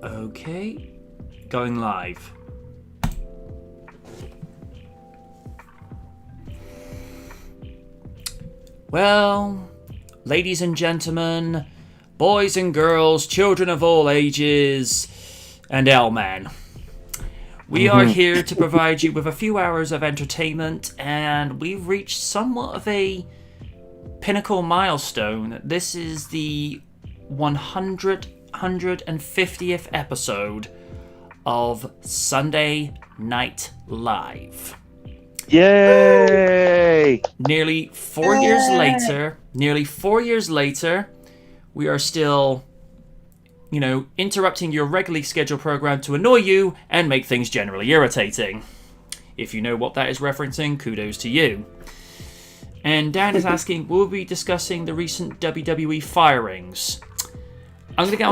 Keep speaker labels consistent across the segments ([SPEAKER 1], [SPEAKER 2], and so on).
[SPEAKER 1] Okay. Going live. Well, ladies and gentlemen, boys and girls, children of all ages, and L-Man. We are here to provide you with a few hours of entertainment, and we've reached somewhat of a pinnacle milestone. This is the 150th episode of Sunday Night Live.
[SPEAKER 2] Yay!
[SPEAKER 1] Nearly 4 years later, we are still, interrupting your regularly scheduled program to annoy you and make things generally irritating. If you know what that is referencing, kudos to you. And Dan is asking, will we be discussing the recent WWE firings? I'm gonna get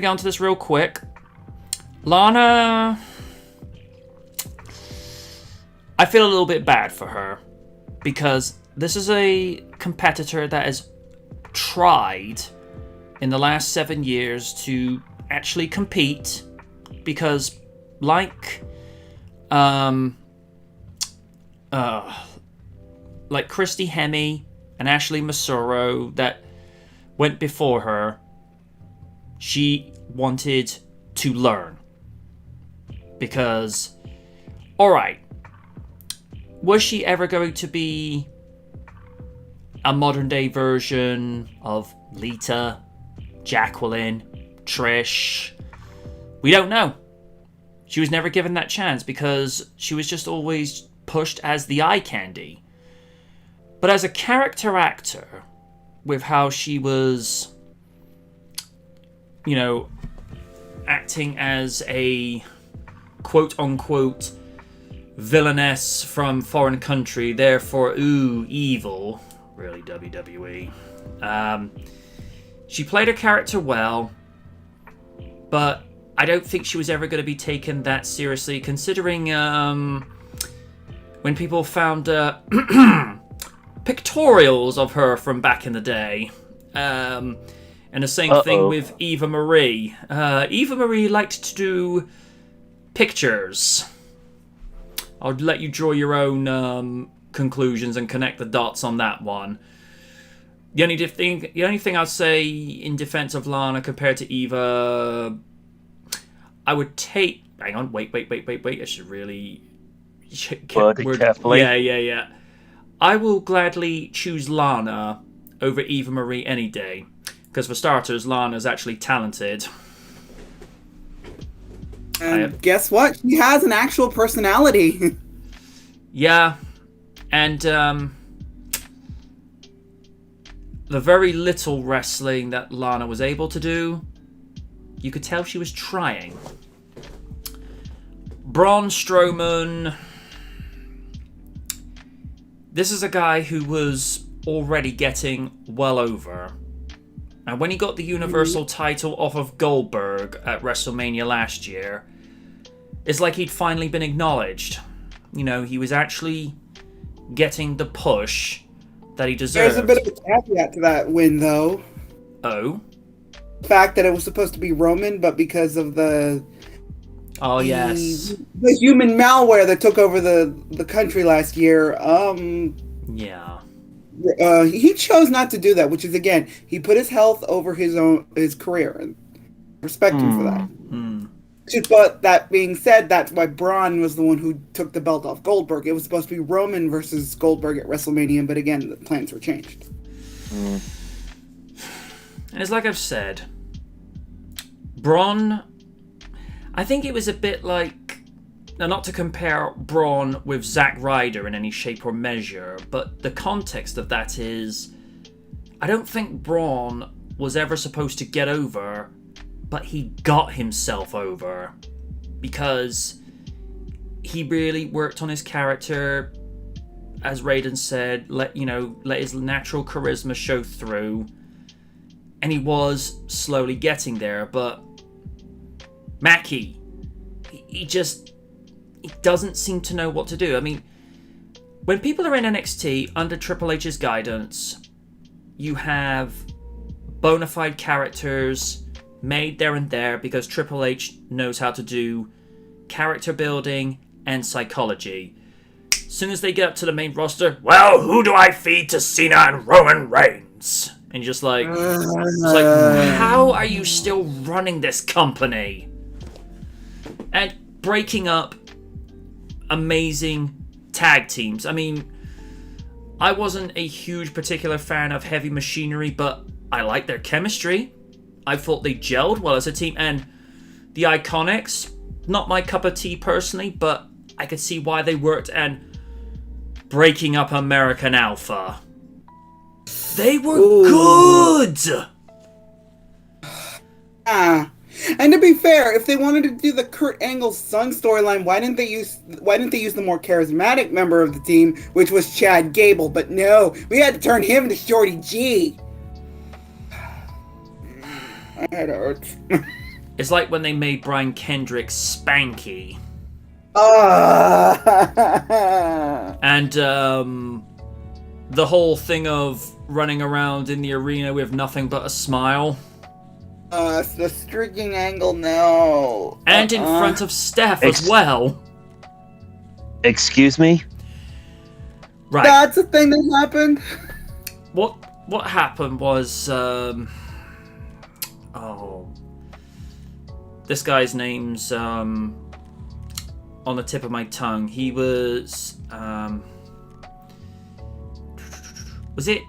[SPEAKER 1] onto this real quick. Lana, I feel a little bit bad for her because this is a competitor that has tried in the last 7 years to actually compete because like Christy Hemme and Ashley Masuro that went before her, she wanted to learn because, alright, was she ever going to be a modern day version of Lita, Jacqueline, Trish? We don't know. She was never given that chance because she was just always pushed as the eye candy. But as a character actor, with how she was, acting as a quote-unquote villainess from foreign country, therefore, evil. Really, WWE. She played her character well, but I don't think she was ever going to be taken that seriously, considering when people found pictorials of her from back in the day. And the same thing with Eva Marie. Eva Marie liked to do pictures. I'll let you draw your own conclusions and connect the dots on that one. The only thing I'd say in defense of Lana compared to Eva, I would take... Hang on, wait. I should really...
[SPEAKER 2] Carefully.
[SPEAKER 1] Yeah. I will gladly choose Lana over Eva Marie any day. Because for starters, Lana's actually talented.
[SPEAKER 3] And guess what? She has an actual personality.
[SPEAKER 1] Yeah. And the very little wrestling that Lana was able to do, you could tell she was trying. Braun Strowman. This is a guy who was already getting well over. And when he got the Universal title off of Goldberg at WrestleMania last year, it's like he'd finally been acknowledged. He was actually getting the push that he deserved.
[SPEAKER 3] There's a bit of a caveat to that win, though.
[SPEAKER 1] Oh?
[SPEAKER 3] The fact that it was supposed to be Roman, but because of the human malware that took over the country last year,
[SPEAKER 1] yeah.
[SPEAKER 3] He chose not to do that, which is, again, he put his health over his career, and respect him for that. But that being said, that's why Braun was the one who took the belt off Goldberg. It was supposed to be Roman versus Goldberg at WrestleMania, but again, the plans were changed.
[SPEAKER 1] And it's like I've said, Braun, I think it was a bit like, now not to compare Braun with Zack Ryder in any shape or measure, but the context of that is, I don't think Braun was ever supposed to get over, but he got himself over because he really worked on his character, as Raiden said, let his natural charisma show through, and he was slowly getting there. But Mackie, he doesn't seem to know what to do. I mean, when people are in NXT under Triple H's guidance, you have bona fide characters made there and there because Triple H knows how to do character building and psychology. As soon as they get up to the main roster, well, who do I feed to Cena and Roman Reigns? And you're just like, it's like, how are you still running this company? And breaking up amazing tag teams. I mean, I wasn't a huge particular fan of Heavy Machinery, but I liked their chemistry. I thought they gelled well as a team. And the Iconics, not my cup of tea personally, but I could see why they worked. And breaking up American Alpha, they were good.
[SPEAKER 3] And to be fair, if they wanted to do the Kurt Angle's son storyline, why didn't they use the more charismatic member of the team, which was Chad Gable? But no, we had to turn him into Shorty G. My head hurts.
[SPEAKER 1] It's like when they made Brian Kendrick Spanky. And the whole thing of running around in the arena with nothing but a smile.
[SPEAKER 3] The streaking angle, no.
[SPEAKER 1] And in front of Steph as well.
[SPEAKER 2] Excuse me?
[SPEAKER 1] Right.
[SPEAKER 3] That's the thing that happened?
[SPEAKER 1] What happened was, this guy's name's, on the tip of my tongue. He was it?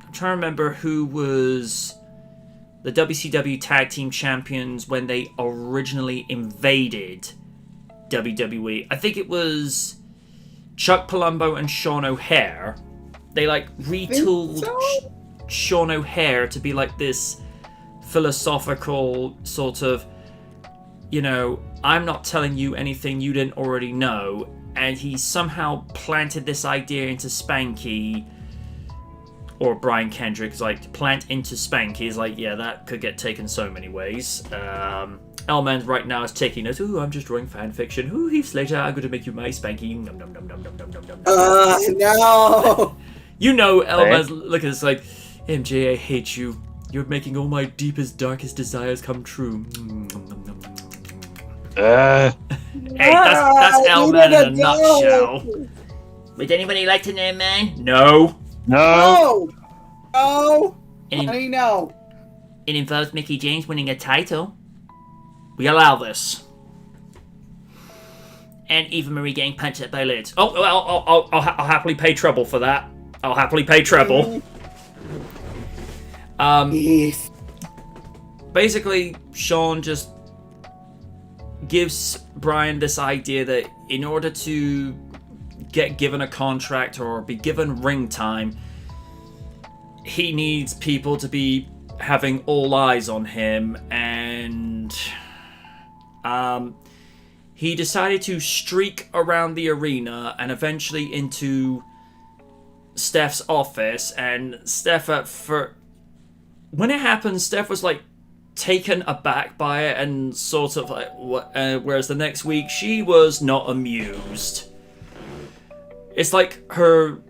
[SPEAKER 1] I'm trying to remember who was the WCW Tag Team Champions when they originally invaded WWE. I think it was Chuck Palumbo and Sean O'Haire. They retooled Sean O'Haire to be like this philosophical sort of, I'm not telling you anything you didn't already know. And he somehow planted this idea into Spanky, or Brian Kendrick, plant into Spanky is that could get taken so many ways. Elman right now is taking it. Ooh, I'm just drawing fan fiction. Ooh, Heath Slater, I'm going to make you my Spanky. Num num num num num num num num.
[SPEAKER 3] No.
[SPEAKER 1] Elman's looking at this MJ, I hate you. You're making all my deepest, darkest desires come true. Hey, that's Elman in a nutshell. Would anybody like to know, man? No.
[SPEAKER 3] Honey, no.
[SPEAKER 1] It involves Mickie James winning a title. We allow this. And Eva Marie getting punched at by Lids. I'll happily pay treble for that. I'll happily pay treble.
[SPEAKER 3] Yes.
[SPEAKER 1] Basically, Sean just gives Brian this idea that in order to get given a contract or be given ring time, he needs people to be having all eyes on him, and he decided to streak around the arena and eventually into Steph's office. And Steph, when it happened, Steph was taken aback by it and sort of whereas the next week she was not amused. It's like one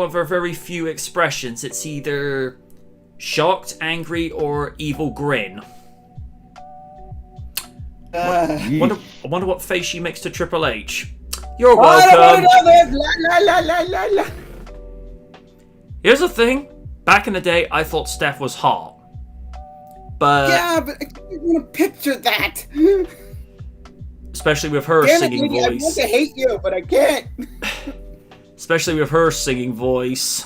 [SPEAKER 1] of her very few expressions. It's either shocked, angry, or evil grin. I wonder what face she makes to Triple H. You're welcome. Here's the thing. Back in the day, I thought Steph was hot. But
[SPEAKER 3] yeah, but I can't even picture that.
[SPEAKER 1] Especially with her singing voice.
[SPEAKER 3] I want to hate you, but I can't.
[SPEAKER 1] Especially with her singing voice.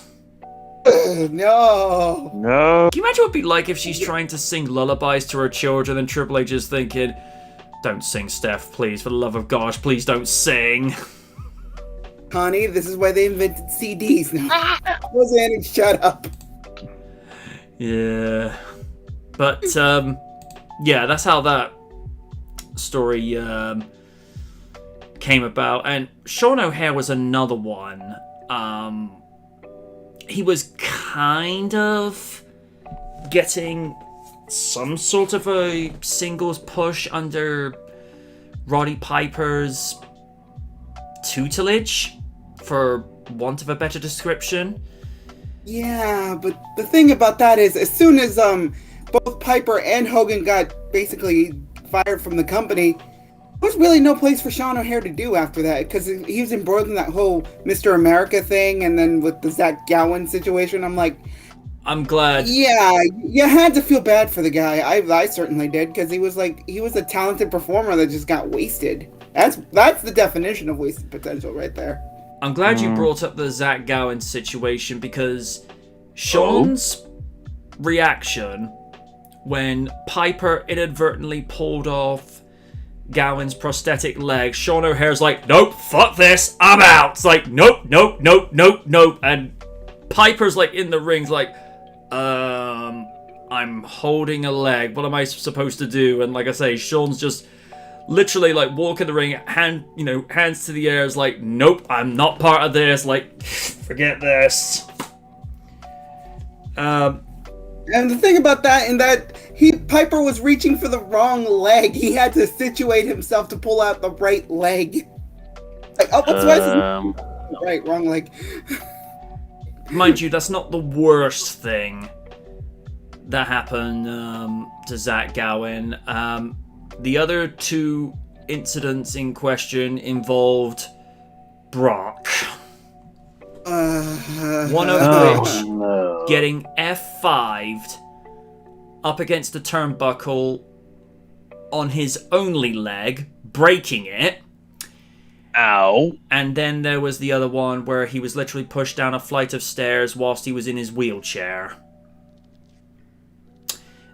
[SPEAKER 3] No.
[SPEAKER 2] No.
[SPEAKER 1] Can you imagine what it'd be like if she's trying to sing lullabies to her children and Triple H is thinking, don't sing, Steph, please, for the love of gosh, please don't sing.
[SPEAKER 3] Honey, this is why they invented CDs now. Roseanne, shut up.
[SPEAKER 1] Yeah. But, yeah, that's how that story came about. And Sean O'Haire was another one. He was kind of getting some sort of a singles push under Roddy Piper's tutelage, for want of a better description.
[SPEAKER 3] Yeah, but the thing about that is, as soon as both Piper and Hogan got basically fired from the company, there was really no place for Sean O'Hare to do after that, because he was embroiled in that whole Mr. America thing, and then with the Zach Gowen situation, I'm like,
[SPEAKER 1] I'm glad.
[SPEAKER 3] yeah, you had to feel bad for the guy. I certainly did, because he was a talented performer that just got wasted. That's the definition of wasted potential right there.
[SPEAKER 1] I'm glad you brought up the Zach Gowen situation, because Sean's reaction when Piper inadvertently pulled off Gowen's prosthetic leg, Sean O'Hare's like, nope, fuck this, I'm out. It's like, nope. And Piper's like in the rings like, I'm holding a leg. What am I supposed to do? And like I say, Sean's just literally like walking the ring, hands to the air, is like, nope, I'm not part of this. Like, forget this.
[SPEAKER 3] And the thing about that, in that Piper was reaching for the wrong leg. He had to situate himself to pull out the right leg. Like, oh, what's right, wrong leg.
[SPEAKER 1] Mind you, that's not the worst thing that happened to Zach Gowen. The other two incidents in question involved Brock. One of which getting F5'd up against the turnbuckle on his only leg, breaking it.
[SPEAKER 2] Ow.
[SPEAKER 1] And then there was the other one where he was literally pushed down a flight of stairs whilst he was in his wheelchair.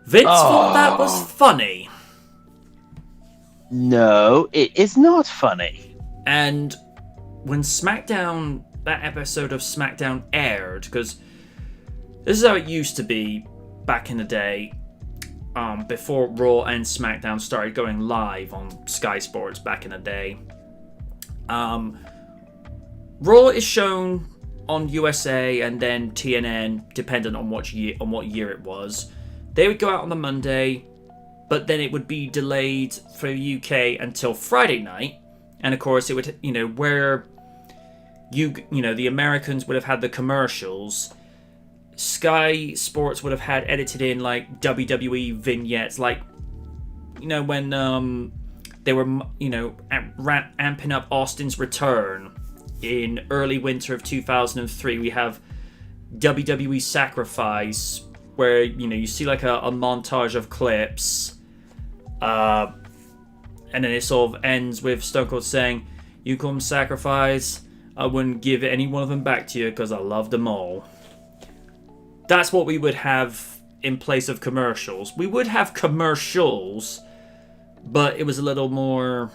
[SPEAKER 1] Vince thought that was funny.
[SPEAKER 2] No, it is not funny.
[SPEAKER 1] And when SmackDown, that episode of SmackDown aired, because this is how it used to be back in the day, before Raw and SmackDown started going live on Sky Sports back in the day. Raw is shown on USA and then TNN, depending on what year it was. They would go out on the Monday, but then it would be delayed for UK until Friday night. And of course, it would, where the Americans would have had the commercials, Sky Sports would have had edited in like WWE vignettes, like, when they were, amping up Austin's return in early winter of 2003. We have WWE Sacrifice, where, you see like a montage of clips, and then it sort of ends with Stone Cold saying, "You come sacrifice, I wouldn't give any one of them back to you because I love them all." That's what we would have in place of commercials. We would have commercials, but it was a little more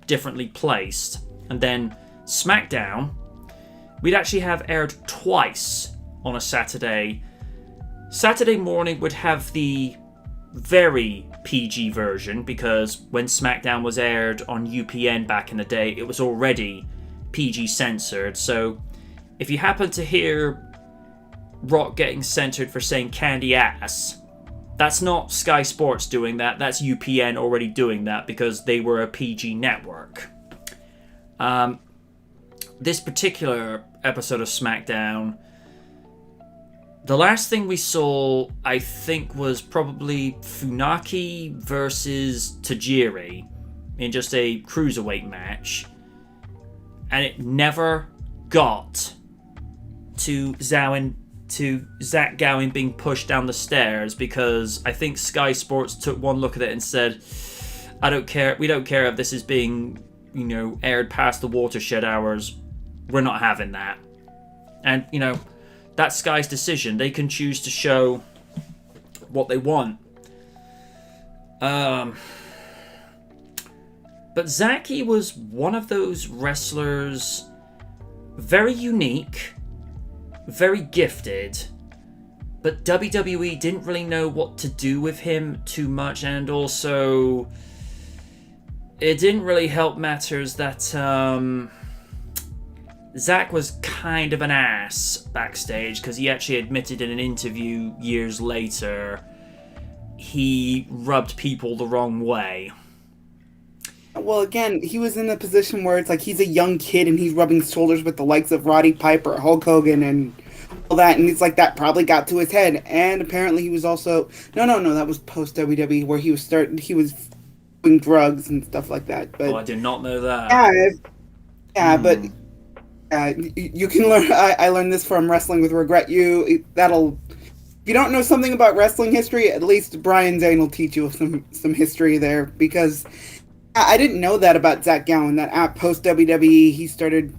[SPEAKER 1] differently placed. And then SmackDown, we'd actually have aired twice on a Saturday. Saturday morning would have the very PG version, because when SmackDown was aired on UPN back in the day, it was already PG censored. So if you happen to hear Rock getting censored for saying candy ass, that's not Sky Sports doing that, that's UPN already doing that, because they were a PG network. This particular episode of SmackDown, the last thing we saw, I think, was probably Funaki versus Tajiri in just a cruiserweight match. And it never got to Zach Gowen being pushed down the stairs, because I think Sky Sports took one look at it and said, "I don't care. We don't care if this is being, aired past the watershed hours. We're not having that." And, that's Sky's decision. They can choose to show what they want. But Zachy was one of those wrestlers, very unique, very gifted, but WWE didn't really know what to do with him too much, and also it didn't really help matters that Zach was kind of an ass backstage, because he actually admitted in an interview years later he rubbed people the wrong way.
[SPEAKER 3] Well, again, he was in a position where it's like he's a young kid and he's rubbing shoulders with the likes of Roddy Piper, Hulk Hogan, and all that, and it's like that probably got to his head. And apparently he was also no, that was post WWE where he was doing drugs and stuff like that. But
[SPEAKER 1] I did not know that.
[SPEAKER 3] But you can learn. I learned this from Wrestling with Regret. If you don't know something about wrestling history, at least Brian Zane will teach you some history there, because I didn't know that about Zach Gowen. That at post WWE he started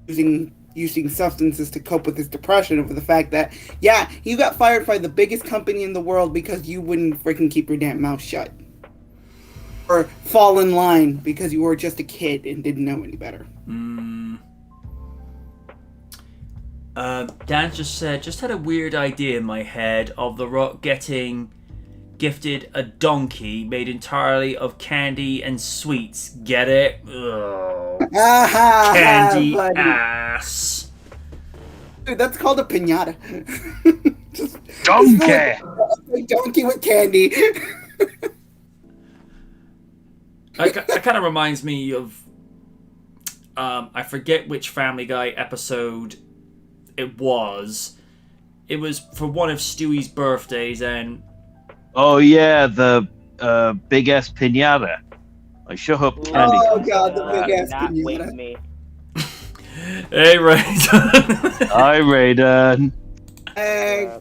[SPEAKER 3] using substances to cope with his depression over the fact that you got fired by the biggest company in the world because you wouldn't freaking keep your damn mouth shut, or fall in line because you were just a kid and didn't know any better.
[SPEAKER 1] Dan just said, just had a weird idea in my head of The Rock getting gifted a donkey made entirely of candy and sweets. Get it? Ugh. Candy
[SPEAKER 3] buddy.
[SPEAKER 1] ass.
[SPEAKER 3] Dude, that's called a piñata.
[SPEAKER 2] Donkey!
[SPEAKER 3] A donkey with candy.
[SPEAKER 1] It kind of reminds me of I forget which Family Guy episode it was. It was for one of Stewie's birthdays, and
[SPEAKER 2] Oh yeah, the big ass pinata. I sure hope candy.
[SPEAKER 3] Oh god, the big ass
[SPEAKER 4] Not wake
[SPEAKER 3] piñata.
[SPEAKER 4] me.
[SPEAKER 1] hey, Raiden.
[SPEAKER 2] Hi, Raiden.
[SPEAKER 3] Hey.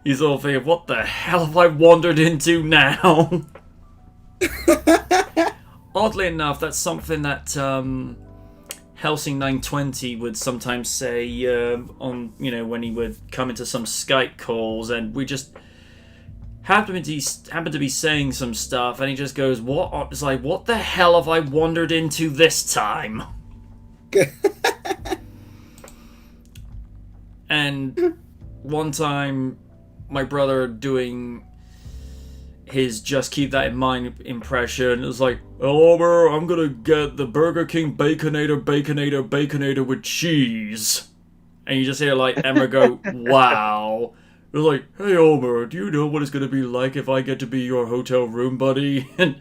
[SPEAKER 1] He's all thinking, what the hell have I wandered into now? Oddly enough, that's something that Helsing 920 would sometimes say on, when he would come into some Skype calls, and we just happened to be saying some stuff, and he just goes, "What?" It's like, "What the hell have I wandered into this time?" And one time, my brother doing his "Just Keep That in Mind" impression, it was like, "Hello, Homer, I'm gonna get the Burger King Baconator with cheese." And you just hear like Emma go, "Wow." It was like, "Hey, Homer, do you know what it's gonna be like if I get to be your hotel room buddy?" And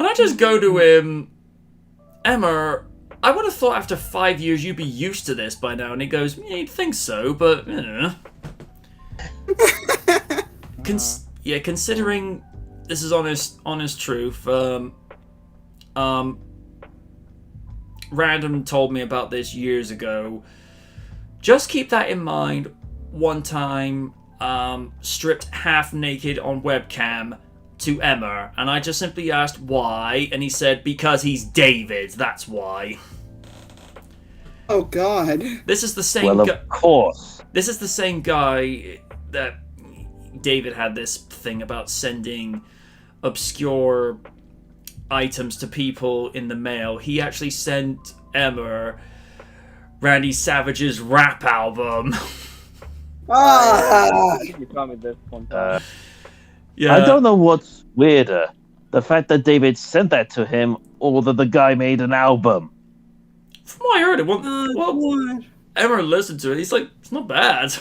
[SPEAKER 1] I just go to him, "Emma, I would have thought after 5 years you'd be used to this by now." And he goes, "Yeah, you'd think so, but considering this is honest truth, Random told me about this years ago. Just keep that in mind. One time, stripped half naked on webcam to Emma, and I just simply asked why, and he said, because he's David, that's why."
[SPEAKER 3] Oh god.
[SPEAKER 1] This is the same
[SPEAKER 2] Well, of course.
[SPEAKER 1] This is the same guy that David had this thing about sending obscure items to people in the mail. He actually sent Emma Randy Savage's rap album.
[SPEAKER 4] You told me this one time.
[SPEAKER 1] Yeah.
[SPEAKER 2] I don't know what's weirder, the fact that David sent that to him, or that the guy made an album.
[SPEAKER 1] From what I heard, well, Emma listened to it. He's like, it's not bad.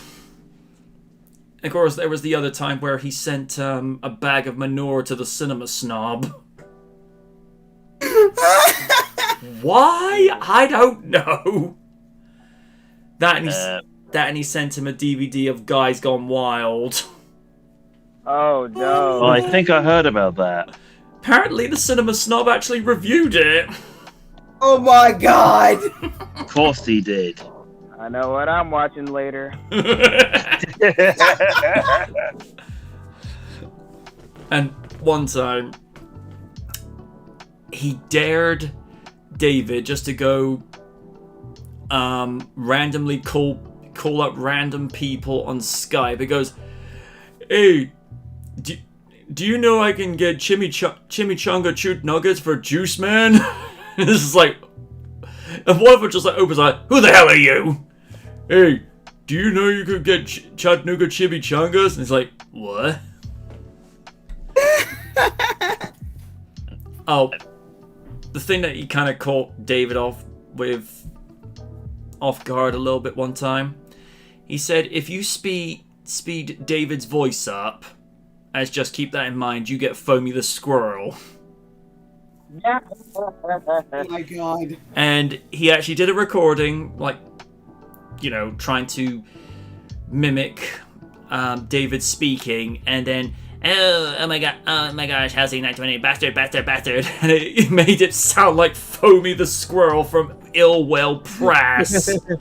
[SPEAKER 1] Of course, there was the other time where he sent a bag of manure to the cinema snob. Why? I don't know. That and he sent him a DVD of Guys Gone Wild.
[SPEAKER 4] Oh no.
[SPEAKER 2] Oh, I think I heard about that.
[SPEAKER 1] Apparently, the cinema snob actually reviewed it.
[SPEAKER 3] Oh my god.
[SPEAKER 2] Of course he did.
[SPEAKER 4] I know what I'm watching later.
[SPEAKER 1] And one time, he dared David just to go randomly call up random people on Skype. He goes, "Hey, do you know I can get chimichanga chewed nuggets for Juice Man?" And this is like, and one of them just like opens like, "Who the hell are you? Hey, do you know you could get Chattanooga chimichangas?" And he's like, "What?" Oh, the thing that he kind of caught David off guard a little bit one time. He said, if you speed David's voice up, as just keep that in mind, you get Foamy the Squirrel.
[SPEAKER 3] Oh my god.
[SPEAKER 1] And he actually did a recording, like trying to mimic David speaking, and then, oh my gosh, how's he not doing it? Bastard. And it made it sound like Foamy the Squirrel from Illwell Press. A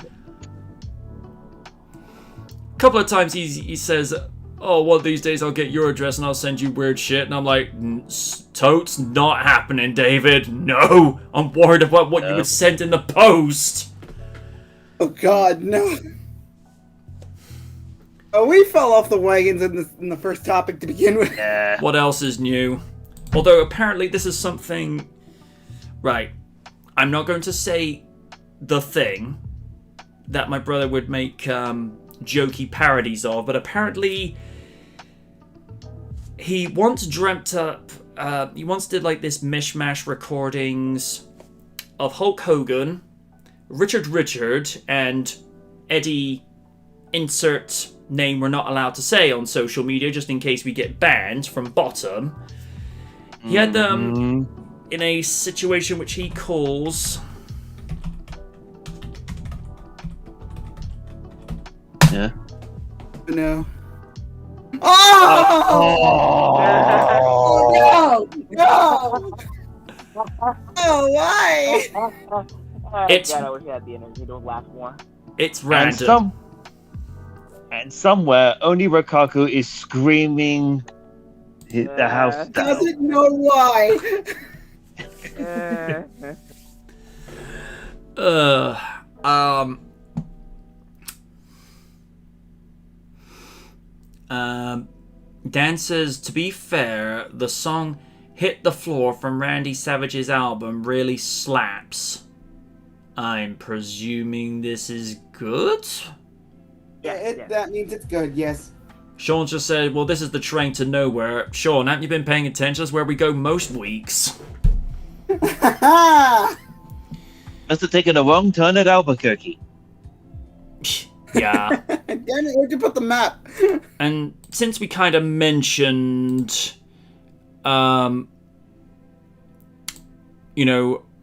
[SPEAKER 1] couple of times he says, oh, one of these days I'll get your address and I'll send you weird shit. And I'm like, totes not happening, David. No, I'm worried about what you would send in the post.
[SPEAKER 3] Oh, God, no. Oh, we fell off the wagons in the first topic to begin with.
[SPEAKER 2] Yeah.
[SPEAKER 1] What else is new? Although apparently this is something... Right. I'm not going to say the thing that my brother would make jokey parodies of, but apparently he once dreamt up... he once did like this mishmash recordings of Hulk Hogan, Richard, and Eddie... insert name we're not allowed to say on social media just in case we get banned from Bottom. He had them in a situation which he calls...
[SPEAKER 2] Yeah.
[SPEAKER 3] No. Oh! No! Oh, why?
[SPEAKER 1] It's-
[SPEAKER 4] God, I wish I had the energy to laugh more.
[SPEAKER 1] It's random.
[SPEAKER 2] And somewhere, only Rikaku is screaming the house down.
[SPEAKER 3] Doesn't know why.
[SPEAKER 1] Dan says, to be fair, the song Hit the Floor from Randy Savage's album really slaps. I'm presuming this is good?
[SPEAKER 3] That means it's good, yes.
[SPEAKER 1] Sean just said, well, this is the train to nowhere. Sean, haven't you been paying attention? That's where we go most weeks.
[SPEAKER 2] Must have taken a wrong turn at Albuquerque.
[SPEAKER 1] Yeah.
[SPEAKER 3] Damn it, where'd you put the map?
[SPEAKER 1] And since we kind of mentioned,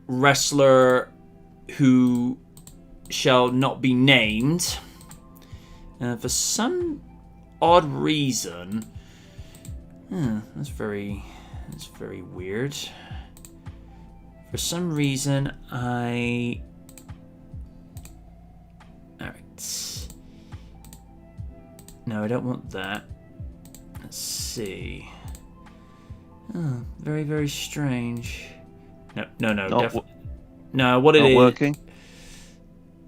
[SPEAKER 1] wrestler who shall not be named, for some odd reason, that's very weird. For some reason, alright. No, I don't want that. Let's see. Oh, very, very strange. No. No, what it is...
[SPEAKER 2] Not working?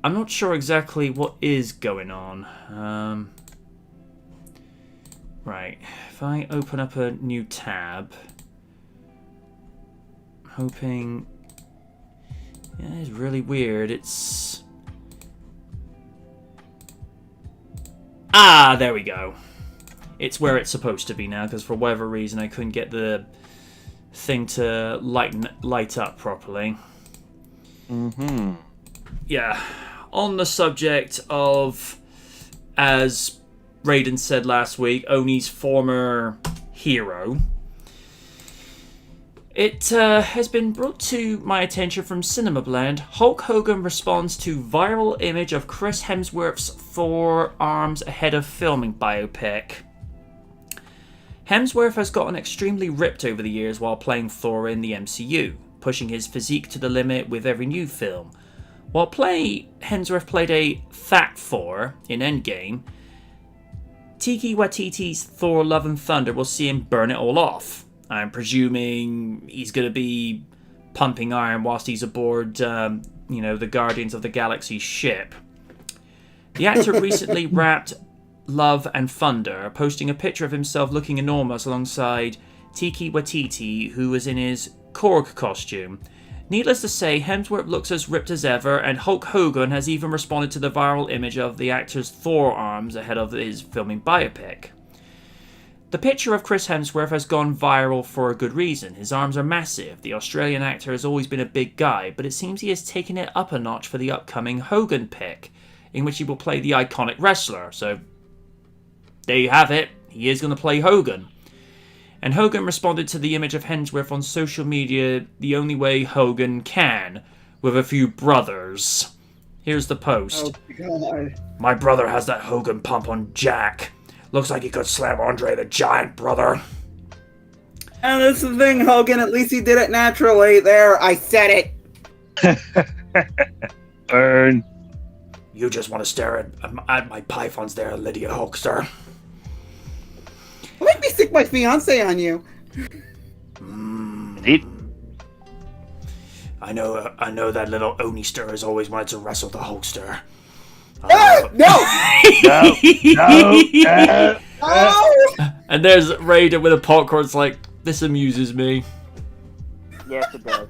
[SPEAKER 1] I'm not sure exactly what is going on. Right. If I open up a new tab... I'm hoping... Yeah, it's really weird. It's... Ah, there we go. It's where it's supposed to be now, because for whatever reason I couldn't get the thing to light up properly.
[SPEAKER 2] Mm-hmm.
[SPEAKER 1] Yeah. On the subject of, as Raiden said last week, Oni's former hero, it has been brought to my attention from Cinema Blend. Hulk Hogan responds to viral image of Chris Hemsworth's Thor arms ahead of filming biopic. Hemsworth has gotten extremely ripped over the years while playing Thor in the MCU, pushing his physique to the limit with every new film. While Hemsworth played a fat Thor in End Game, Taika Waititi's Thor Love and Thunder will see him burn it all off. I'm presuming he's going to be pumping iron whilst he's aboard, the Guardians of the Galaxy ship. The actor recently wrapped Love and Thunder, posting a picture of himself looking enormous alongside Taika Waititi, who was in his Korg costume. Needless to say, Hemsworth looks as ripped as ever, and Hulk Hogan has even responded to the viral image of the actor's Thor arms ahead of his filming biopic. The picture of Chris Hemsworth has gone viral for a good reason. His arms are massive. The Australian actor has always been a big guy, but it seems he has taken it up a notch for the upcoming Hogan pick, in which he will play the iconic wrestler. So, there you have it. He is going to play Hogan. And Hogan responded to the image of Hemsworth on social media the only way Hogan can, with a few brothers. Here's the post.
[SPEAKER 3] Oh, God.
[SPEAKER 1] My brother has that Hogan pump on Jack. Looks like he could slam Andre the Giant, brother.
[SPEAKER 3] And that's the thing, Hogan. At least he did it naturally. There, I said it.
[SPEAKER 2] Burn.
[SPEAKER 1] You just want to stare at my pythons there, Lydia Hulkster.
[SPEAKER 3] Let me stick my fiance on you.
[SPEAKER 2] Indeed.
[SPEAKER 1] I know that little Oni-ster has always wanted to wrestle the Hulkster.
[SPEAKER 3] No!
[SPEAKER 2] No.
[SPEAKER 3] Oh!
[SPEAKER 1] And there's Raiden with a popcorn. It's like, this amuses me.
[SPEAKER 4] Yes, it does.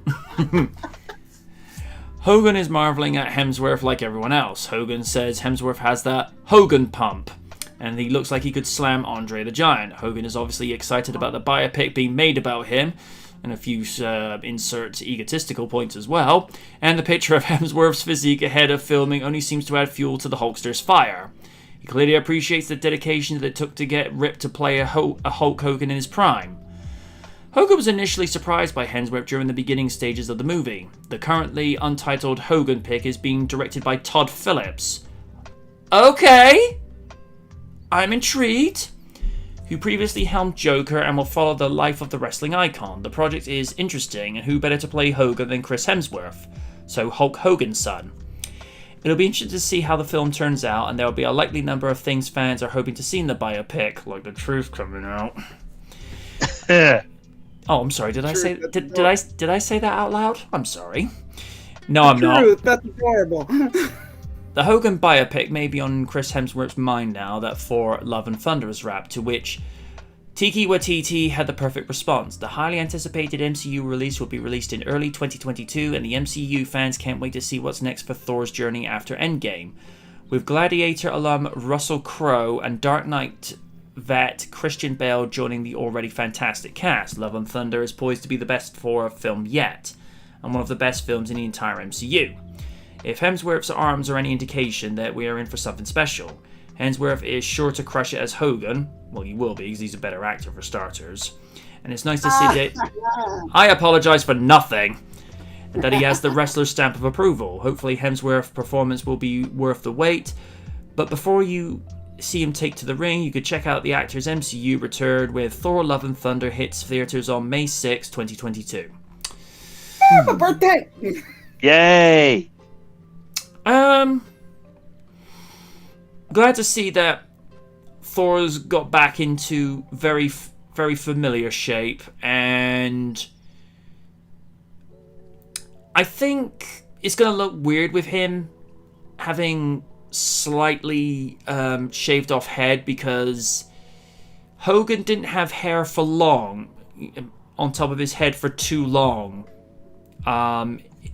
[SPEAKER 1] Hogan is marveling at Hemsworth like everyone else. Hogan says Hemsworth has that Hogan pump, and he looks like he could slam Andre the Giant. Hogan is obviously excited about the biopic being made about him, and a few insert egotistical points as well. And the picture of Hemsworth's physique ahead of filming only seems to add fuel to the Hulkster's fire. He clearly appreciates the dedication that it took to get ripped to play a Hulk Hogan in his prime. Hogan was initially surprised by Hemsworth during the beginning stages of the movie. The currently untitled Hogan pick is being directed by Todd Phillips. Okay, I'm intrigued. Who previously helmed Joker and will follow the life of the wrestling icon. The project is interesting, and who better to play Hogan than Chris Hemsworth? So Hulk Hogan's son. It'll be interesting to see how the film turns out, and there will be a likely number of things fans are hoping to see in the biopic, like the truth coming out. Oh, I'm sorry. Did I say that out loud? I'm sorry. No, I'm not.
[SPEAKER 3] That's adorable.
[SPEAKER 1] The Hogan biopic may be on Chris Hemsworth's mind now that Thor: Love and Thunder is wrapped, to which Taika Waititi had the perfect response. The highly anticipated MCU release will be released in early 2022, and the MCU fans can't wait to see what's next for Thor's journey after End Game. With Gladiator alum Russell Crowe and Dark Knight vet Christian Bale joining the already fantastic cast, Love and Thunder is poised to be the best Thor film yet, and one of the best films in the entire MCU. If Hemsworth's arms are any indication that we are in for something special, Hemsworth is sure to crush it as Hogan. Well, he will be, because he's a better actor for starters. And it's nice to see that... I apologize for nothing. That he has the wrestler's stamp of approval. Hopefully Hemsworth's performance will be worth the wait. But before you see him take to the ring, you could check out the actor's MCU return with Thor: Love and Thunder hits theaters on May 6, 2022.
[SPEAKER 3] My birthday!
[SPEAKER 2] Yay!
[SPEAKER 1] Glad to see that Thor's got back into very familiar shape, and I think it's going to look weird with him having slightly shaved off head, because Hogan didn't have hair for long on top of his head for too long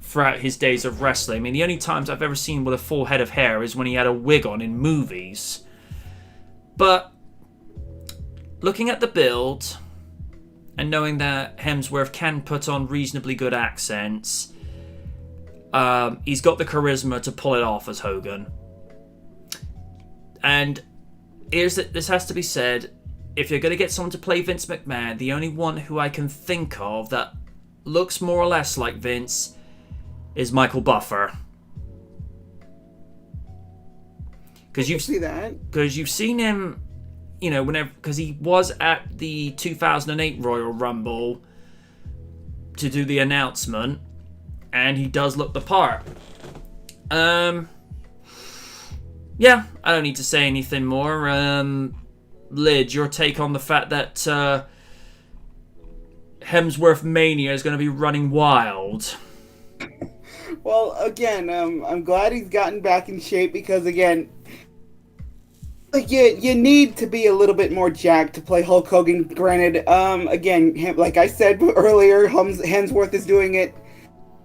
[SPEAKER 1] throughout his days of wrestling. I mean, the only times I've ever seen with a full head of hair is when he had a wig on in movies. But looking at the build and knowing that Hemsworth can put on reasonably good accents, he's got the charisma to pull it off as Hogan. And this has to be said, if you're going to get someone to play Vince McMahon, the only one who I can think of that looks more or less like Vince is Michael Buffer. Because you've seen him, you know, whenever, because he was at the 2008 Royal Rumble to do the announcement, and he does look the part. Yeah, I don't need to say anything more. Lid, your take on the fact that Hemsworth Mania is going to be running wild?
[SPEAKER 3] Well, again, I'm glad he's gotten back in shape, because, again, like, you need to be a little bit more jacked to play Hulk Hogan. Granted, again, like I said earlier, Hemsworth is doing it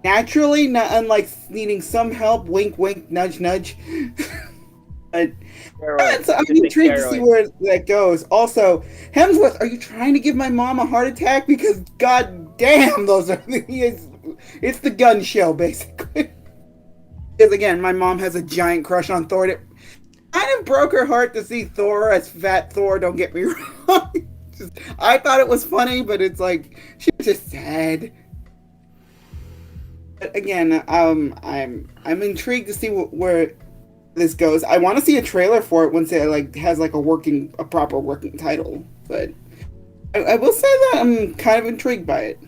[SPEAKER 3] naturally, not unlike needing some help. Wink, wink, nudge, nudge. But I'm intrigued to see where that goes. Also, Hemsworth, are you trying to give my mom a heart attack? Because god damn, it's the gun show, basically. Because again, my mom has a giant crush on Thor. It kind of broke her heart to see Thor as fat Thor, don't get me wrong. I thought it was funny, but it's like, she was just sad. But again, I'm intrigued to see where this goes. I want to see a trailer for it once it has like a proper working title. But I will say that I'm kind of intrigued by it.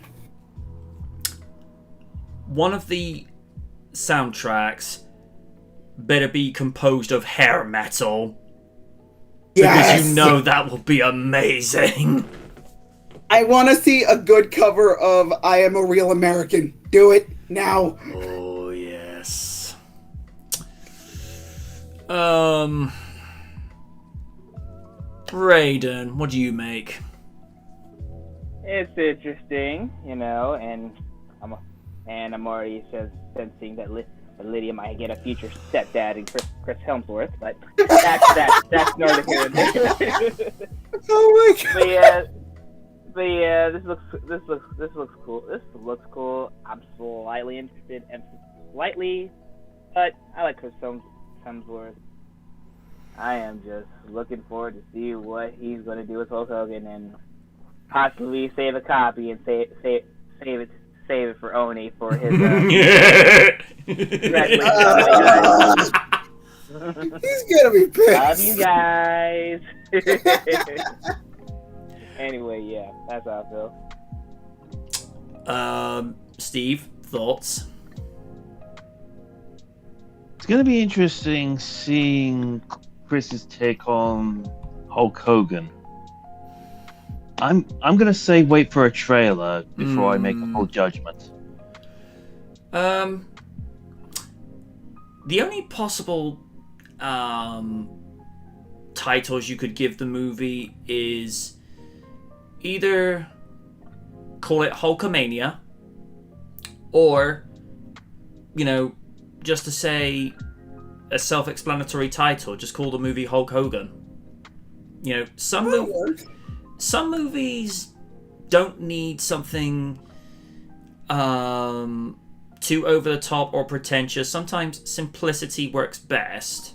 [SPEAKER 1] One of the soundtracks better be composed of hair metal.
[SPEAKER 3] Yes!
[SPEAKER 1] Because you know that will be amazing.
[SPEAKER 3] I want to see a good cover of I Am a Real American. Do it now.
[SPEAKER 1] Oh, yes. Raiden, what do you make?
[SPEAKER 4] It's interesting, and I'm already sensing that Lydia might get a future stepdad in Chris Helmsworth, but that's neither here nor there.
[SPEAKER 3] Oh my god!
[SPEAKER 4] But yeah, this looks cool. This looks cool. I'm slightly interested, but I like Chris Hemsworth. I am just looking forward to see what he's going to do with Hulk Hogan and possibly save a copy and save it for Oni for his.
[SPEAKER 3] He's gonna be pissed.
[SPEAKER 4] Love you guys. Anyway, yeah, that's how I feel.
[SPEAKER 1] Steve, thoughts?
[SPEAKER 2] It's going to be interesting seeing Chris's take on Hulk Hogan. I'm going to say wait for a trailer before I make a full judgment.
[SPEAKER 1] The only possible titles you could give the movie is either call it Hulkamania, or, just to say a self-explanatory title, just call the movie Hulk Hogan. Some movies don't need something too over the top or pretentious. Sometimes simplicity works best.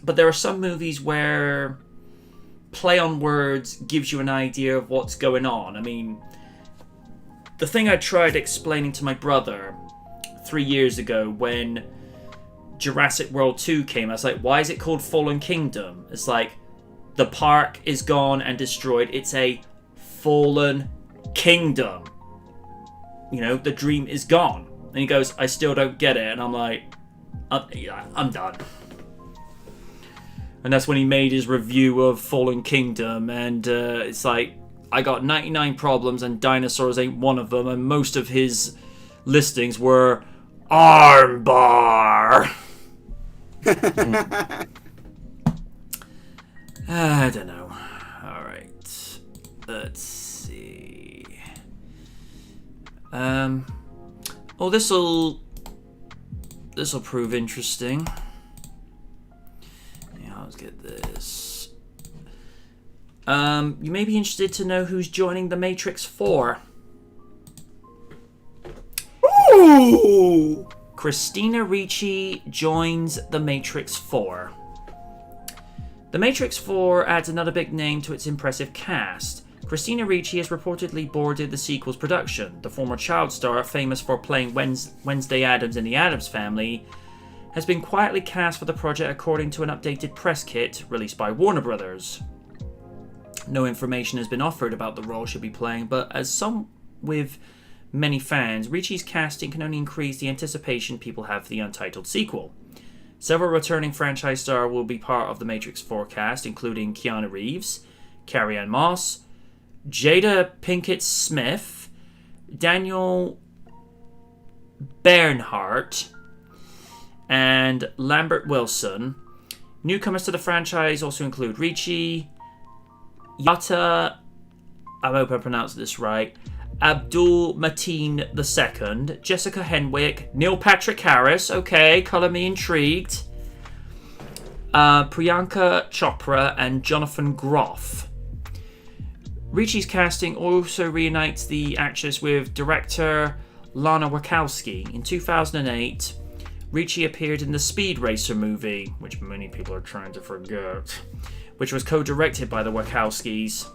[SPEAKER 1] But there are some movies where play on words gives you an idea of what's going on. I mean, the thing I tried explaining to my brother 3 years ago when Jurassic World 2 came, I was like, why is it called Fallen Kingdom? It's like, the park is gone and destroyed. It's a fallen kingdom. The dream is gone. And he goes, I still don't get it. And I'm like, I'm done. And that's when he made his review of Fallen Kingdom. And it's like, I got 99 problems and dinosaurs ain't one of them. And most of his listings were armbar. I don't know. Alright. Let's see. Oh, this'll prove interesting. Yeah, let's get this. You may be interested to know who's joining the Matrix 4.
[SPEAKER 3] Ooh!
[SPEAKER 1] Christina Ricci joins the Matrix 4. The Matrix 4 adds another big name to its impressive cast. Christina Ricci has reportedly boarded the sequel's production. The former child star, famous for playing Wednesday Addams in The Addams Family, has been quietly cast for the project according to an updated press kit released by Warner Brothers. No information has been offered about the role she'll be playing, but as some with many fans, Ricci's casting can only increase the anticipation people have for the Untitled sequel. Several returning franchise stars will be part of the Matrix 4 cast, including Keanu Reeves, Carrie-Anne Moss, Jada Pinkett Smith, Daniel Bernhardt, and Lambert Wilson. Newcomers to the franchise also include Ricci, Yata, I hope I pronounced this right, Abdul Mateen II, Jessica Henwick, Neil Patrick Harris, okay, colour me intrigued, Priyanka Chopra, and Jonathan Groff. Ricci's casting also reunites the actress with director Lana Wachowski. In 2008, Ricci appeared in the Speed Racer movie, which many people are trying to forget, which was co-directed by the Wachowskis.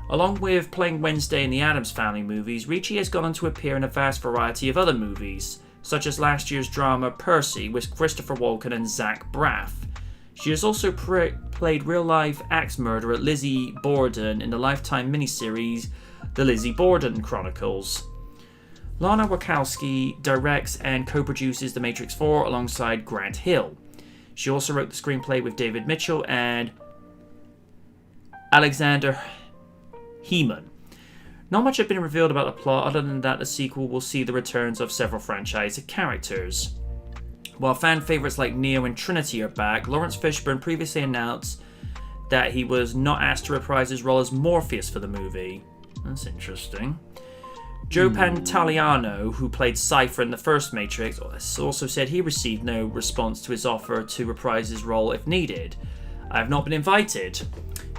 [SPEAKER 1] Along with playing Wednesday in the Addams Family movies, Ricci has gone on to appear in a vast variety of other movies, such as last year's drama Percy with Christopher Walken and Zach Braff. She has also played real-life axe murderer Lizzie Borden in the Lifetime miniseries The Lizzie Borden Chronicles. Lana Wachowski directs and co-produces The Matrix 4 alongside Grant Hill. She also wrote the screenplay with David Mitchell and Alexander Heeman. Not much has been revealed about the plot other than that the sequel will see the returns of several franchise characters. While fan favourites like Neo and Trinity are back, Lawrence Fishburne previously announced that he was not asked to reprise his role as Morpheus for the movie. That's interesting. Joe Pantoliano, who played Cypher in the first Matrix, also said he received no response to his offer to reprise his role if needed. I have not been invited,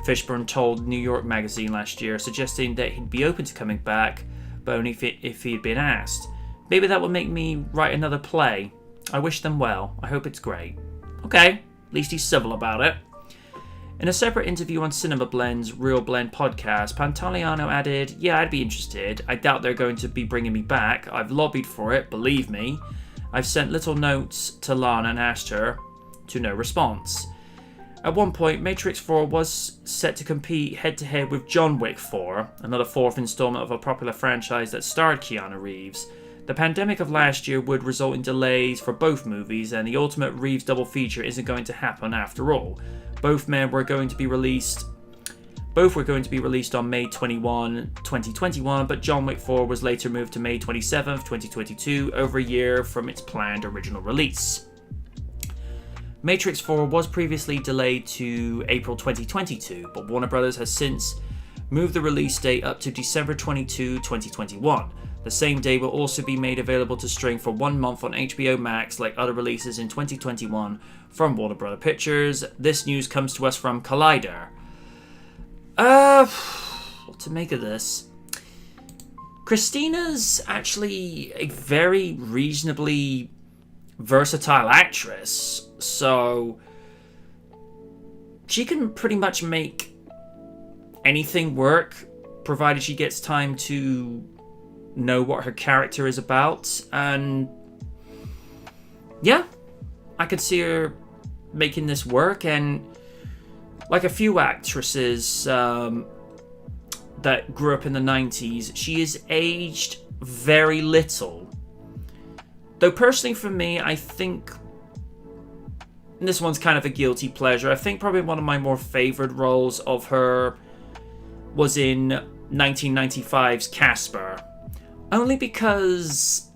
[SPEAKER 1] Fishburne told New York Magazine last year, suggesting that he'd be open to coming back, but only if he had been asked. Maybe that will make me write another play. I wish them well. I hope it's great. Okay, at least he's civil about it. In a separate interview on Cinema Blend's Real Blend podcast, Pantoliano added, "Yeah, I'd be interested. I doubt they're going to be bringing me back. I've lobbied for it, believe me. I've sent little notes to Lana and asked her, to no response." At one point, Matrix 4 was set to compete head-to-head with John Wick 4, another fourth installment of a popular franchise that starred Keanu Reeves. The pandemic of last year would result in delays for both movies, and the ultimate Reeves double feature isn't going to happen after all. Both were going to be released on May 21, 2021, but John Wick 4 was later moved to May 27, 2022, over a year from its planned original release. Matrix 4 was previously delayed to April 2022, but Warner Bros. Has since moved the release date up to December 22, 2021. The same day will also be made available to stream for 1 month on HBO Max, like other releases in 2021 from Warner Bros. Pictures. This news comes to us from Collider. What to make of this? Christina's actually a very reasonably versatile actress, so she can pretty much make anything work, provided she gets time to know what her character is about. And yeah, I could see her making this work. And like a few actresses that grew up in the 90s, she is aged very little. Though personally for me, I think, and this one's kind of a guilty pleasure, I think probably one of my more favoured roles of her was in 1995's Casper. Only because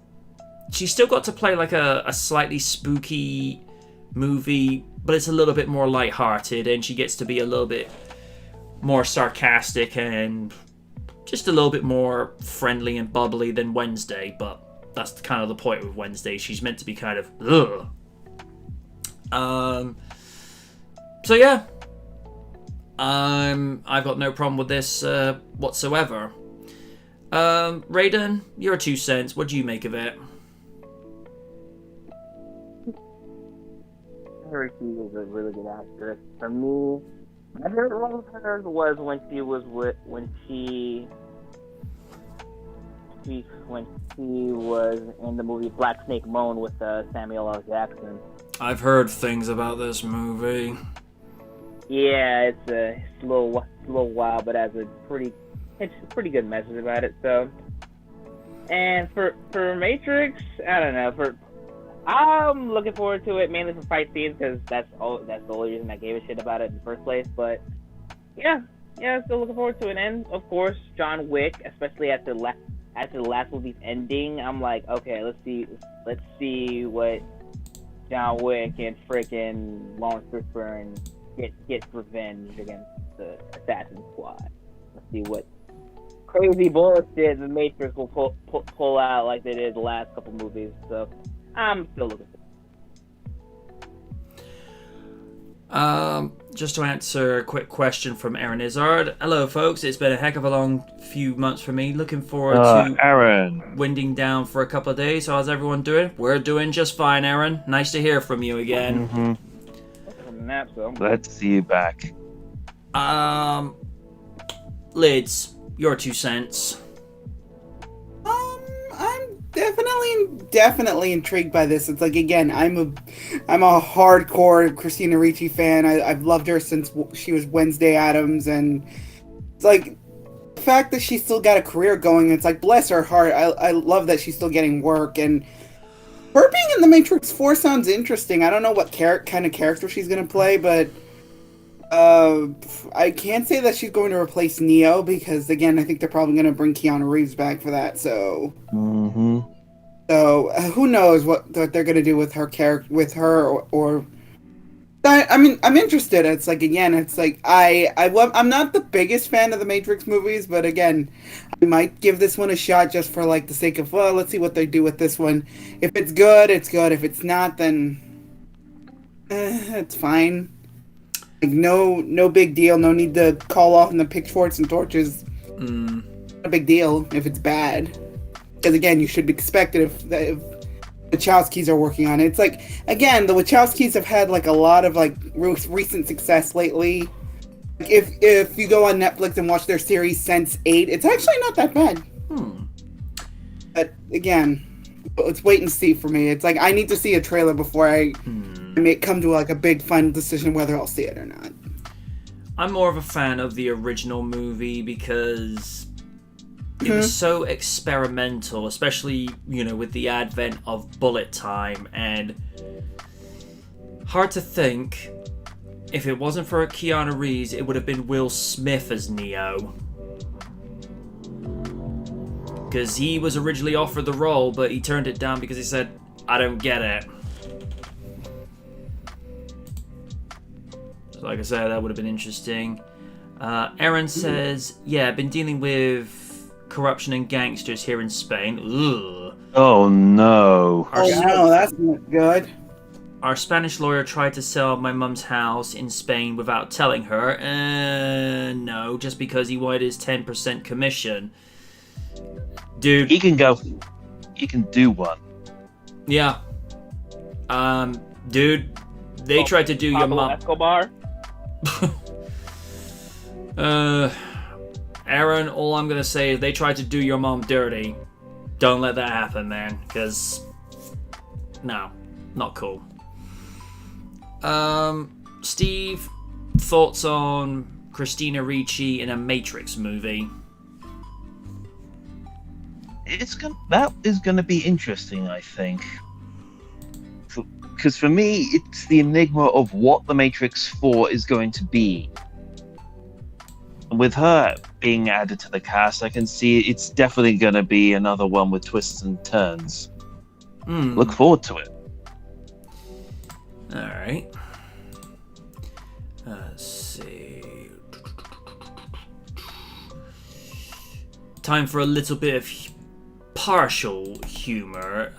[SPEAKER 1] she still got to play like a slightly spooky movie, but it's a little bit more lighthearted, and she gets to be a little bit more sarcastic and just a little bit more friendly and bubbly than Wednesday. But that's kind of the point with Wednesday. She's meant to be kind of ugh. So yeah, I've got no problem with this whatsoever. Raiden, your 2 cents. What do you make of it?
[SPEAKER 4] Ricci is a really good actress. For me, my favorite role of hers was when she was in the movie Black Snake Moan with Samuel L. Jackson.
[SPEAKER 1] I've heard things about this movie.
[SPEAKER 4] Yeah, it's a little wild, but has it's a pretty good message about it. So, and for Matrix, I don't know. I'm looking forward to it mainly for fight scenes, because that's the only reason I gave a shit about it in the first place. But yeah, still looking forward to it. And of course, John Wick, especially after the last movie's ending, I'm like, okay, let's see what John Wick and freaking Lawrence Fishburne get revenge against the Assassin Squad. Let's see what crazy bullshit the Matrix will pull out like they did the last couple movies. So I'm still looking for it.
[SPEAKER 1] Just to answer a quick question from Aaron Izzard. Hello, folks. It's been a heck of a long few months for me. Looking forward to
[SPEAKER 2] Aaron
[SPEAKER 1] winding down for a couple of days. How's everyone doing? We're doing just fine, Aaron. Nice to hear from you again.
[SPEAKER 2] Mm-hmm.
[SPEAKER 4] Nap, so
[SPEAKER 2] Glad to see you back.
[SPEAKER 1] Lids, your 2 cents.
[SPEAKER 3] I'm definitely intrigued by this. It's like, again, I'm a hardcore Christina Ricci fan. I've loved her since she was Wednesday Addams, and it's like the fact that she's still got a career going. It's like, bless her heart. I love that she's still getting work, and her being in the Matrix 4 sounds interesting. I don't know what kind of character she's gonna play, but I can't say that she's going to replace Neo because, again, I think they're probably going to bring Keanu Reeves back for that. So, so who knows what they're going to do with her character, with her, or I mean, I'm interested. It's like, again, it's like I'm not the biggest fan of the Matrix movies, but again, I might give this one a shot just for like the sake of, well, let's see what they do with this one. If it's good, it's good. If it's not, then it's fine. Like, no big deal. No need to call off in the pitchforks and torches. Not a big deal if it's bad. Because, again, you should be expected if the Wachowskis are working on it. It's like, again, the Wachowskis have had, like, a lot of, like, recent success lately. Like, if you go on Netflix and watch their series Sense8, it's actually not that bad. But, again, let's wait and see for me. It's like, I need to see a trailer before I may come to like a big final decision whether I'll see it or not.
[SPEAKER 1] I'm more of a fan of the original movie because it was so experimental, especially, you know, with the advent of bullet time, and hard to think if it wasn't for Keanu Reeves, it would have been Will Smith as Neo. Because he was originally offered the role, but he turned it down because he said, I don't get it. So like I said, that would have been interesting. Aaron says, yeah, I've been dealing with corruption and gangsters here in Spain. Ugh.
[SPEAKER 2] Oh, no.
[SPEAKER 3] No, that's not good.
[SPEAKER 1] Our Spanish lawyer tried to sell my mum's house in Spain without telling her. No, just because he wanted his 10% commission. Dude.
[SPEAKER 2] He can do one.
[SPEAKER 1] Yeah. Dude, they tried to do your mom.
[SPEAKER 4] Escobar?
[SPEAKER 1] Aaron, all I'm gonna say is they tried to do your mom dirty. Don't let that happen, man, because no, not cool. Steve, thoughts on Christina Ricci in a Matrix movie?
[SPEAKER 2] That is gonna be interesting, I think. Because for me, it's the enigma of what the Matrix 4 is going to be. And with her being added to the cast, I can see it's definitely going to be another one with twists and turns. Look forward to it.
[SPEAKER 1] Alright. Let's see. Time for a little bit of partial humor.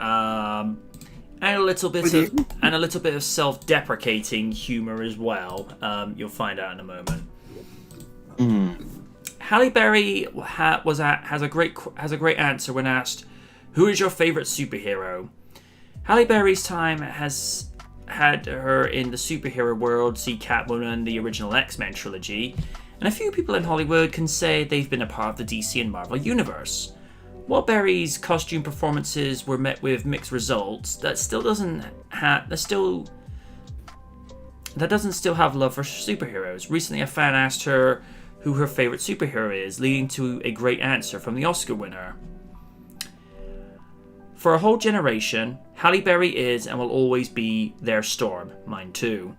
[SPEAKER 1] And a little bit of self-deprecating humor as well. You'll find out in a moment. Halle Berry has a great answer when asked, "Who is your favorite superhero?" Halle Berry's time has had her in the superhero world. See Catwoman, the original X-Men trilogy, and a few people in Hollywood can say they've been a part of the DC and Marvel universe. While Berry's costume performances were met with mixed results, that doesn't still have love for superheroes. Recently, a fan asked her who her favorite superhero is, leading to a great answer from the Oscar winner. For a whole generation, Halle Berry is and will always be their Storm, mine too.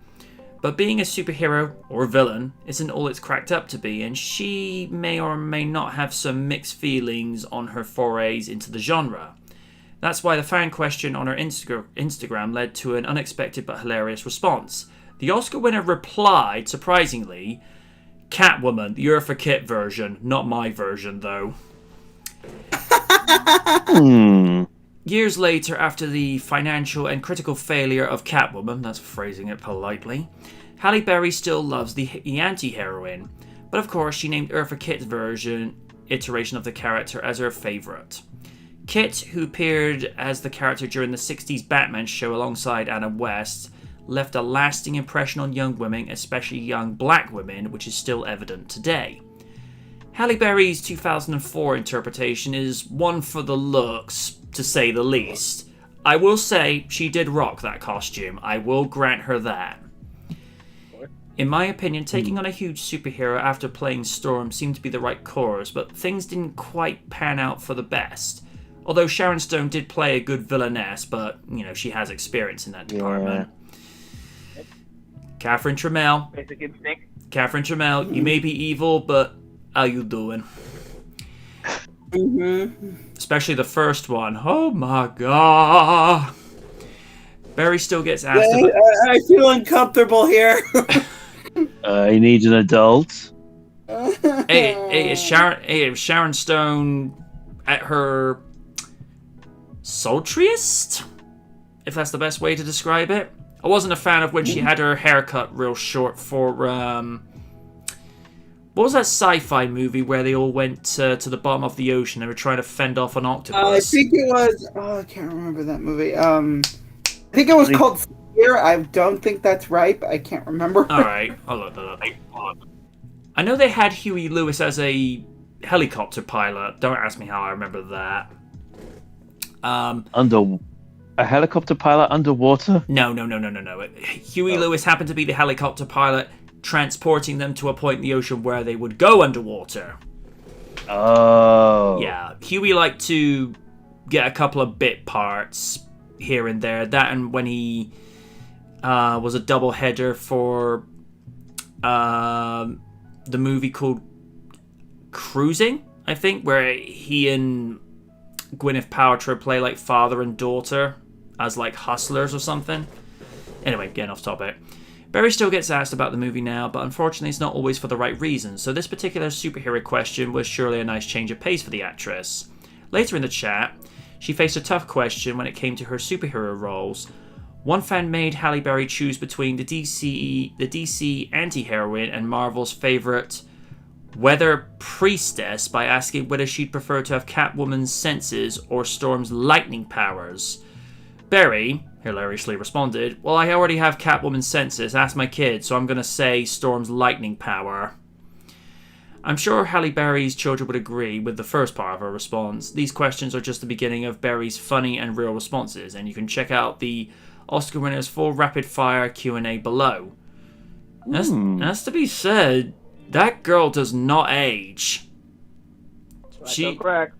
[SPEAKER 1] But being a superhero or villain isn't all it's cracked up to be, and she may or may not have some mixed feelings on her forays into the genre. That's why the fan question on her Instagram led to an unexpected but hilarious response. The Oscar winner replied, surprisingly, Catwoman, the Eartha Kitt version, not my version though. Years later, after the financial and critical failure of Catwoman, that's phrasing it politely, Halle Berry still loves the anti-heroine, but of course she named Eartha Kitt's iteration of the character as her favourite. Kitt, who appeared as the character during the 60s Batman show alongside Adam West, left a lasting impression on young women, especially young black women, which is still evident today. Halle Berry's 2004 interpretation is one for the looks, to say the least. I will say she did rock that costume. I will grant her that. In my opinion, taking on a huge superhero after playing Storm seemed to be the right course, but things didn't quite pan out for the best. Although Sharon Stone did play a good villainess, but, she has experience in that department.
[SPEAKER 4] Yeah.
[SPEAKER 1] Catherine Tremell.
[SPEAKER 4] Basic instinct.
[SPEAKER 1] Catherine Tremell, you may be evil, but how you doing? Especially the first one. Oh my god. Barry still gets asked about...
[SPEAKER 3] I feel uncomfortable here.
[SPEAKER 2] I need an adult.
[SPEAKER 1] Hey, is Sharon Stone at her sultriest? If that's the best way to describe it. I wasn't a fan of when she had her hair cut real short for, what was that sci-fi movie where they all went to the bottom of the ocean? They were trying to fend off an octopus.
[SPEAKER 3] I think it was... Oh, I can't remember that movie. I think it was called Sphere. I don't think that's right, but I can't remember.
[SPEAKER 1] Alright, I'll look that up. I know they had Huey Lewis as a helicopter pilot. Don't ask me how I remember that.
[SPEAKER 2] A helicopter pilot underwater?
[SPEAKER 1] No. Huey Lewis happened to be the helicopter pilot, transporting them to a point in the ocean where they would go underwater.
[SPEAKER 2] Oh.
[SPEAKER 1] Yeah, Huey liked to get a couple of bit parts here and there. That and when he was a double header for the movie called Cruising, I think, where he and Gwyneth Paltrow play like father and daughter as like hustlers or something. Anyway, getting off topic. Barry still gets asked about the movie now, but unfortunately it's not always for the right reasons, so this particular superhero question was surely a nice change of pace for the actress. Later in the chat, she faced a tough question when it came to her superhero roles. One fan made Halle Berry choose between the DC anti-heroine and Marvel's favourite Weather Priestess by asking whether she'd prefer to have Catwoman's senses or Storm's lightning powers. Berry hilariously responded, "Well, I already have Catwoman's senses, ask my kid, so I'm going to say Storm's lightning power." I'm sure Halle Berry's children would agree with the first part of her response. These questions are just the beginning of Berry's funny and real responses, and you can check out the Oscar winner's full rapid-fire Q&A below. That's to be said, that girl does not age.
[SPEAKER 4] She correct.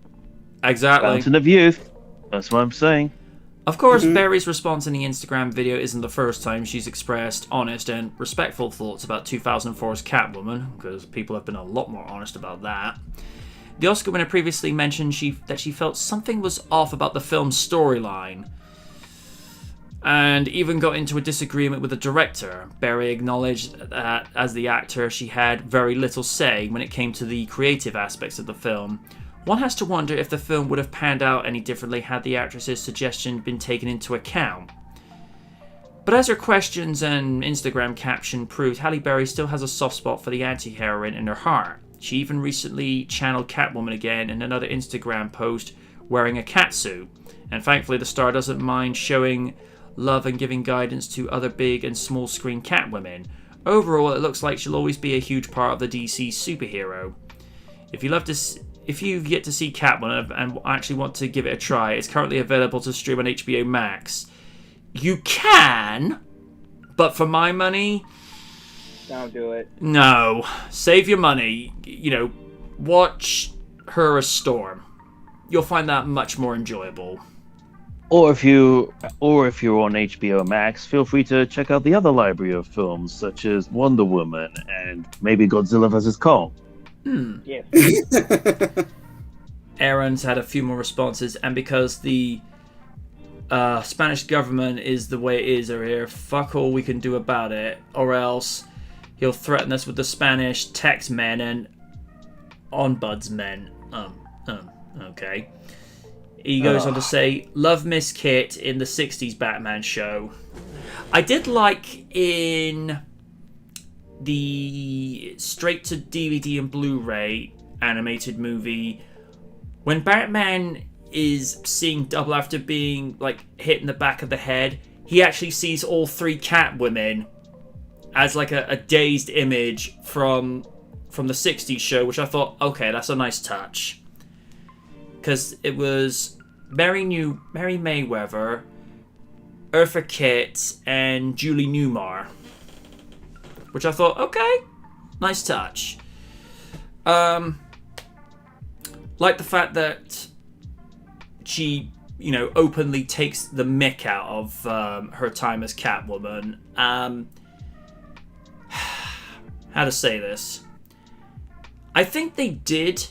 [SPEAKER 1] Exactly.
[SPEAKER 2] Fountain of youth. That's what I'm saying.
[SPEAKER 1] Of course, Berry's response in the Instagram video isn't the first time she's expressed honest and respectful thoughts about 2004's Catwoman, because people have been a lot more honest about that. The Oscar winner previously mentioned that she felt something was off about the film's storyline, and even got into a disagreement with the director. Berry acknowledged that, as the actor, she had very little say when it came to the creative aspects of the film. One has to wonder if the film would have panned out any differently had the actress's suggestion been taken into account. But as her questions and Instagram caption proved, Halle Berry still has a soft spot for the anti-heroine in her heart. She even recently channeled Catwoman again in another Instagram post wearing a catsuit, and thankfully the star doesn't mind showing love and giving guidance to other big and small screen Catwomen. Overall, it looks like she'll always be a huge part of the DC superhero. If you've yet to see Catwoman and actually want to give it a try, it's currently available to stream on HBO Max. You can, but for my money,
[SPEAKER 4] don't do it.
[SPEAKER 1] No, save your money. Watch her as Storm. You'll find that much more enjoyable.
[SPEAKER 2] Or if you're on HBO Max, feel free to check out the other library of films such as Wonder Woman and maybe Godzilla vs. Kong.
[SPEAKER 4] Yes.
[SPEAKER 1] Aaron's had a few more responses, and because the Spanish government is the way it is over here, fuck all we can do about it, or else he'll threaten us with the Spanish tax men and ombudsmen. Okay. He goes on to say, love Miss Kit in the 60s Batman show. I did like in the straight-to-DVD and Blu-ray animated movie, when Batman is seeing double after being hit in the back of the head, he actually sees all three Catwomen as a dazed image from from the 60s show, which I thought, okay, that's a nice touch. Because it was Mary Mayweather, Eartha Kitt, and Julie Newmar. Which I thought, okay, nice touch. Like the fact that she, openly takes the mick out of her time as Catwoman. How to say this? I think they did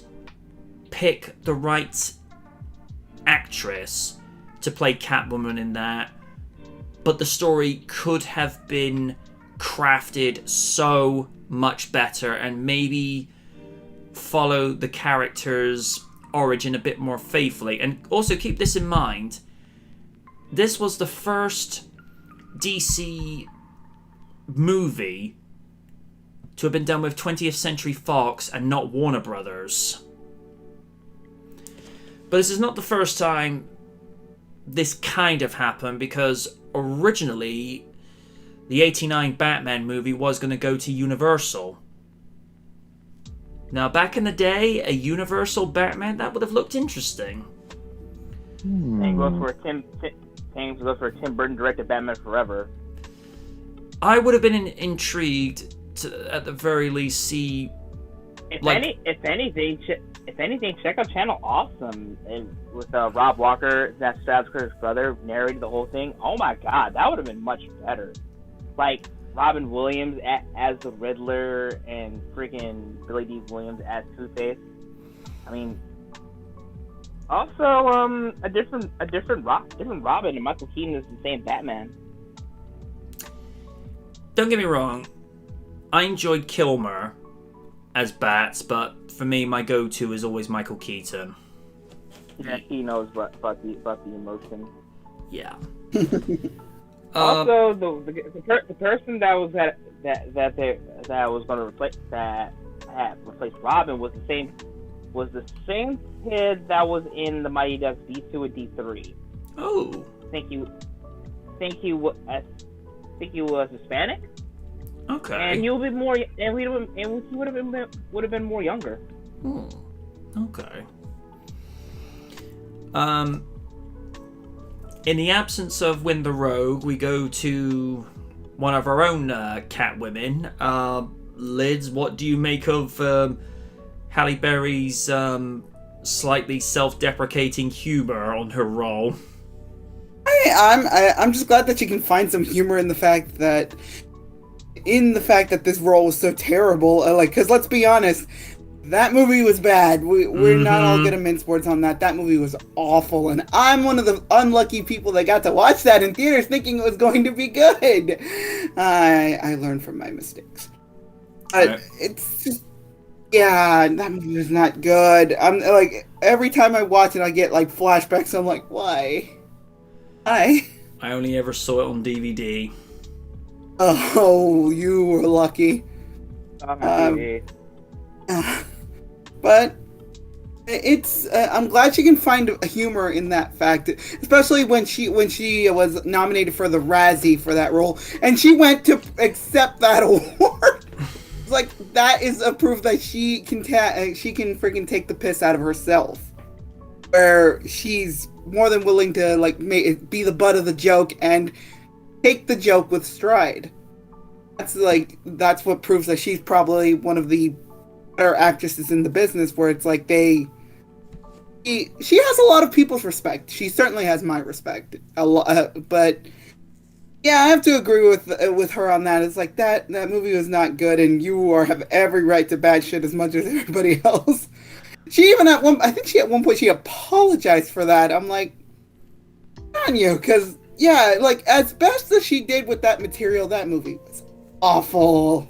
[SPEAKER 1] pick the right actress to play Catwoman in that, but the story could have been crafted so much better and maybe follow the character's origin a bit more faithfully. And also keep this in mind, this was the first DC movie to have been done with 20th Century Fox and not Warner Brothers. But this is not the first time this kind of happened, because originally the 89 Batman movie was going to go to Universal. Now, back in the day, a Universal Batman, that would have looked interesting.
[SPEAKER 4] Same goes for a Tim Burton directed Batman Forever.
[SPEAKER 1] I would have been intrigued to, at the very least, see.
[SPEAKER 4] If anything, check out Channel Awesome with Rob Walker, Zach Stravsker's brother, narrated the whole thing. Oh my God, that would have been much better. Like Robin Williams as the Riddler and freaking Billy D. Williams as Two-Face. I mean, also a different Robin, and Michael Keaton is the same Batman.
[SPEAKER 1] Don't get me wrong, I enjoyed Kilmer as Bats, but for me, my go-to is always Michael Keaton.
[SPEAKER 4] Yeah, he knows about the emotion.
[SPEAKER 1] Yeah.
[SPEAKER 4] Also, the person that was going to replace Robin was the same kid that was in the Mighty Ducks D2 and D3.
[SPEAKER 1] Oh.
[SPEAKER 4] I think he was Hispanic.
[SPEAKER 1] Okay.
[SPEAKER 4] And he'll be more, and he would have been more younger.
[SPEAKER 1] Hmm. Okay. In the absence of Win the Rogue, we go to one of our own Catwomen. Liz, what do you make of Halle Berry's slightly self-deprecating humor on her role?
[SPEAKER 3] I'm just glad that she can find some humor in the fact that this role was so terrible. Because let's be honest, that movie was bad. We're not all gonna mince words on that. That movie was awful, and I'm one of the unlucky people that got to watch that in theaters thinking it was going to be good. I learned from my mistakes. But it's just, yeah, that movie was not good. I'm like, every time I watch it, I get like flashbacks. I'm like, why? I
[SPEAKER 1] only ever saw it on DVD.
[SPEAKER 3] Oh, you were lucky. But it's I'm glad she can find a humor in that fact, especially when she was nominated for the Razzie for that role, and she went to accept that award. It's like, that is a proof that she can freaking take the piss out of herself, where she's more than willing to like be the butt of the joke and take the joke with stride. That's what proves that she's probably one of the better actresses in the business, where it's like she has a lot of people's respect. She certainly has my respect a lot, but yeah, I have to agree with her on that. It's like that movie was not good, and you have every right to bad shit as much as everybody else. She even at one point she apologized for that. I'm like, on you, because yeah, like as best as she did with that material, that movie was awful.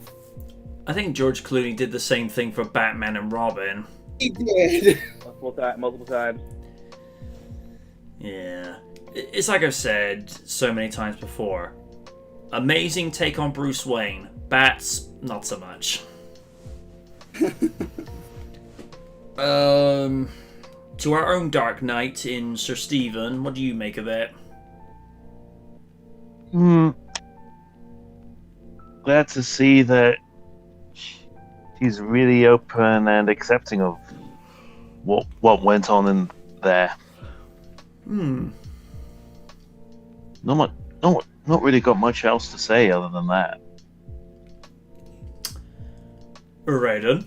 [SPEAKER 1] I think George Clooney did the same thing for Batman and Robin.
[SPEAKER 3] He did.
[SPEAKER 4] Multiple times.
[SPEAKER 1] Yeah. It's like I've said so many times before. Amazing take on Bruce Wayne. Bats, not so much. To our own Dark Knight in Sir Stephen, what do you make of it?
[SPEAKER 2] Glad to see that he's really open and accepting of what went on in there. Not really got much else to say other than that.
[SPEAKER 1] Raiden.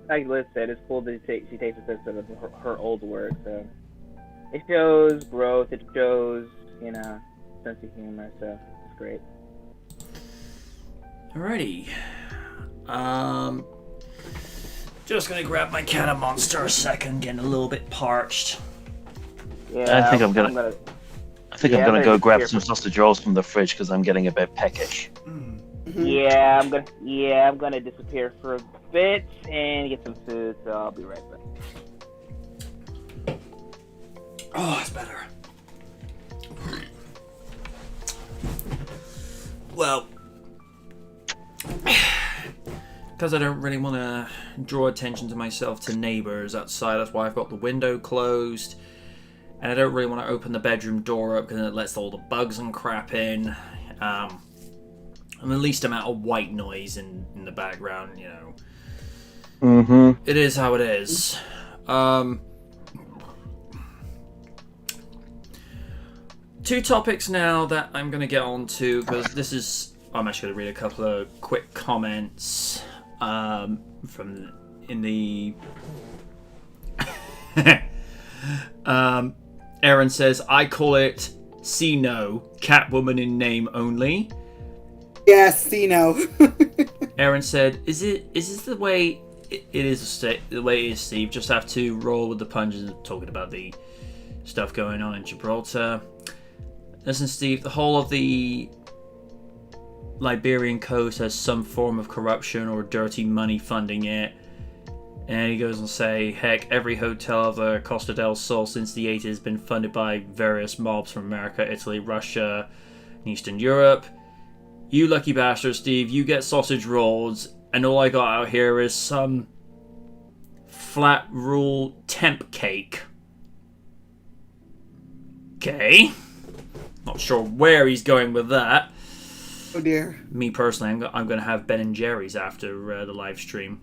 [SPEAKER 4] Like Liz said, it's cool that she takes a sense of her old work. So it shows growth. It shows, sense of humor. So it's great.
[SPEAKER 1] Alrighty. Just gonna grab my can of Monster a second, getting a little bit parched.
[SPEAKER 4] Yeah,
[SPEAKER 2] I think I'm gonna go grab some sausage rolls from the fridge because I'm getting a bit peckish.
[SPEAKER 4] Yeah, I'm gonna disappear for a bit and get some food, so I'll be right back.
[SPEAKER 1] Oh, it's better. Well, because I don't really want to draw attention to myself to neighbors outside, that's why I've got the window closed. And I don't really want to open the bedroom door up because it lets all the bugs and crap in. And the least amount of white noise in the background, It is how it is. Two topics now that I'm going to get on to, because this is... I'm actually going to read a couple of quick comments from in the... Aaron says, I call it See No, Catwoman in name only.
[SPEAKER 3] Yes, see no.
[SPEAKER 1] Aaron said, "Is this the way it is? The way it is, Steve? Just have to roll with the punches." Talking about the stuff going on in Gibraltar. Listen, Steve. The whole of the Liberian coast has some form of corruption or dirty money funding it. And he goes on to say, "Heck, every hotel of the Costa del Sol since the 80s has been funded by various mobs from America, Italy, Russia, and Eastern Europe. You lucky bastard, Steve, you get sausage rolls, and all I got out here is some flat rule temp cake." Okay. Not sure where he's going with that.
[SPEAKER 3] Oh dear.
[SPEAKER 1] Me personally, I'm going to have Ben & Jerry's after the live stream.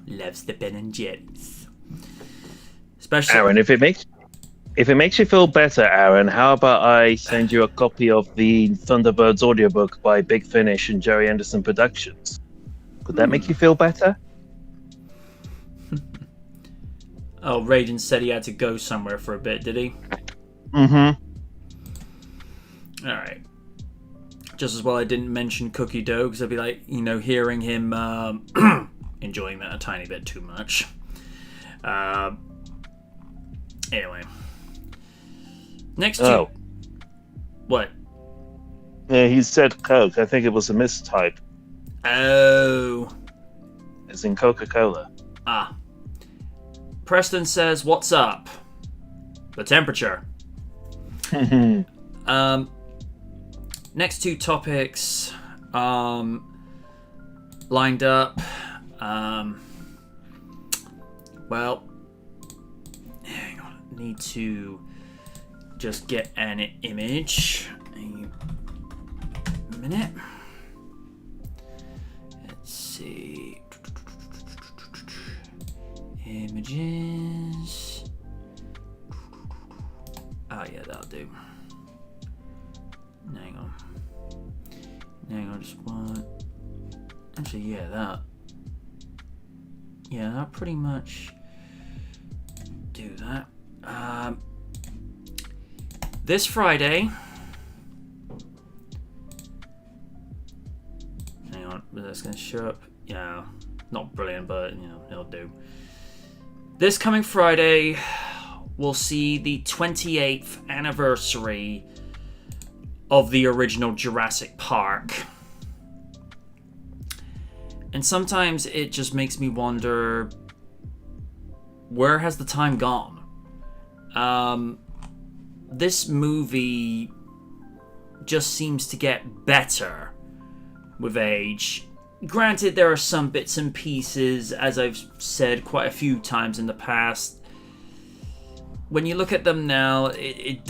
[SPEAKER 1] Loves the Ben & Jerry's. Especially...
[SPEAKER 2] Aaron, if it makes you feel better, Aaron, how about I send you a copy of the Thunderbirds audiobook by Big Finish and Jerry Anderson Productions? Could that make you feel better?
[SPEAKER 1] Oh, Raiden said he had to go somewhere for a bit, did he?
[SPEAKER 2] Mm-hmm.
[SPEAKER 1] Alright. Just as well I didn't mention Cookie Dough, because I'd be like, hearing him enjoying that a tiny bit too much. Anyway. Next two...
[SPEAKER 2] Oh.
[SPEAKER 1] What?
[SPEAKER 2] Yeah, he said Coke. I think it was a mistype.
[SPEAKER 1] Oh.
[SPEAKER 2] As in Coca-Cola.
[SPEAKER 1] Ah. Preston says, "What's up? The temperature." Next two topics lined up. Well, hang on. Need to just get an image. A minute. Let's see. Images. Oh yeah, that'll do. Hang on, just one. Actually, yeah, that pretty much do that. This Friday. Hang on, that's gonna show up. Yeah, not brilliant, but it'll do. This coming Friday, we'll see the 28th anniversary of the original Jurassic Park. And sometimes it just makes me wonder, where has the time gone? This movie just seems to get better with age. Granted, there are some bits and pieces, as I've said quite a few times in the past. When you look at them now, it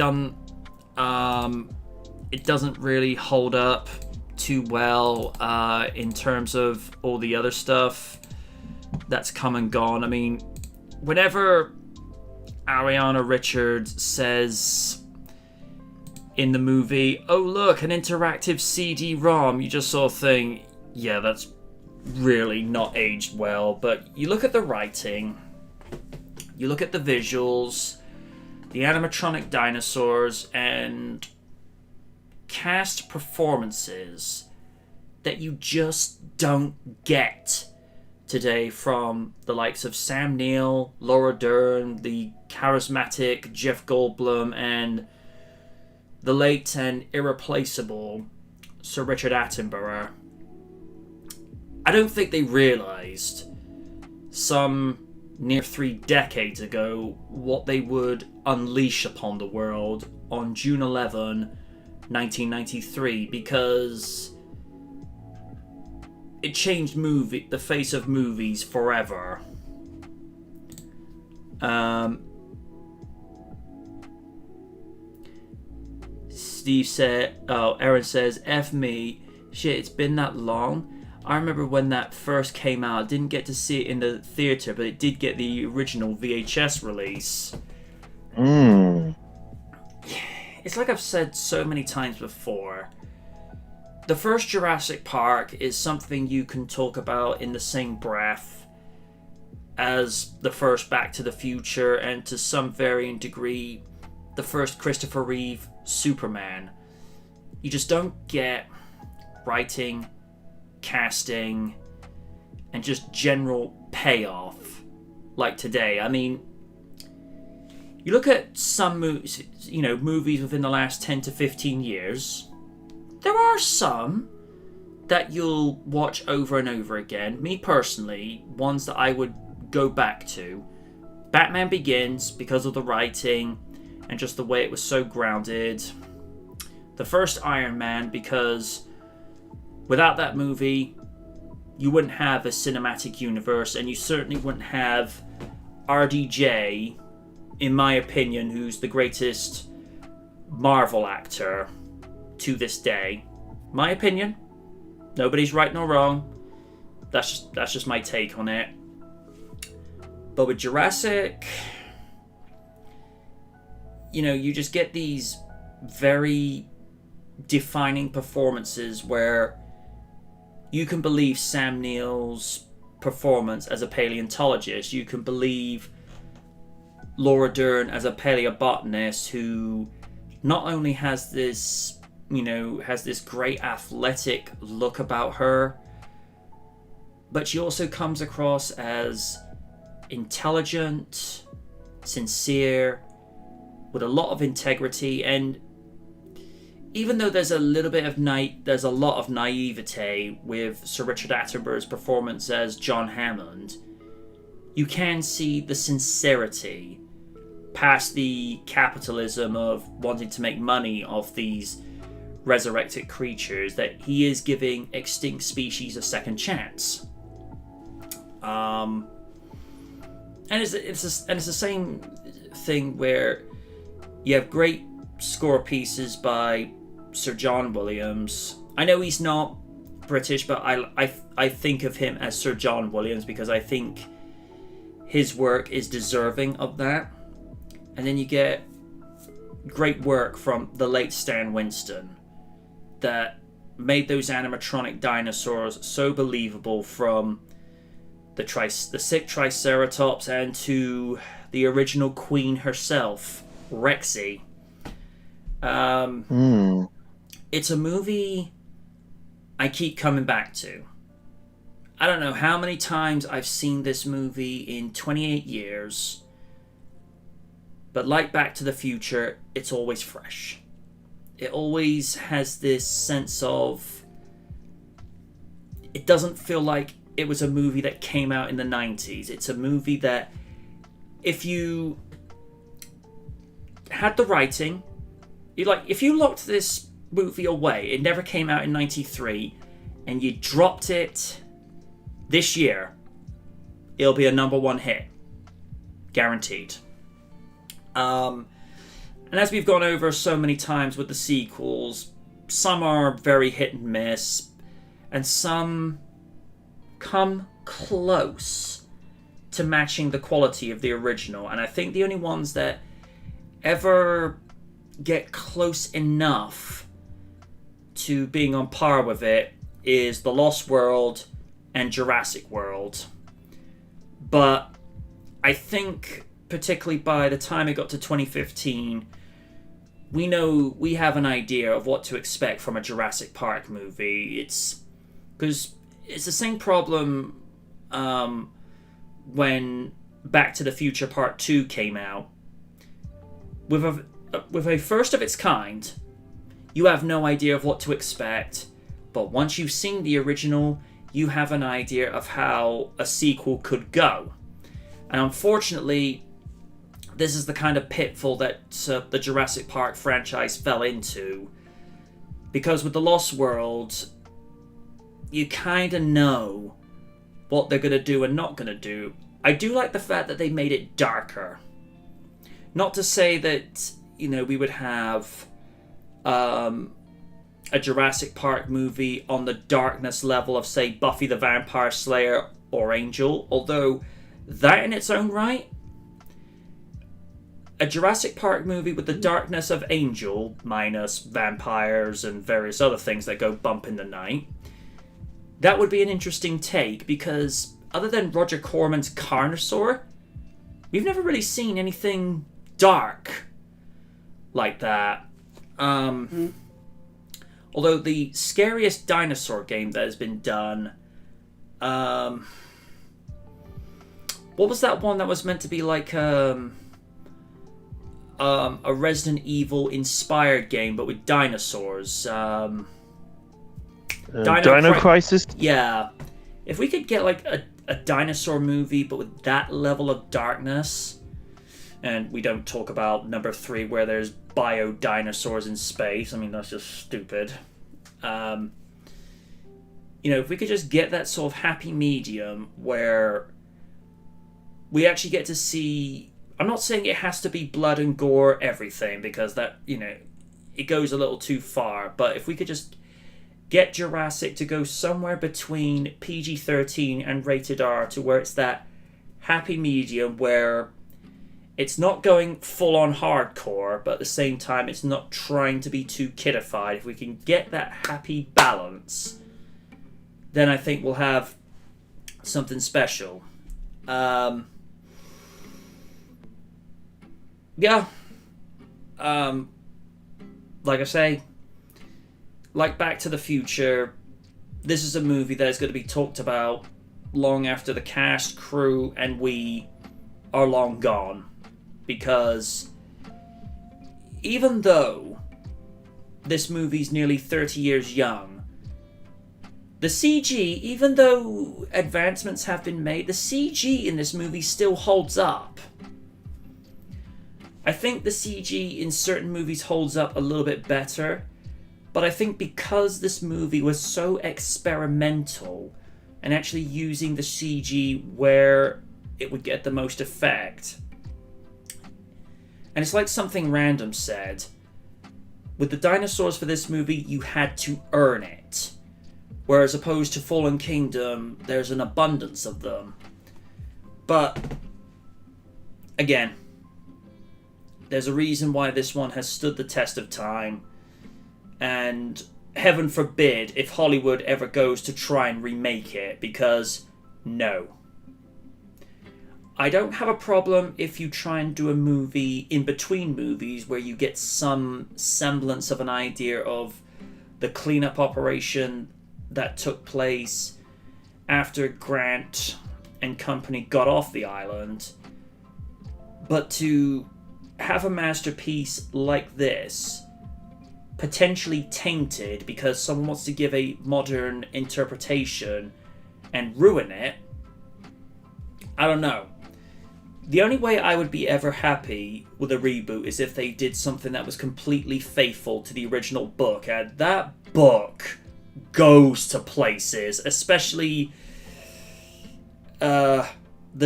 [SPEAKER 1] it doesn't really hold up too well in terms of all the other stuff that's come and gone. I mean, whenever Ariana Richards says in the movie, "Oh look, an interactive CD-ROM," you just sort of think, yeah, that's really not aged well. But you look at the writing, you look at the visuals, the animatronic dinosaurs, and cast performances that you just don't get today from the likes of Sam Neill, Laura Dern, the charismatic Jeff Goldblum, and the late and irreplaceable Sir Richard Attenborough. I don't think they realised some near 3 decades ago what they would unleash upon the world on June 11, 1993, because it changed the face of movies forever. Steve said, Aaron says, F me, shit, it's been that long. I remember when that first came out, I didn't get to see it in the theatre, but it did get the original VHS release. It's like I've said so many times before. The first Jurassic Park is something you can talk about in the same breath as the first Back to the Future, and to some varying degree, the first Christopher Reeve Superman. You just don't get writing, casting, and just general payoff like today. I mean, you look at some movies, movies within the last 10 to 15 years, there are some that you'll watch over and over again. Me personally, ones that I would go back to. Batman Begins, because of the writing and just the way it was so grounded. The first Iron Man, because without that movie, you wouldn't have a cinematic universe, and you certainly wouldn't have RDJ, in my opinion, who's the greatest Marvel actor to this day. My opinion. Nobody's right nor wrong. That's just my take on it. But with Jurassic, you just get these very defining performances where you can believe Sam Neill's performance as a paleontologist. You can believe Laura Dern as a paleobotanist who not only has this great athletic look about her, but she also comes across as intelligent, sincere, with a lot of integrity. And even though there's a lot of naivete with Sir Richard Attenborough's performance as John Hammond, you can see the sincerity past the capitalism of wanting to make money off these resurrected creatures, that he is giving extinct species a second chance. And it's the same thing where you have great score pieces by Sir John Williams. I know he's not British, but I think of him as Sir John Williams because I think his work is deserving of that. And then you get great work from the late Stan Winston that made those animatronic dinosaurs so believable, from the sick Triceratops and to the original queen herself, Ricci. It's a movie I keep coming back to. I don't know how many times I've seen this movie in 28 years, but like Back to the Future, it's always fresh. It always has this sense of, it doesn't feel like it was a movie that came out in the 90s. It's a movie that, if you had the writing, if you locked this movie away, it never came out in 93, and you dropped it this year, it'll be a #1 hit. Guaranteed. And as we've gone over so many times with the sequels, some are very hit and miss, and some come close to matching the quality of the original. And I think the only ones that ever get close enough to being on par with it is The Lost World and Jurassic World. But I think, particularly by the time it got to 2015, we have an idea of what to expect from a Jurassic Park movie. It's because it's the same problem when Back to the Future Part 2 came out. With a first of its kind, you have no idea of what to expect, but once you've seen the original, you have an idea of how a sequel could go. And unfortunately, this is the kind of pitfall that the Jurassic Park franchise fell into. Because with The Lost World, you kind of know what they're going to do and not going to do. I do like the fact that they made it darker. Not to say that, we would have a Jurassic Park movie on the darkness level of, say, Buffy the Vampire Slayer or Angel, although that in its own right, a Jurassic Park movie with the darkness of Angel, minus vampires and various other things that go bump in the night, that would be an interesting take, because other than Roger Corman's Carnosaur, we've never really seen anything dark like that. Although the scariest dinosaur game that has been done, what was that one that was meant to be like a Resident Evil inspired game but with dinosaurs?
[SPEAKER 2] Dino Crisis?
[SPEAKER 1] Yeah. If we could get like a dinosaur movie but with that level of darkness, and we don't talk about number 3 where there's bio dinosaurs in space. I mean, that's just stupid. If we could just get that sort of happy medium where we actually get to see... I'm not saying it has to be blood and gore everything, because that, it goes a little too far. But if we could just get Jurassic to go somewhere between PG-13 and rated R, to where it's that happy medium where it's not going full-on hardcore, but at the same time it's not trying to be too kidified. If we can get that happy balance, then I think we'll have something special. Yeah. Like I say, like Back to the Future, this is a movie that is going to be talked about long after the cast, crew, and we are long gone. Because even though this movie's nearly 30 years young, the CG, even though advancements have been made, the CG in this movie still holds up. I think the CG in certain movies holds up a little bit better, but I think because this movie was so experimental and actually using the CG where it would get the most effect. And it's like something Random said, with the dinosaurs for this movie, you had to earn it. Whereas opposed to Fallen Kingdom, there's an abundance of them. But, again, there's a reason why this one has stood the test of time. And heaven forbid if Hollywood ever goes to try and remake it, because no. I don't have a problem if you try and do a movie in between movies where you get some semblance of an idea of the cleanup operation that took place after Grant and company got off the island. But to have a masterpiece like this potentially tainted because someone wants to give a modern interpretation and ruin it, I don't know. The only way I would be ever happy with a reboot is if they did something that was completely faithful to the original book. And that book goes to places, especially the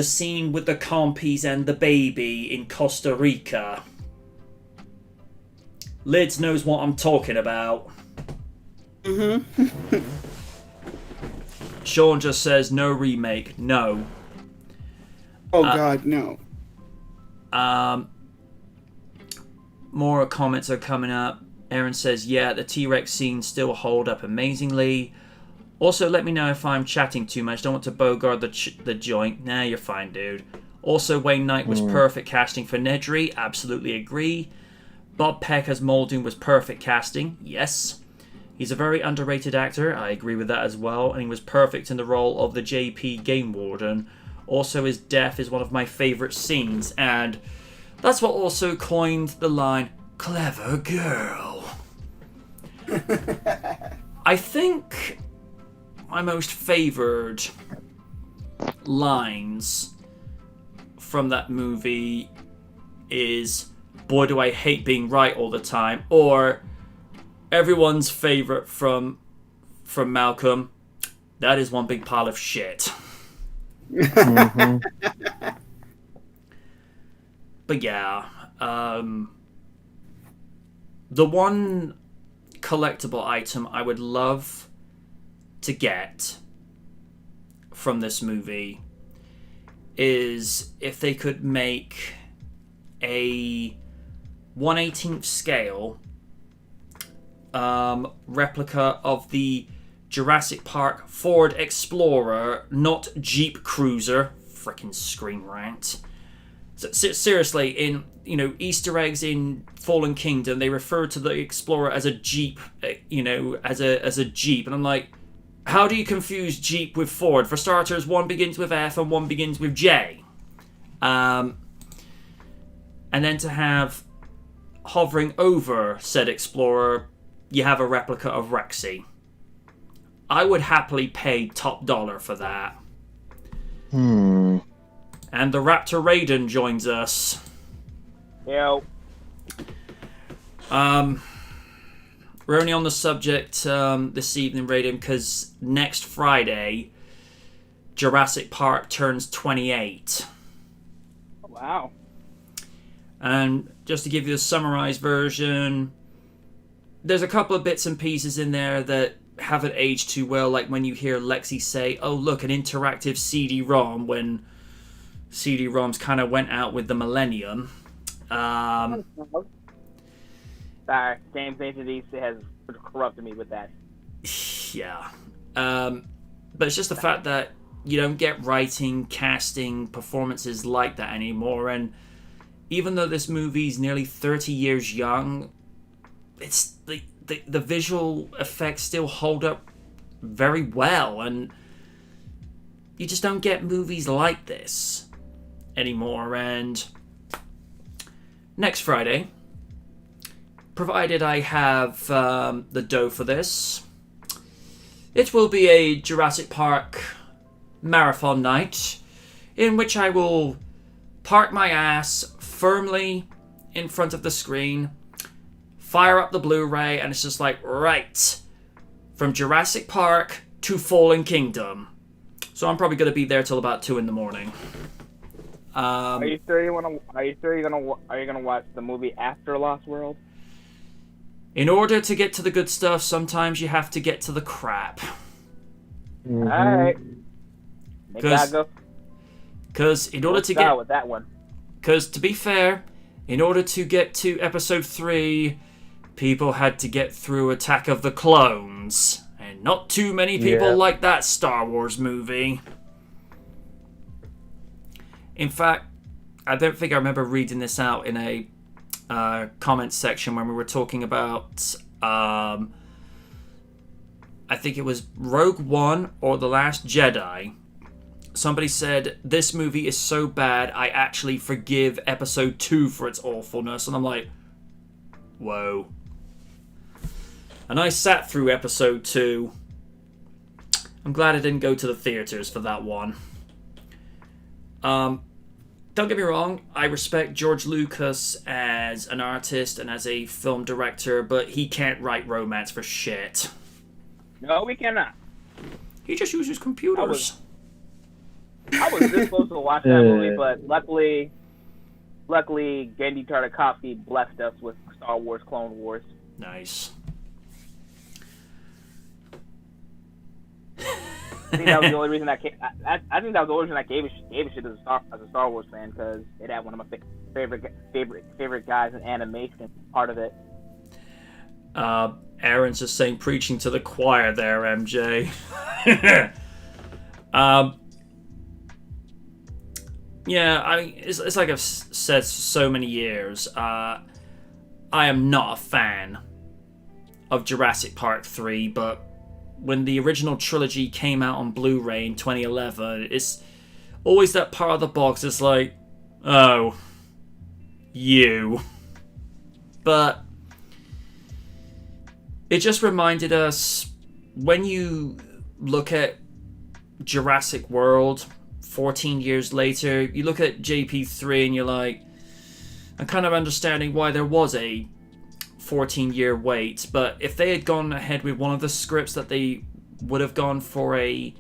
[SPEAKER 1] scene with the compies and the baby in Costa Rica. Lids knows what I'm talking about.
[SPEAKER 3] Mm-hmm.
[SPEAKER 1] Sean just says no remake. No.
[SPEAKER 3] Oh God, no.
[SPEAKER 1] More comments are coming up. Aaron says, yeah, the T-Rex scenes still hold up amazingly. Also, let me know if I'm chatting too much. Don't want to bogart the joint. Nah, you're fine, dude. Also, Wayne Knight was perfect casting for Nedry. Absolutely agree. Bob Peck as Muldoon was perfect casting. Yes. He's a very underrated actor. I agree with that as well. And he was perfect in the role of the JP Game Warden. Also, his death is one of my favourite scenes. And that's what also coined the line, clever girl. I think my most favoured lines from that movie is, boy do I hate being right all the time, or everyone's favourite from Malcolm, that is one big pile of shit.
[SPEAKER 2] Mhm.
[SPEAKER 1] But yeah, the one collectible item I would love to get from this movie is if they could make a 1/18 scale replica of the Jurassic Park Ford Explorer, not Jeep Cruiser. Frickin' screen rant. Seriously, in Easter eggs in Fallen Kingdom, they refer to the Explorer as a Jeep, as a Jeep, and I'm like, how do you confuse Jeep with Ford? For starters, one begins with F and one begins with J. And then to have hovering over said Explorer, you have a replica of Ricci. I would happily pay top dollar for that. And the Raptor Raiden joins us.
[SPEAKER 4] Yo.
[SPEAKER 1] We're only on the subject this evening, Raiden, because next Friday, Jurassic Park turns 28.
[SPEAKER 4] Wow.
[SPEAKER 1] And just to give you a summarized version, there's a couple of bits and pieces in there that haven't aged too well, like when you hear Lexi say, oh look, an interactive CD-ROM, when CD-ROMs kind of went out with the millennium.
[SPEAKER 4] Sorry, James Anthony has corrupted me with that.
[SPEAKER 1] Yeah. But it's just the fact that you don't get writing, casting, performances like that anymore, and even though this movie's nearly 30 years young, it's the visual effects still hold up very well, and you just don't get movies like this anymore. And next Friday, provided I have the dough for this, it will be a Jurassic Park marathon night in which I will park my ass firmly in front of the screen, fire up the Blu-ray, and it's just like, right, from Jurassic Park to Fallen Kingdom. So I'm probably going to be there till about 2 in the morning.
[SPEAKER 4] Are you sure you're gonna watch the movie after Lost World?
[SPEAKER 1] In order to get to the good stuff, sometimes you have to get to the crap.
[SPEAKER 4] Alright.
[SPEAKER 1] Because in order to
[SPEAKER 4] start
[SPEAKER 1] get
[SPEAKER 4] with that one.
[SPEAKER 1] Because, to be fair, in order to get to Episode 3, people had to get through Attack of the Clones. And not too many people like that Star Wars movie. In fact, I don't think I remember reading this out in a comment section when we were talking about... I think it was Rogue One or The Last Jedi. Somebody said, this movie is so bad, I actually forgive Episode 2 for its awfulness. And I'm like, whoa. And I sat through Episode 2. I'm glad I didn't go to the theaters for that one. Don't get me wrong, I respect George Lucas as an artist and as a film director, but he can't write romance for shit.
[SPEAKER 4] No, we cannot.
[SPEAKER 1] He just uses computers.
[SPEAKER 4] I was this close to watch that movie, but luckily, Genndy Tartakovsky blessed us with Star Wars Clone Wars.
[SPEAKER 1] Nice.
[SPEAKER 4] I think that was the only reason I think that was the only reason I gave a shit as a Star Wars fan, because it had one of my favorite guys in animation part of it.
[SPEAKER 1] Aaron's just saying, preaching to the choir there, MJ. Yeah, I mean, it's like I've said so many years. I am not a fan of Jurassic Park 3, but when the original trilogy came out on Blu-ray in 2011, it's always that part of the box that's like, oh, you. But it just reminded us, when you look at Jurassic World 14 years later, you look at JP3 and you're like, I'm kind of understanding why there was a 14-year wait. But if they had gone ahead with one of the scripts that they would have gone for a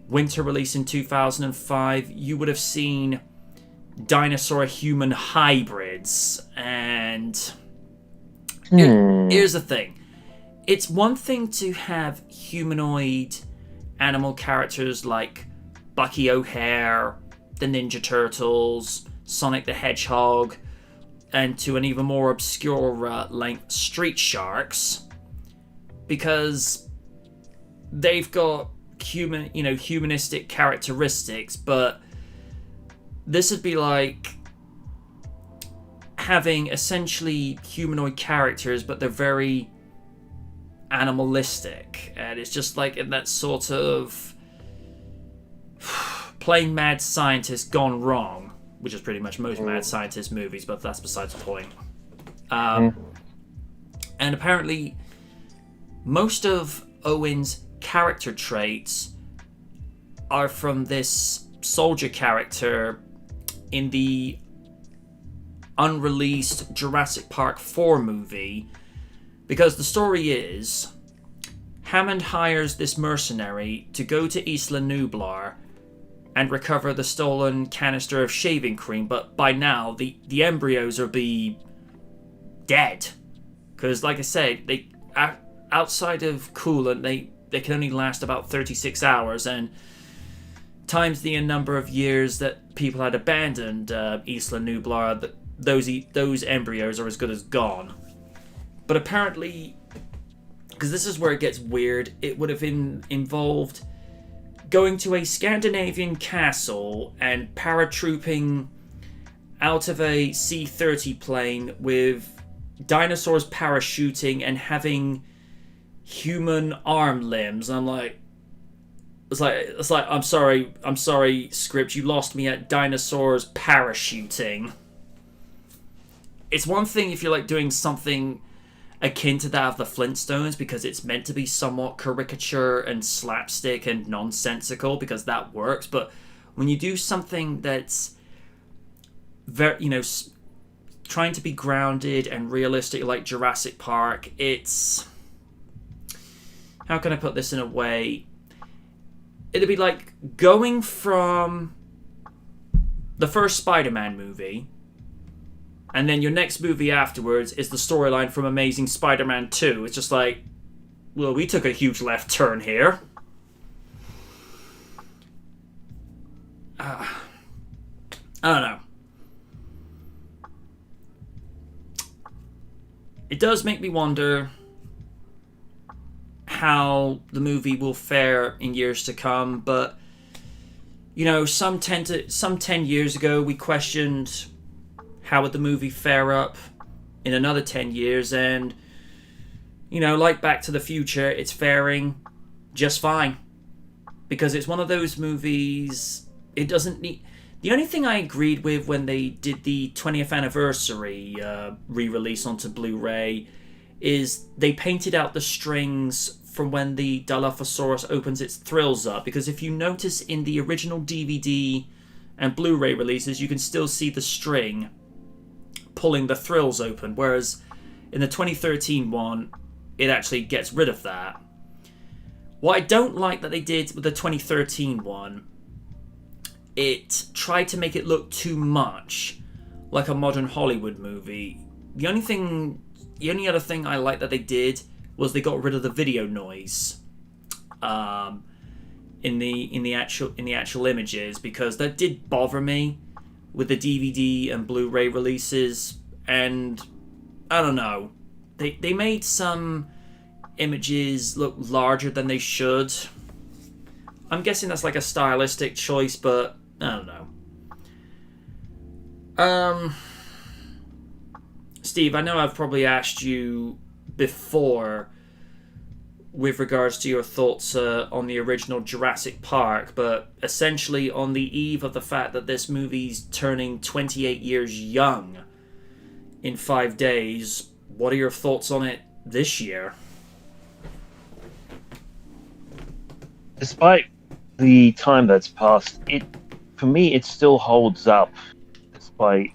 [SPEAKER 1] winter release in 2005, you would have seen dinosaur human hybrids. And here's the thing. It's one thing to have humanoid animal characters like Bucky O'Hare, the Ninja Turtles, Sonic the Hedgehog, and to an even more obscure length, Street Sharks, because they've got humanistic characteristics. But this would be like having essentially humanoid characters, but they're very animalistic, and it's just like in that sort of playing mad scientist gone wrong, which is pretty much most mad scientist movies, but that's besides the point. And apparently most of Owen's character traits are from this soldier character in the unreleased Jurassic Park 4 movie, because the story is Hammond hires this mercenary to go to Isla Nublar and recover the stolen canister of shaving cream, but by now the embryos are dead, because like I said, they outside of coolant they can only last about 36 hours, and times the number of years that people had abandoned Isla Nublar, those embryos are as good as gone. But apparently, because this is where it gets weird, it would have involved going to a Scandinavian castle and paratrooping out of a C-30 plane with dinosaurs parachuting and having human arm limbs. And I'm like, it's like I'm sorry, script, you lost me at dinosaurs parachuting. It's one thing if you're like doing something akin to that of the Flintstones, because it's meant to be somewhat caricature and slapstick and nonsensical, because that works. But when you do something that's very, trying to be grounded and realistic, like Jurassic Park, it's, how can I put this in a way? It'd be like going from the first Spider-Man movie, and then your next movie afterwards is the storyline from Amazing Spider-Man 2. It's just like, well, we took a huge left turn here. I don't know. It does make me wonder how the movie will fare in years to come, but some 10 years ago we questioned how would the movie fare up in another 10 years, and like Back to the Future, it's faring just fine, because it's one of those movies, it doesn't need. The only thing I agreed with when they did the 20th anniversary re-release onto Blu-ray is they painted out the strings from when the Dilophosaurus opens its thrills up, because if you notice in the original DVD and Blu-ray releases, you can still see the string pulling the thrills open, whereas in the 2013 one, it actually gets rid of that. What I don't like that they did with the 2013 one, it tried to make it look too much like a modern Hollywood movie. The only other thing I like that they did was they got rid of the video noise. in the actual images, because that did bother me with the DVD and Blu-ray releases. And I don't know, they made some images look larger than they should. I'm guessing that's like a stylistic choice, but I don't know. Steve, I know I've probably asked you before with regards to your thoughts on the original Jurassic Park, but essentially on the eve of the fact that this movie's turning 28 years young in 5 days, what are your thoughts on it this year?
[SPEAKER 2] Despite the time that's passed, for me it still holds up, despite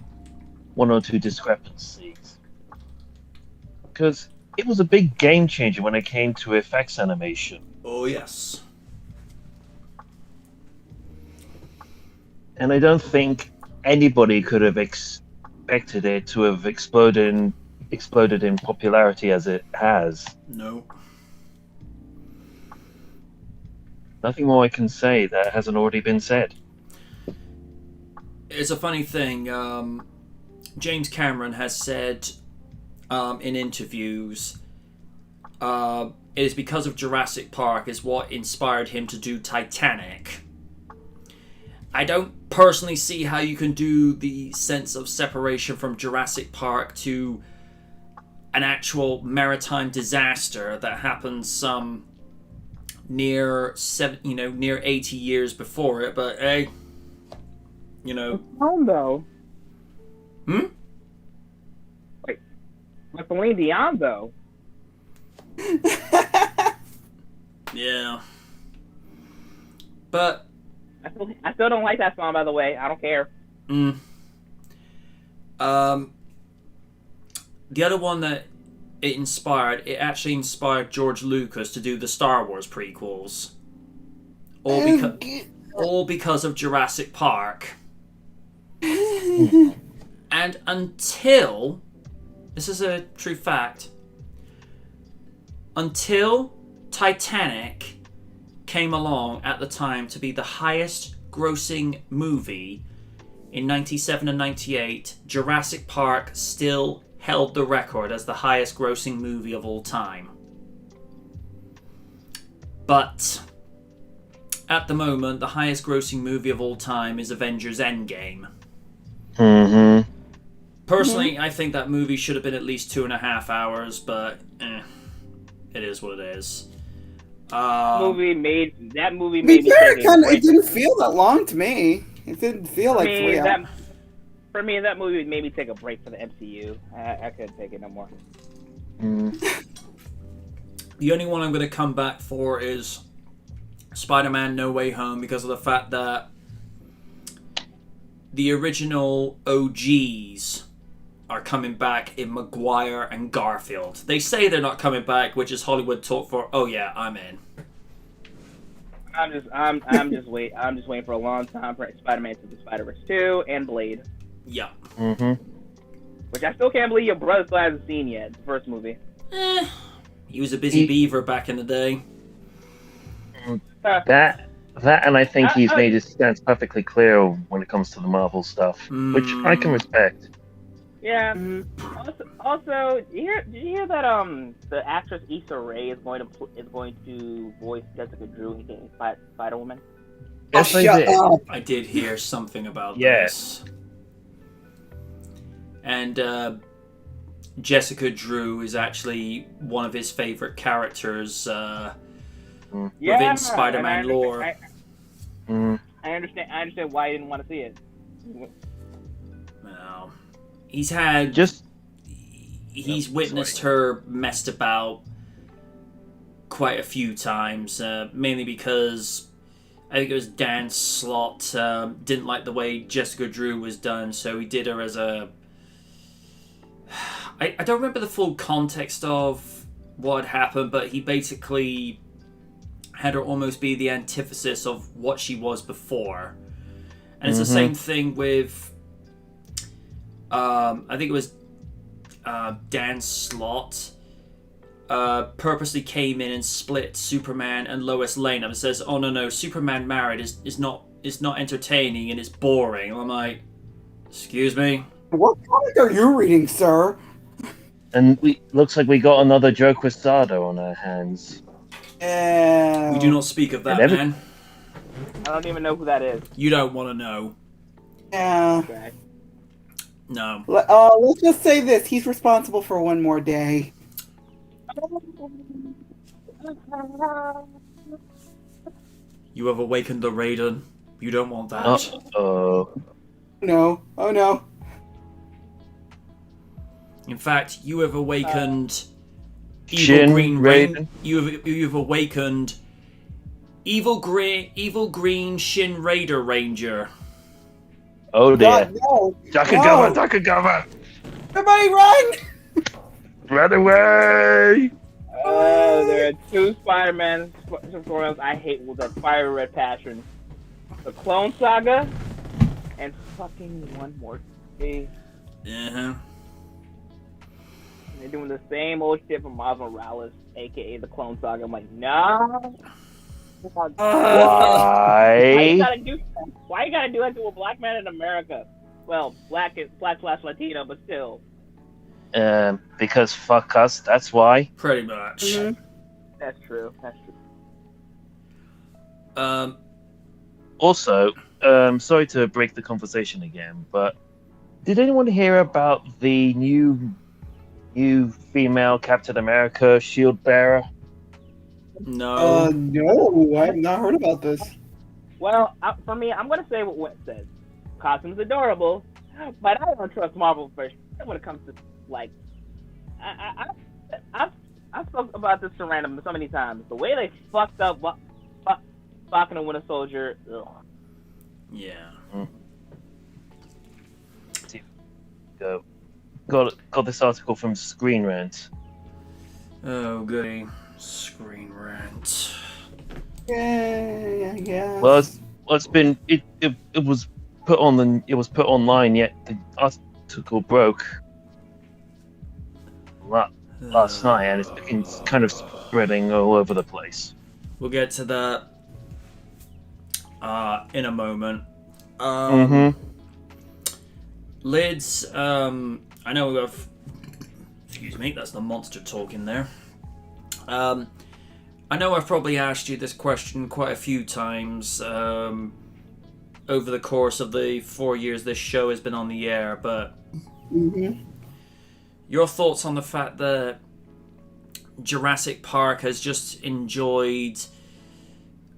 [SPEAKER 2] one or two discrepancies. Because it was a big game changer when it came to effects animation.
[SPEAKER 1] Oh, yes.
[SPEAKER 2] And I don't think anybody could have expected it to have exploded in popularity as it has.
[SPEAKER 1] No.
[SPEAKER 2] Nothing more I can say that hasn't already been said.
[SPEAKER 1] It's a funny thing. James Cameron has said in interviews, it is because of Jurassic Park is what inspired him to do Titanic. I don't personally see how you can do the sense of separation from Jurassic Park to an actual maritime disaster that happens some near 80 years before it, but hey,
[SPEAKER 4] Home though. Wait, with Celine Dion though.
[SPEAKER 1] Yeah. But
[SPEAKER 4] I still don't like that song, by the way. I don't care.
[SPEAKER 1] The other one that it actually inspired George Lucas to do the Star Wars prequels. All because of Jurassic Park. And until, this is a true fact, until Titanic came along at the time to be the highest grossing movie in 97 and 98, Jurassic Park still held the record as the highest grossing movie of all time. But at the moment, the highest grossing movie of all time is Avengers End Game.
[SPEAKER 2] Mm-hmm.
[SPEAKER 1] Personally, I think that movie should have been at least 2.5 hours, but it is what it is.
[SPEAKER 4] That movie made me
[SPEAKER 3] it didn't feel that long to me. It didn't feel like 3 hours.
[SPEAKER 4] For me, that movie made me take a break for the MCU. I couldn't take it no more.
[SPEAKER 1] The only one I'm going to come back for is Spider-Man No Way Home, because of the fact that the original OGs are coming back in Maguire and Garfield. They say they're not coming back, which is Hollywood talk for, oh yeah, I'm in.
[SPEAKER 4] I'm just waiting for a long time for Spider-Man to the Spider-Verse 2 and Blade.
[SPEAKER 1] Yeah.
[SPEAKER 4] Which I still can't believe your brother still hasn't seen yet. The first movie.
[SPEAKER 1] He was a busy beaver back in the day.
[SPEAKER 2] That and I think he's made his stance perfectly clear when it comes to the Marvel stuff, which I can respect.
[SPEAKER 4] Yeah. Also, did you hear that the actress Issa Rae is going to voice Jessica Drew in Spider-Woman?
[SPEAKER 2] Yes, I did.
[SPEAKER 1] I did hear something about this. And Jessica Drew is actually one of his favorite characters within Spider-Man lore.
[SPEAKER 4] I understand why he didn't want to see it.
[SPEAKER 1] Well, he's witnessed her messed about quite a few times, mainly because I think it was Dan Slott didn't like the way Jessica Drew was done, so he did her as a... I don't remember the full context of what had happened, but he basically had her almost be the antithesis of what she was before. And it's the same thing with... I think it was Dan Slott purposely came in and split Superman and Lois Lane up and says, "Oh no, Superman married is not entertaining and it's boring." I'm like, excuse me.
[SPEAKER 3] What comic are you reading, sir?
[SPEAKER 2] And looks like we got another Joe Quesado on our hands.
[SPEAKER 1] We do not speak of that, man.
[SPEAKER 4] I don't even know who that is.
[SPEAKER 1] You don't want to know.
[SPEAKER 3] Yeah.
[SPEAKER 4] Okay.
[SPEAKER 1] No.
[SPEAKER 3] Let's just say this: he's responsible for one more day.
[SPEAKER 1] You have awakened the Raiden. You don't want that.
[SPEAKER 2] Oh.
[SPEAKER 3] No. Oh no.
[SPEAKER 1] In fact, you have awakened
[SPEAKER 2] Shin
[SPEAKER 1] Green
[SPEAKER 2] Raiden.
[SPEAKER 1] You've awakened Evil Green Shin Raider Ranger.
[SPEAKER 2] Oh dear.
[SPEAKER 3] God, no.
[SPEAKER 2] Takagawa!
[SPEAKER 3] Everybody run!
[SPEAKER 2] Run away!
[SPEAKER 4] There are two Spider-Man tutorials I hate with that fire red passion. The Clone Saga and fucking one more thing.
[SPEAKER 1] Uh-huh.
[SPEAKER 4] They're doing the same old shit from Miles Morales, aka the Clone Saga. I'm like, no. Why you
[SPEAKER 2] Why?
[SPEAKER 4] gotta do that? Why you gotta do that to a black man in America? Well, black slash Latino, but still.
[SPEAKER 2] Because fuck us, that's why.
[SPEAKER 1] Pretty much.
[SPEAKER 3] Mm-hmm.
[SPEAKER 4] That's true. That's true.
[SPEAKER 2] Also, sorry to break the conversation again, but did anyone hear about the new female Captain America shield bearer?
[SPEAKER 1] No.
[SPEAKER 3] No, I have not heard about this.
[SPEAKER 4] Well, for me, I'm gonna say what Went says. Costume's adorable, but I don't trust Marvel first when it comes to like. I've spoken about this to random so many times. The way they fucked up Falcon and Winter Soldier. Ugh.
[SPEAKER 1] Yeah.
[SPEAKER 2] Got this article from Screen Rant.
[SPEAKER 1] Oh, goody. Screen Rant.
[SPEAKER 3] Yeah.
[SPEAKER 2] Well, it was put online, yet the article broke last night, and it's been kind of spreading all over the place.
[SPEAKER 1] We'll get to that in a moment. Lids, I know we have. Excuse me, that's the monster talking there. I know I've probably asked you this question quite a few times over the course of the 4 years this show has been on the air, but your thoughts on the fact that Jurassic Park has just enjoyed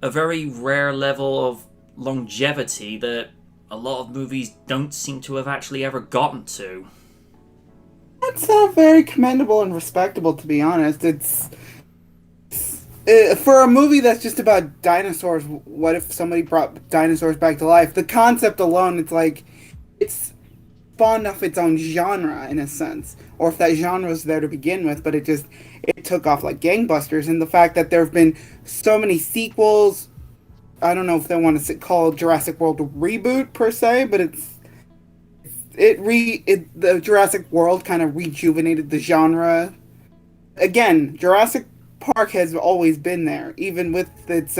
[SPEAKER 1] a very rare level of longevity that a lot of movies don't seem to have actually ever gotten to.
[SPEAKER 3] That's very commendable and respectable, to be honest. It's for a movie that's just about dinosaurs. What if somebody brought dinosaurs back to life? The concept alone, it's like it's spawned off its own genre in a sense, or if that genre was there to begin with, but it took off like gangbusters. And the fact that there have been so many sequels, I don't know if they want to call Jurassic World a reboot per se, but the Jurassic World kind of rejuvenated the genre. Again, Jurassic Park has always been there, even with its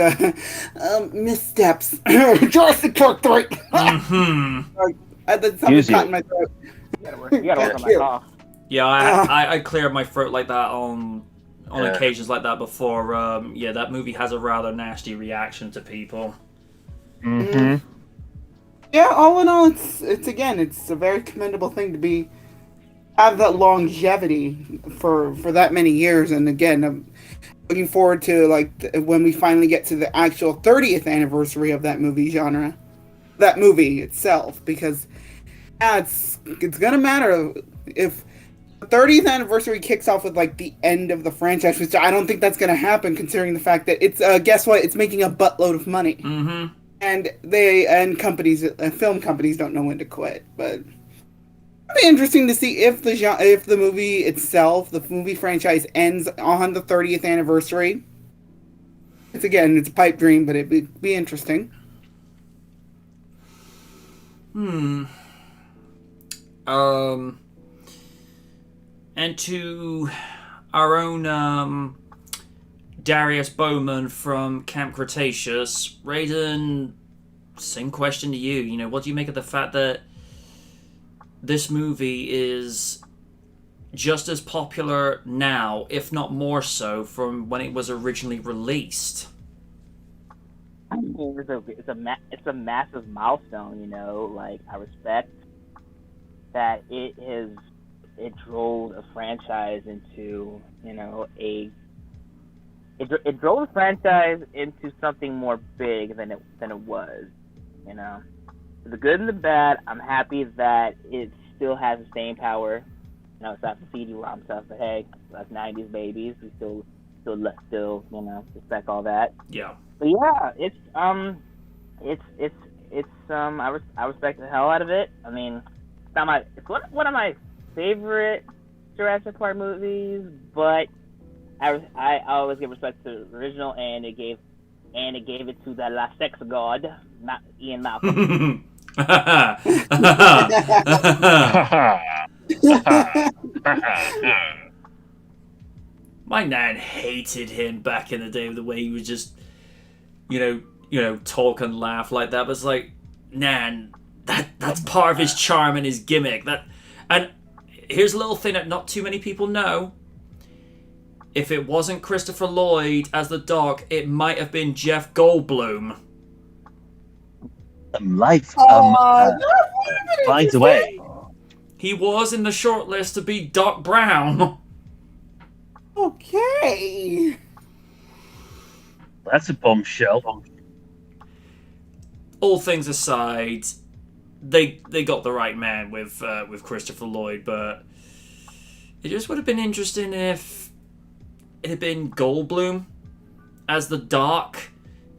[SPEAKER 3] missteps. Jurassic Park 3! That's something caught in my throat.
[SPEAKER 4] You gotta work on my cough.
[SPEAKER 1] Yeah, I cleared my throat like that on occasions like that before. That movie has a rather nasty reaction to people.
[SPEAKER 3] Yeah, all in all, it's a very commendable thing to have that longevity for that many years. And again, I'm looking forward to when we finally get to the actual 30th anniversary of that movie itself, because it's gonna matter if the 30th anniversary kicks off with the end of the franchise, which I don't think that's gonna happen, considering the fact that it's guess what, it's making a buttload of money. And film companies don't know when to quit. But it'll be interesting to see if the movie itself, the movie franchise, ends on the 30th anniversary. It's a pipe dream, but it'd be interesting.
[SPEAKER 1] And to our own Darius Bowman from Camp Cretaceous, Raiden, same question to you. You know, what do you make of the fact that this movie is just as popular now, if not more so, from when it was originally released?
[SPEAKER 4] I mean, it's a massive milestone, you know. Like, I respect that it drove a franchise into, you know, it drove a franchise into something more big than it was, you know. For the good and the bad, I'm happy that it still has the same power. You know, it's not the CD-ROM stuff, but hey, that's 90s babies. We still, you know, respect all that.
[SPEAKER 1] Yeah.
[SPEAKER 4] But yeah, I respect the hell out of it. I mean, it's one of my favorite Jurassic Park movies, but I always give respect to the original, and it gave it to the La Sex God, not Ian Malcolm.
[SPEAKER 1] My nan hated him back in the day, the way he was just, you know, talk and laugh like that. But it's like, Nan, that's part of his charm and his gimmick. And here's a little thing that not too many people know. If it wasn't Christopher Lloyd as the Doc, it might have been Jeff Goldblum.
[SPEAKER 2] Life finds a way.
[SPEAKER 1] He was in the shortlist to be Doc Brown.
[SPEAKER 3] Okay.
[SPEAKER 2] That's a bombshell.
[SPEAKER 1] All things aside, they got the right man with Christopher Lloyd, but it just would have been interesting if it had been Goldblum as the Doc,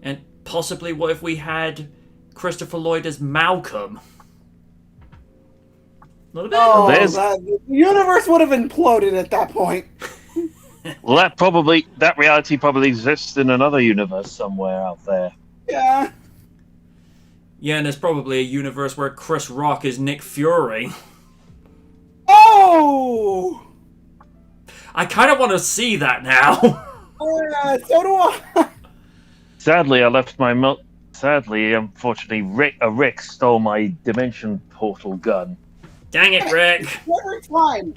[SPEAKER 1] and possibly what if we had Christopher Lloyd as Malcolm? A little bit.
[SPEAKER 3] Oh, the universe would have imploded at that point.
[SPEAKER 2] Well, that reality probably exists in another universe somewhere out there.
[SPEAKER 3] Yeah.
[SPEAKER 1] Yeah, and there's probably a universe where Chris Rock is Nick Fury.
[SPEAKER 3] Oh!
[SPEAKER 1] I kind of want to see that now.
[SPEAKER 3] Yeah, so do I.
[SPEAKER 2] Sadly, unfortunately, Rick stole my dimension portal gun.
[SPEAKER 1] Dang it, Rick.
[SPEAKER 3] Every time.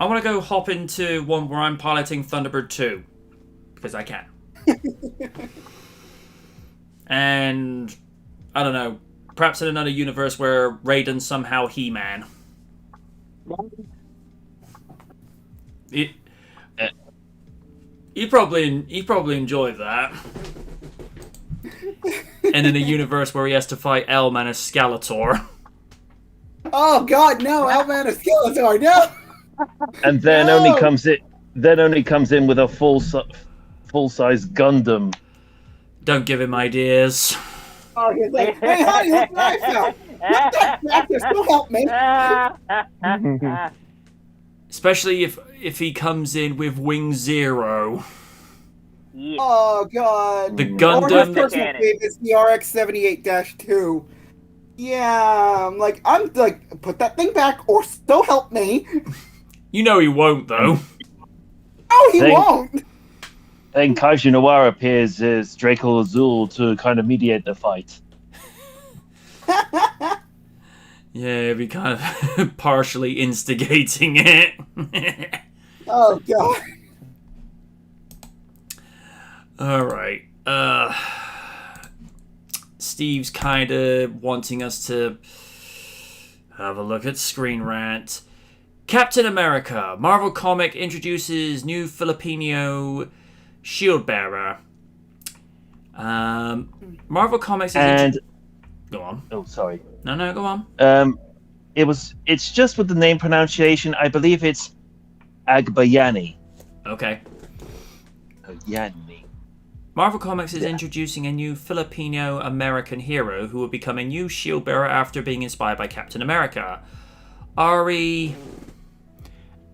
[SPEAKER 1] I want to go hop into one where I'm piloting Thunderbird 2. Because I can. And, I don't know, perhaps in another universe where Raiden's somehow He-Man. He'd probably enjoy that. And in a universe where he has to fight Elman as Skeletor.
[SPEAKER 3] Oh God, no! Elman is Skeletor, no!
[SPEAKER 2] And then only comes in with a full-size Gundam.
[SPEAKER 1] Don't give him ideas.
[SPEAKER 3] Oh, he's like, hey, honey, look what I found! Look that practice, don't help me!
[SPEAKER 1] Especially if he comes in with Wing Zero.
[SPEAKER 4] Yeah.
[SPEAKER 3] Oh God!
[SPEAKER 1] The
[SPEAKER 3] Or my
[SPEAKER 1] Gundam.
[SPEAKER 3] personal favorite is the RX-78-2. Yeah, I'm like, put that thing back, or so help me.
[SPEAKER 1] You know he won't, though.
[SPEAKER 3] No, he won't.
[SPEAKER 2] Then Kaiju Noir appears as Draco Azul to kind of mediate the fight.
[SPEAKER 1] Yeah, he'll be kind of partially instigating it.
[SPEAKER 3] Oh God.
[SPEAKER 1] Alright. Steve's kind of wanting us to have a look at Screen Rant. Captain America. Marvel Comic introduces new Filipino shield bearer. Marvel Comics is go on.
[SPEAKER 2] Oh, sorry.
[SPEAKER 1] No, go on.
[SPEAKER 2] It's just with the name pronunciation. I believe it's Agbayani.
[SPEAKER 1] Okay.
[SPEAKER 2] Agbayani.
[SPEAKER 1] Marvel Comics is introducing a new Filipino-American hero who will become a new shield bearer after being inspired by Captain America. Ari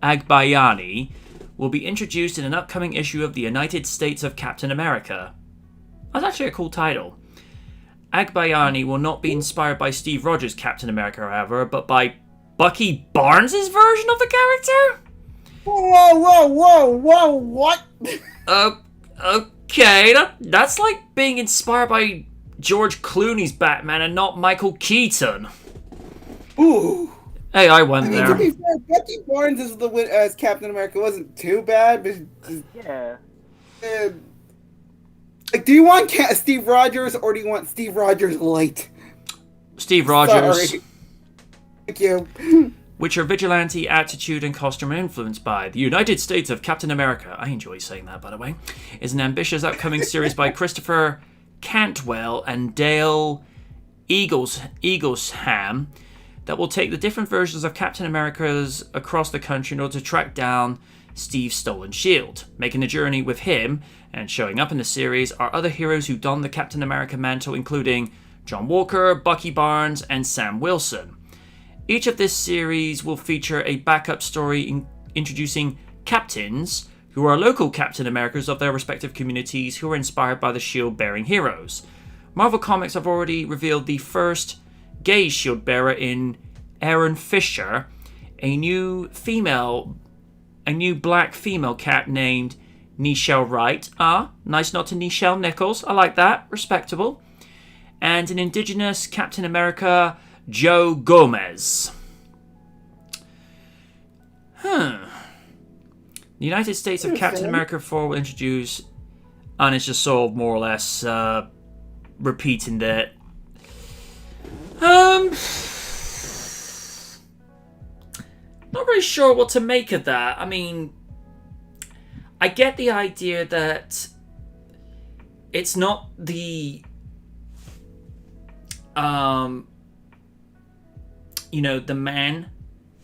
[SPEAKER 1] Agbayani will be introduced in an upcoming issue of the United States of Captain America. That's actually a cool title. Agbayani will not be inspired by Steve Rogers' Captain America, however, but by Bucky Barnes' version of the character?
[SPEAKER 3] Whoa, what?
[SPEAKER 1] Okay, that's like being inspired by George Clooney's Batman and not Michael Keaton.
[SPEAKER 3] Ooh.
[SPEAKER 1] Hey, I went
[SPEAKER 3] I mean,
[SPEAKER 1] there.
[SPEAKER 3] to be fair, Bucky Barnes as Captain America wasn't too bad, but
[SPEAKER 4] Yeah.
[SPEAKER 3] like, do you want Steve Rogers or do you want Steve Rogers light?
[SPEAKER 1] Steve Rogers.
[SPEAKER 3] Sorry. Thank you.
[SPEAKER 1] Which her vigilante attitude and costume are influenced by. The United States of Captain America, I enjoy saying that, by the way, is an ambitious upcoming series by Christopher Cantwell and Dale Eaglesham that will take the different versions of Captain America's across the country in order to track down Steve's stolen shield. Making the journey with him and showing up in the series are other heroes who don the Captain America mantle, including John Walker, Bucky Barnes, and Sam Wilson. Each of this series will feature a backup story introducing captains who are local Captain Americas of their respective communities who are inspired by the shield-bearing heroes. Marvel Comics have already revealed the first gay shield-bearer in Erin Fisher, a new black female Cap named Nichelle Wright. Nice nod to Nichelle Nichols. I like that. Respectable. And an indigenous Captain America, Joe Gomez. The United States of Captain America 4 will introduce, and it's just sort of more or less repeating that. Not really sure what to make of that. I mean, I get the idea that it's not the the man.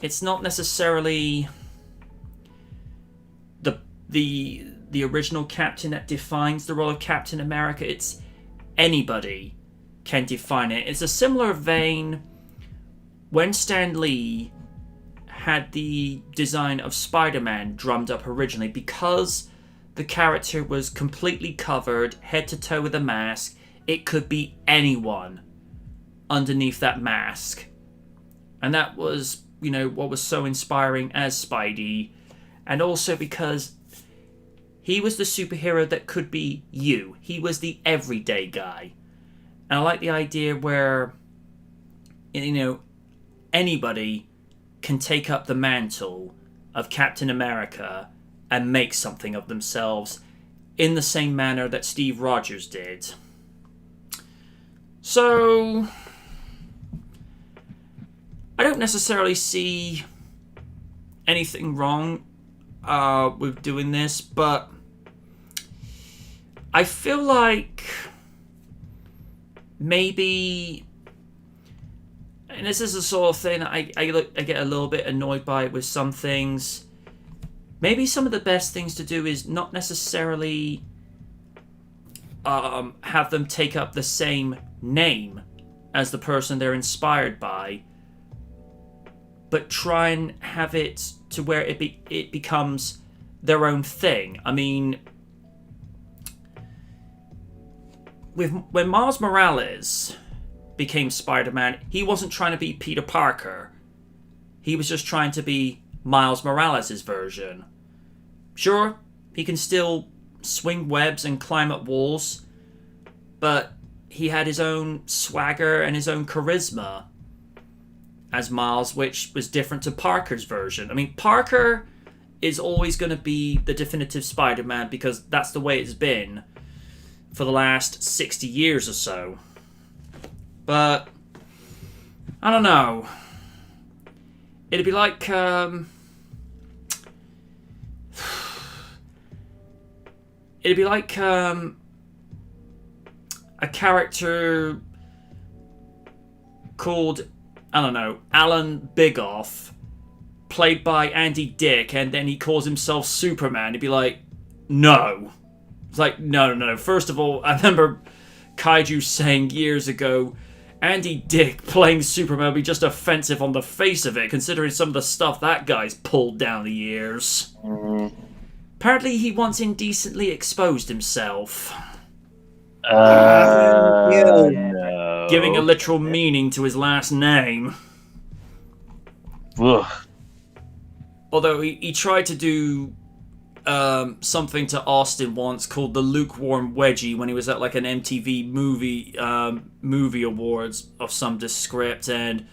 [SPEAKER 1] It's not necessarily the original captain that defines the role of Captain America. It's anybody can define it. It's a similar vein when Stan Lee had the design of Spider-Man drummed up originally, because the character was completely covered head to toe with a mask. It could be anyone underneath that mask. And that was, what was so inspiring as Spidey. And also because he was the superhero that could be you. He was the everyday guy. And I like the idea where, anybody can take up the mantle of Captain America and make something of themselves in the same manner that Steve Rogers did. So I don't necessarily see anything wrong with doing this, but I feel like maybe, and this is the sort of thing that I get a little bit annoyed by with some things, maybe some of the best things to do is not necessarily have them take up the same name as the person they're inspired by, but try and have it to where it becomes their own thing. I mean, when Miles Morales became Spider-Man, he wasn't trying to be Peter Parker. He was just trying to be Miles Morales' version. Sure, he can still swing webs and climb up walls, but he had his own swagger and his own charisma as Miles, which was different to Parker's version. I mean, Parker is always going to be the definitive Spider-Man because that's the way it's been for the last 60 years or so. But I don't know. It'd be like a character called, I don't know, Alan Bigoff, played by Andy Dick, and then he calls himself Superman. He'd be like, no. It's like, no. First of all, I remember Kaiju saying years ago, Andy Dick playing Superman would be just offensive on the face of it, considering some of the stuff that guy's pulled down the years. Apparently he once indecently exposed himself.
[SPEAKER 2] No.
[SPEAKER 1] Giving a literal meaning to his last name.
[SPEAKER 2] Ugh.
[SPEAKER 1] although he tried to do something to Austin once called the lukewarm wedgie when he was at like an MTV movie awards of some descript, and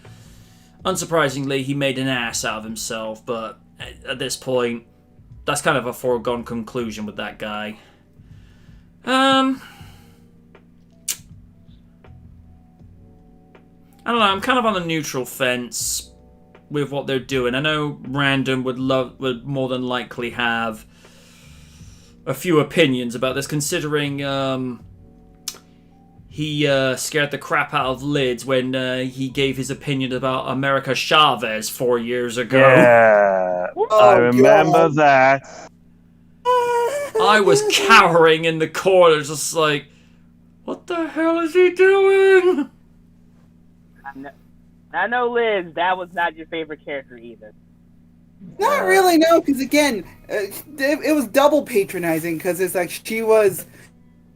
[SPEAKER 1] unsurprisingly he made an ass out of himself. But at this point, that's kind of a foregone conclusion with that guy. I don't know, I'm kind of on the neutral fence with what they're doing. I know Random would more than likely have a few opinions about this, considering he scared the crap out of Lids when he gave his opinion about America Chavez 4 years ago.
[SPEAKER 2] Yeah, I remember that.
[SPEAKER 1] I was cowering in the corner, just like, what the hell is he doing?
[SPEAKER 4] I know, Liz, that was not your favorite character either.
[SPEAKER 3] Not really, no, because again, it was double patronizing, because it's like she was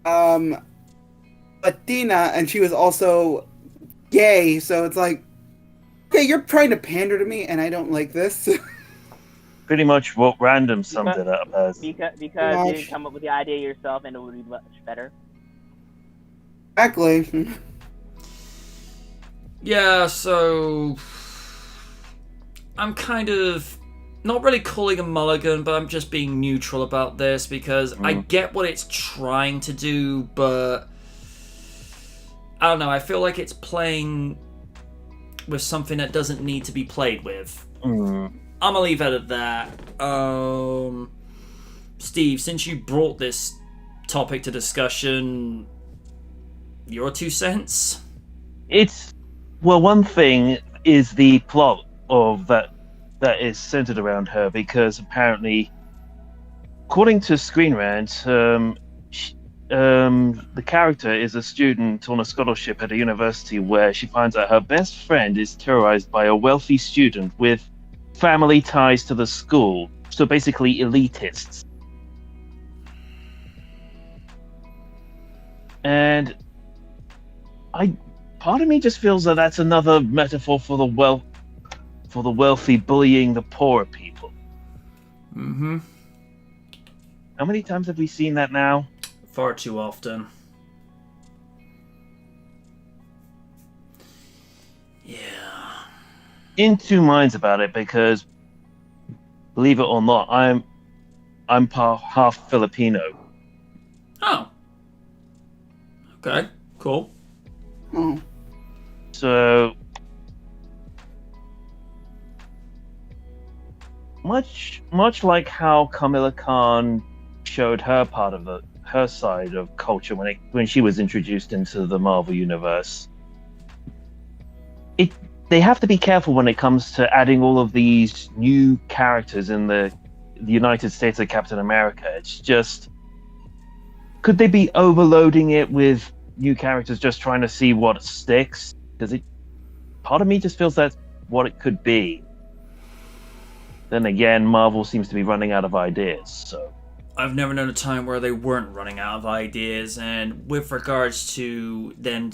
[SPEAKER 3] Latina and she was also gay, so it's like, okay, you're trying to pander to me and I don't like this.
[SPEAKER 2] Pretty much what Random summed it up as.
[SPEAKER 4] Because you didn't come up with the idea yourself and it would be much better.
[SPEAKER 3] Exactly.
[SPEAKER 1] Yeah, so I'm kind of not really calling a mulligan, but I'm just being neutral about this because I get what it's trying to do, but I don't know, I feel like it's playing with something that doesn't need to be played with. I'm gonna leave it at that. Steve, since you brought this topic to discussion, your 2 cents?
[SPEAKER 2] Well, one thing is the plot of that is centered around her, because apparently, according to Screen Rant, the character is a student on a scholarship at a university where she finds out her best friend is terrorized by a wealthy student with family ties to the school, so basically elitists. And part of me just feels that that's another metaphor for the wealthy bullying the poorer people. How many times have we seen that now?
[SPEAKER 1] Far too often. Yeah.
[SPEAKER 2] In two minds about it, because believe it or not, I'm half Filipino.
[SPEAKER 1] Oh. Okay, cool.
[SPEAKER 2] So much like how Kamala Khan showed her part of her side of culture when she was introduced into the Marvel universe. They have to be careful when it comes to adding all of these new characters in the United States of Captain America. It's just, could they be overloading it with new characters just trying to see what sticks? Because part of me just feels that's what it could be. Then again, Marvel seems to be running out of ideas, so.
[SPEAKER 1] I've never known a time where they weren't running out of ideas, and with regards to them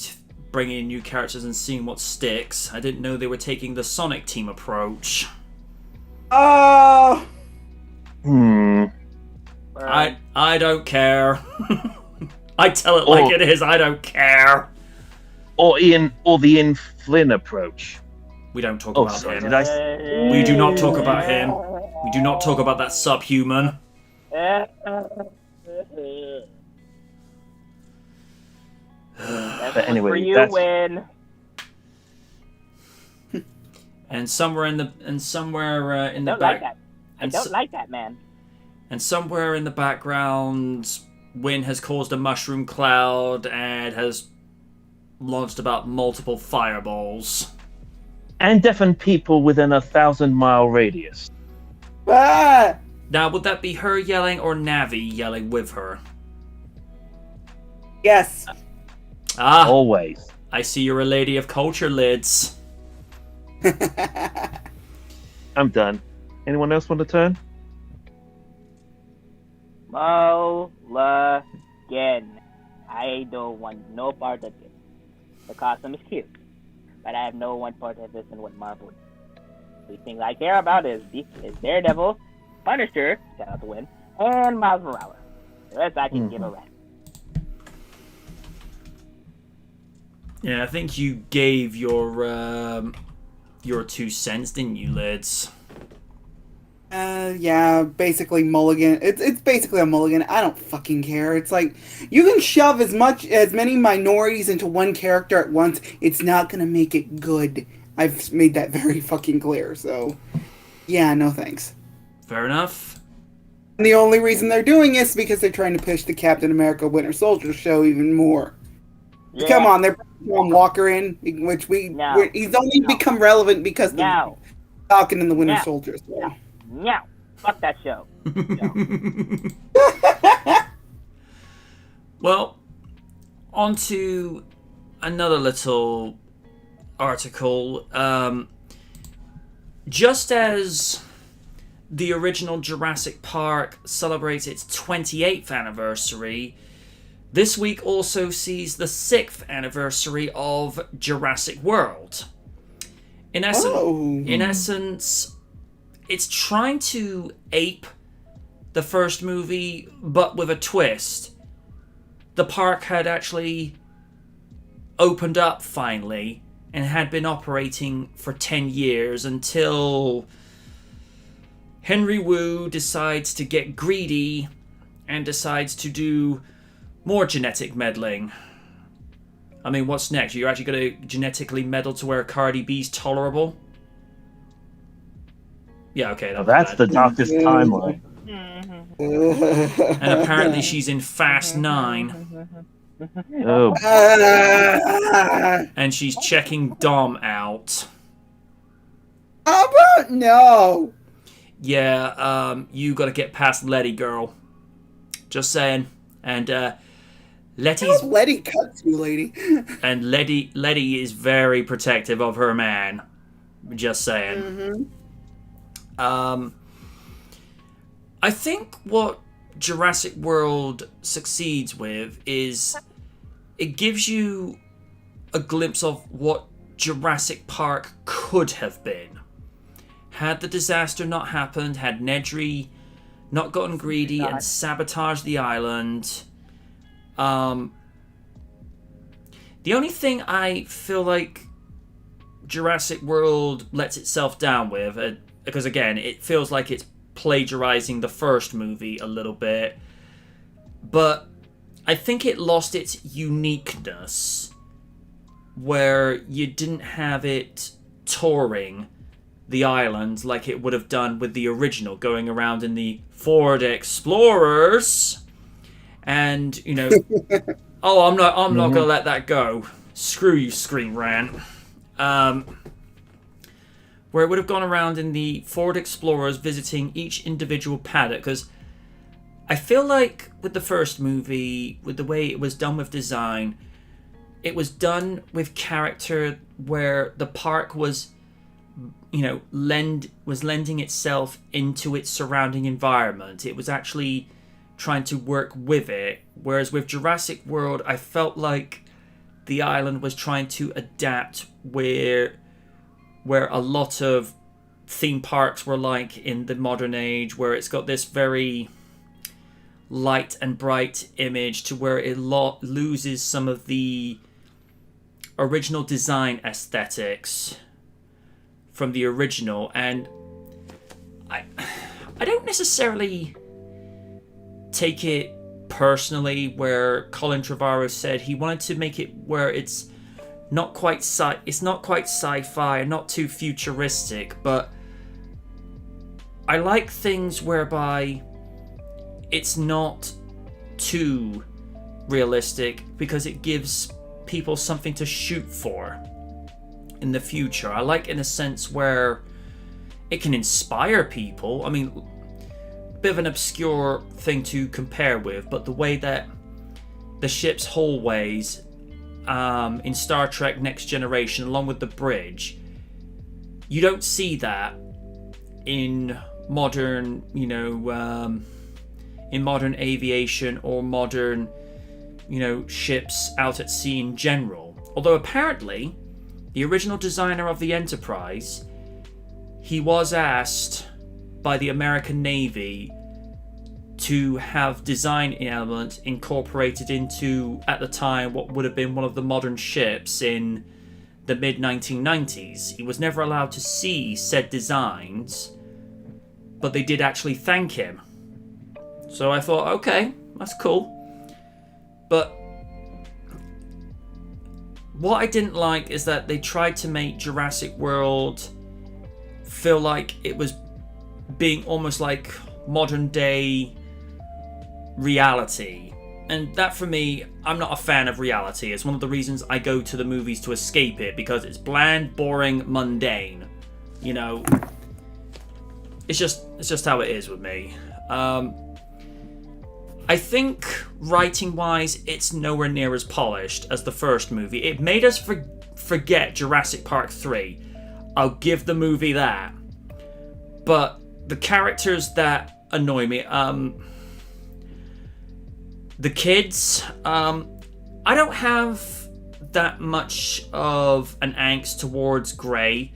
[SPEAKER 1] bringing in new characters and seeing what sticks, I didn't know they were taking the Sonic Team approach.
[SPEAKER 3] Oh!
[SPEAKER 1] I don't care. I tell it like it is, I don't care.
[SPEAKER 2] Or the Ian Flynn approach.
[SPEAKER 1] We don't talk about
[SPEAKER 2] sorry,
[SPEAKER 1] him.
[SPEAKER 2] did I?
[SPEAKER 1] We do not talk about him. We do not talk about that subhuman.
[SPEAKER 2] But anyway,
[SPEAKER 4] for you win.
[SPEAKER 1] And somewhere in the back,
[SPEAKER 4] I don't like that man.
[SPEAKER 1] And somewhere in the background, Wynn has caused a mushroom cloud and has launched about multiple fireballs.
[SPEAKER 2] And deafened people within a 1,000-mile radius.
[SPEAKER 3] Ah!
[SPEAKER 1] Now, would that be her yelling or Navi yelling with her?
[SPEAKER 3] Yes.
[SPEAKER 1] Ah,
[SPEAKER 2] Always.
[SPEAKER 1] I see you're a lady of culture, Lids.
[SPEAKER 2] I'm done. Anyone else want to turn?
[SPEAKER 4] Mulligan. I don't want no part of it. The costume is cute, but I have no one part of this in what Marvel. The thing I care about is Daredevil, Punisher, shout out to Win, and Miles Morales. The rest I can give a rest.
[SPEAKER 1] Yeah, I think you gave your 2 cents, didn't you, Lids?
[SPEAKER 3] Yeah, basically mulligan. It's basically a mulligan. I don't fucking care. It's like, you can shove as many minorities into one character at once. It's not gonna make it good. I've made that very fucking clear. So, yeah, no thanks.
[SPEAKER 1] Fair enough.
[SPEAKER 3] And the only reason they're doing it is because they're trying to push the Captain America Winter Soldier show even more. Yeah. Come on, they're putting Tom Walker in, which he's only become relevant because of Falcon and the Winter Soldier. So.
[SPEAKER 4] No, fuck that show.
[SPEAKER 1] Well, on to another little article. Just as the original Jurassic Park celebrates its 28th anniversary, this week also sees the 6th anniversary of Jurassic World. In essence, it's trying to ape the first movie, but with a twist. The park had actually opened up finally and had been operating for 10 years until Henry Wu decides to get greedy and decides to do more genetic meddling. I mean, what's next? You're actually going to genetically meddle to where Cardi B's tolerable? Yeah, okay.
[SPEAKER 2] That's the darkest timeline.
[SPEAKER 1] And apparently she's in Fast 9.
[SPEAKER 2] Oh.
[SPEAKER 1] And she's checking Dom out.
[SPEAKER 3] How about no?
[SPEAKER 1] Yeah, you gotta get past Letty, girl. Just saying. And Letty's...
[SPEAKER 3] How Letty cuts you, lady?
[SPEAKER 1] And Letty is very protective of her man. Just saying. I think what Jurassic World succeeds with is it gives you a glimpse of what Jurassic Park could have been. Had the disaster not happened, had Nedry not gotten greedy and sabotaged the island. The only thing I feel like Jurassic World lets itself down with, because again, it feels like it's plagiarizing the first movie a little bit, but I think it lost its uniqueness where you didn't have it touring the island like it would have done with the original, going around in the Ford Explorers and, you know, oh, I'm not gonna let that go. Screw you, Screen Rant. Where it would have gone around in the Ford Explorers visiting each individual paddock, because I feel like with the first movie, with the way it was done with design, it was done with character where the park was, you know, lending itself into its surrounding environment. It was actually trying to work with it, whereas with Jurassic World, I felt like the island was trying to adapt where a lot of theme parks were like in the modern age, where it's got this very light and bright image to where it loses some of the original design aesthetics from the original. And I don't necessarily take it personally where Colin Trevorrow said he wanted to make it where it's not quite sci-fi and not too futuristic, but I like things whereby it's not too realistic because it gives people something to shoot for in the future. I like in a sense where it can inspire people. I mean, a bit of an obscure thing to compare with, but the way that the ship's hallways in Star Trek Next Generation, along with the bridge, you don't see that in modern, in modern aviation or modern, ships out at sea in general. Although apparently, the original designer of the Enterprise, he was asked by the American Navy to have design elements incorporated into, at the time, what would have been one of the modern ships in the mid-1990s. He was never allowed to see said designs, but they did actually thank him. So I thought, okay, that's cool. But what I didn't like is that they tried to make Jurassic World feel like it was being almost like modern day reality. And that, for me, I'm not a fan of reality. It's one of the reasons I go to the movies to escape it, because it's bland, boring, mundane. You know, it's just how it is with me. I think writing-wise, it's nowhere near as polished as the first movie. It made us forget Jurassic Park 3. I'll give the movie that. But the characters that annoy me, the kids, I don't have that much of an angst towards Gray,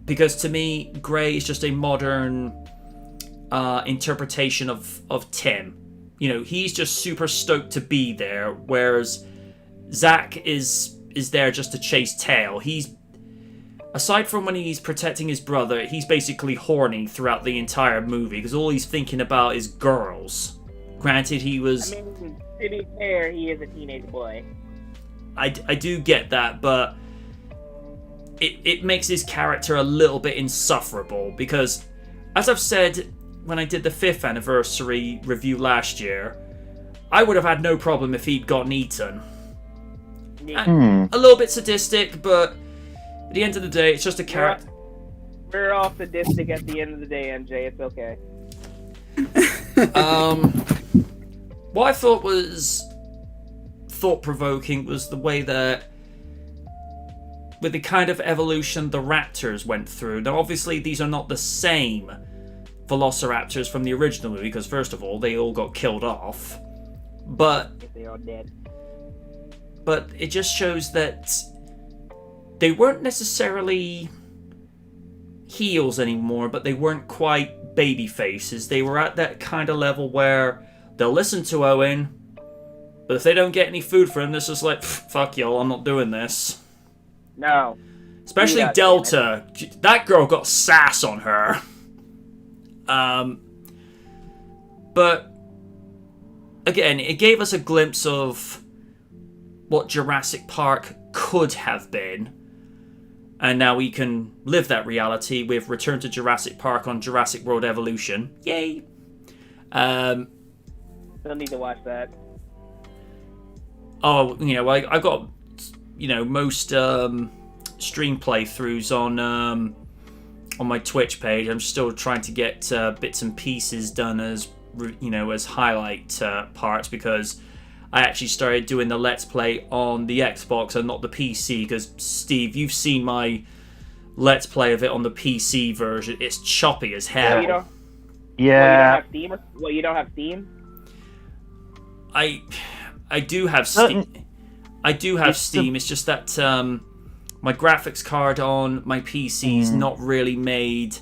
[SPEAKER 1] because to me, Gray is just a modern interpretation of Tim. You know, he's just super stoked to be there, whereas Zach is there just to chase tail. He's, aside from when he's protecting his brother, he's basically horny throughout the entire movie, because all he's thinking about is girls. Granted, he was...
[SPEAKER 4] I mean, to be fair, he is a teenage boy.
[SPEAKER 1] I do get that, but it makes his character a little bit insufferable, because, as I've said when I did the 5th anniversary review last year, I would have had no problem if he'd gotten eaten.
[SPEAKER 4] Yeah.
[SPEAKER 1] A little bit sadistic, but at the end of the day, it's just a character.
[SPEAKER 4] We're all sadistic at the end of the day, MJ. It's okay.
[SPEAKER 1] What I thought was thought-provoking was the way that, with the kind of evolution the raptors went through. Now, obviously, these are not the same velociraptors from the original movie, because first of all, they all got killed off. But
[SPEAKER 4] They're all dead.
[SPEAKER 1] But it just shows that they weren't necessarily heels anymore, but they weren't quite baby faces. They were at that kind of level where they'll listen to Owen, but if they don't get any food for him, this is like, fuck y'all, I'm not doing this.
[SPEAKER 4] No.
[SPEAKER 1] Especially
[SPEAKER 4] Yeah,
[SPEAKER 1] Delta. That girl got sass on her. But again, it gave us a glimpse of what Jurassic Park could have been, and now we can live that reality with Return to Jurassic Park on Jurassic World Evolution. Yay!
[SPEAKER 4] Still need to watch that.
[SPEAKER 1] Oh, you know, I got, you know, most stream playthroughs on my Twitch page. I'm still trying to get bits and pieces done as, you know, as highlight parts, because I actually started doing the Let's Play on the Xbox and not the PC, because, Steve, you've seen my Let's Play of it on the PC version. It's choppy as hell.
[SPEAKER 2] Yeah.
[SPEAKER 4] You don't have Steam?
[SPEAKER 1] I do have Steam. I do have Steam. It's just that my graphics card on my PC is not really made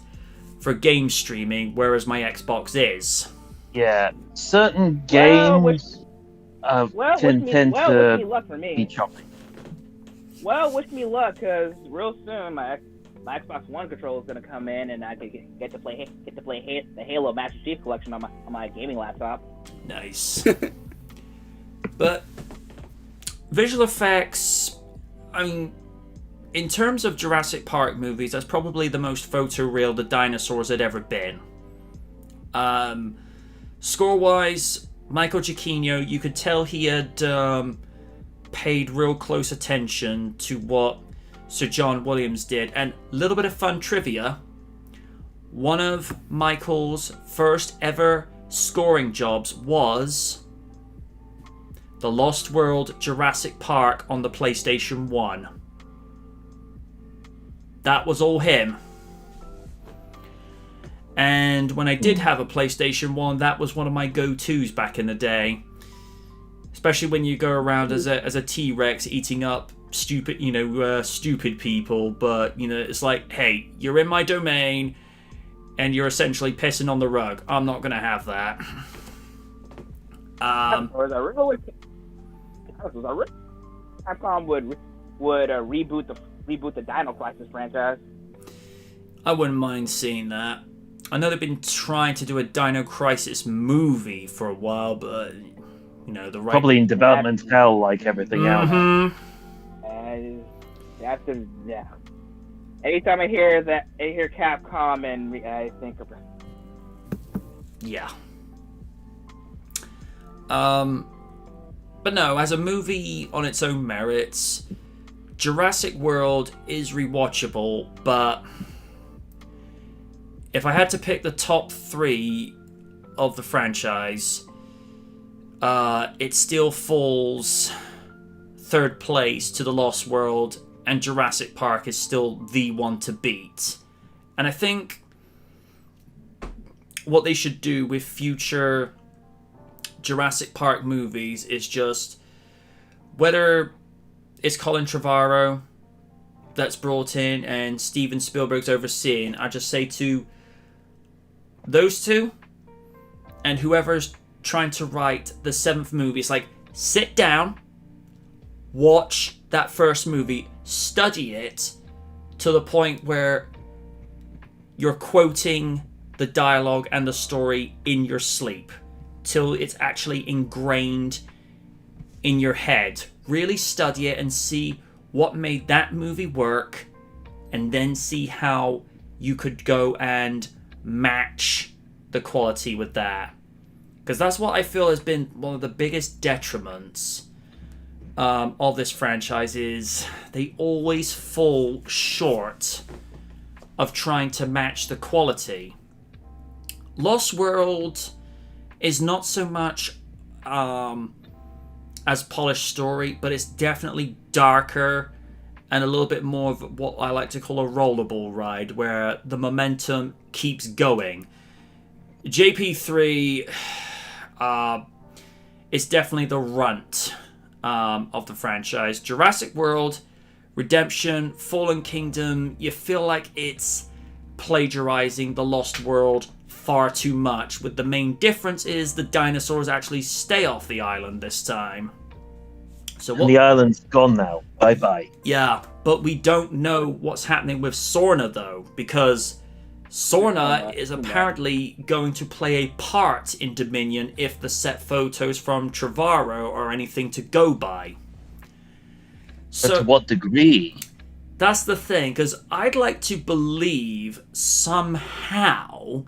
[SPEAKER 1] for game streaming, whereas my Xbox is.
[SPEAKER 2] Yeah, certain games tend to
[SPEAKER 4] luck for me.
[SPEAKER 2] be choppy.
[SPEAKER 4] Well, wish me luck, because real soon my Xbox One controller is gonna come in, and I could get to play the Halo Master Chief Collection on my gaming laptop.
[SPEAKER 1] Nice. But visual effects, I mean, in terms of Jurassic Park movies, that's probably the most photoreal the dinosaurs had ever been. Score-wise, Michael Giacchino, you could tell he had paid real close attention to what Sir John Williams did. And a little bit of fun trivia, one of Michael's first ever scoring jobs was The Lost World Jurassic Park on the PlayStation 1. That was all him. And when I did have a PlayStation 1, that was one of my go-tos back in the day. Especially when you go around as a T-Rex eating up stupid, stupid people, but, it's like, hey, you're in my domain, and you're essentially pissing on the rug. I'm not going to have that.
[SPEAKER 4] Capcom would reboot the Dino Crisis franchise.
[SPEAKER 1] I wouldn't mind seeing that. I know they've been trying to do a Dino Crisis movie for a while, but the right
[SPEAKER 2] Probably in development hell, like everything else.
[SPEAKER 4] Yeah. Anytime I hear Capcom, and I think of
[SPEAKER 1] yeah. But no, as a movie on its own merits, Jurassic World is rewatchable, but if I had to pick the top 3 of the franchise, it still falls 3rd place to The Lost World, and Jurassic Park is still the one to beat. And I think what they should do with future Jurassic Park movies is just, whether it's Colin Trevorrow that's brought in and Steven Spielberg's overseeing, I just say to those two and whoever's trying to write the 7th movie, it's like, sit down, watch that first movie, study it to the point where you're quoting the dialogue and the story in your sleep till it's actually ingrained in your head. Really study it and see what made that movie work, and then see how you could go and match the quality with that. Because that's what I feel has been one of the biggest detriments of this franchise, is they always fall short of trying to match the quality. Lost World is not so much as polished story, but it's definitely darker and a little bit more of what I like to call a rollerball ride, where the momentum keeps going. JP3 is definitely the runt of the franchise. Jurassic World, Redemption, Fallen Kingdom, you feel like it's plagiarizing The Lost World far too much, with the main difference is the dinosaurs actually stay off the island this time.
[SPEAKER 2] And the island's gone now. Bye-bye.
[SPEAKER 1] Yeah, but we don't know what's happening with Sorna, though, because Sorna is apparently going to play a part in Dominion if the set photos from Trevorrow are anything to go by.
[SPEAKER 2] But to what degree?
[SPEAKER 1] That's the thing, because I'd like to believe somehow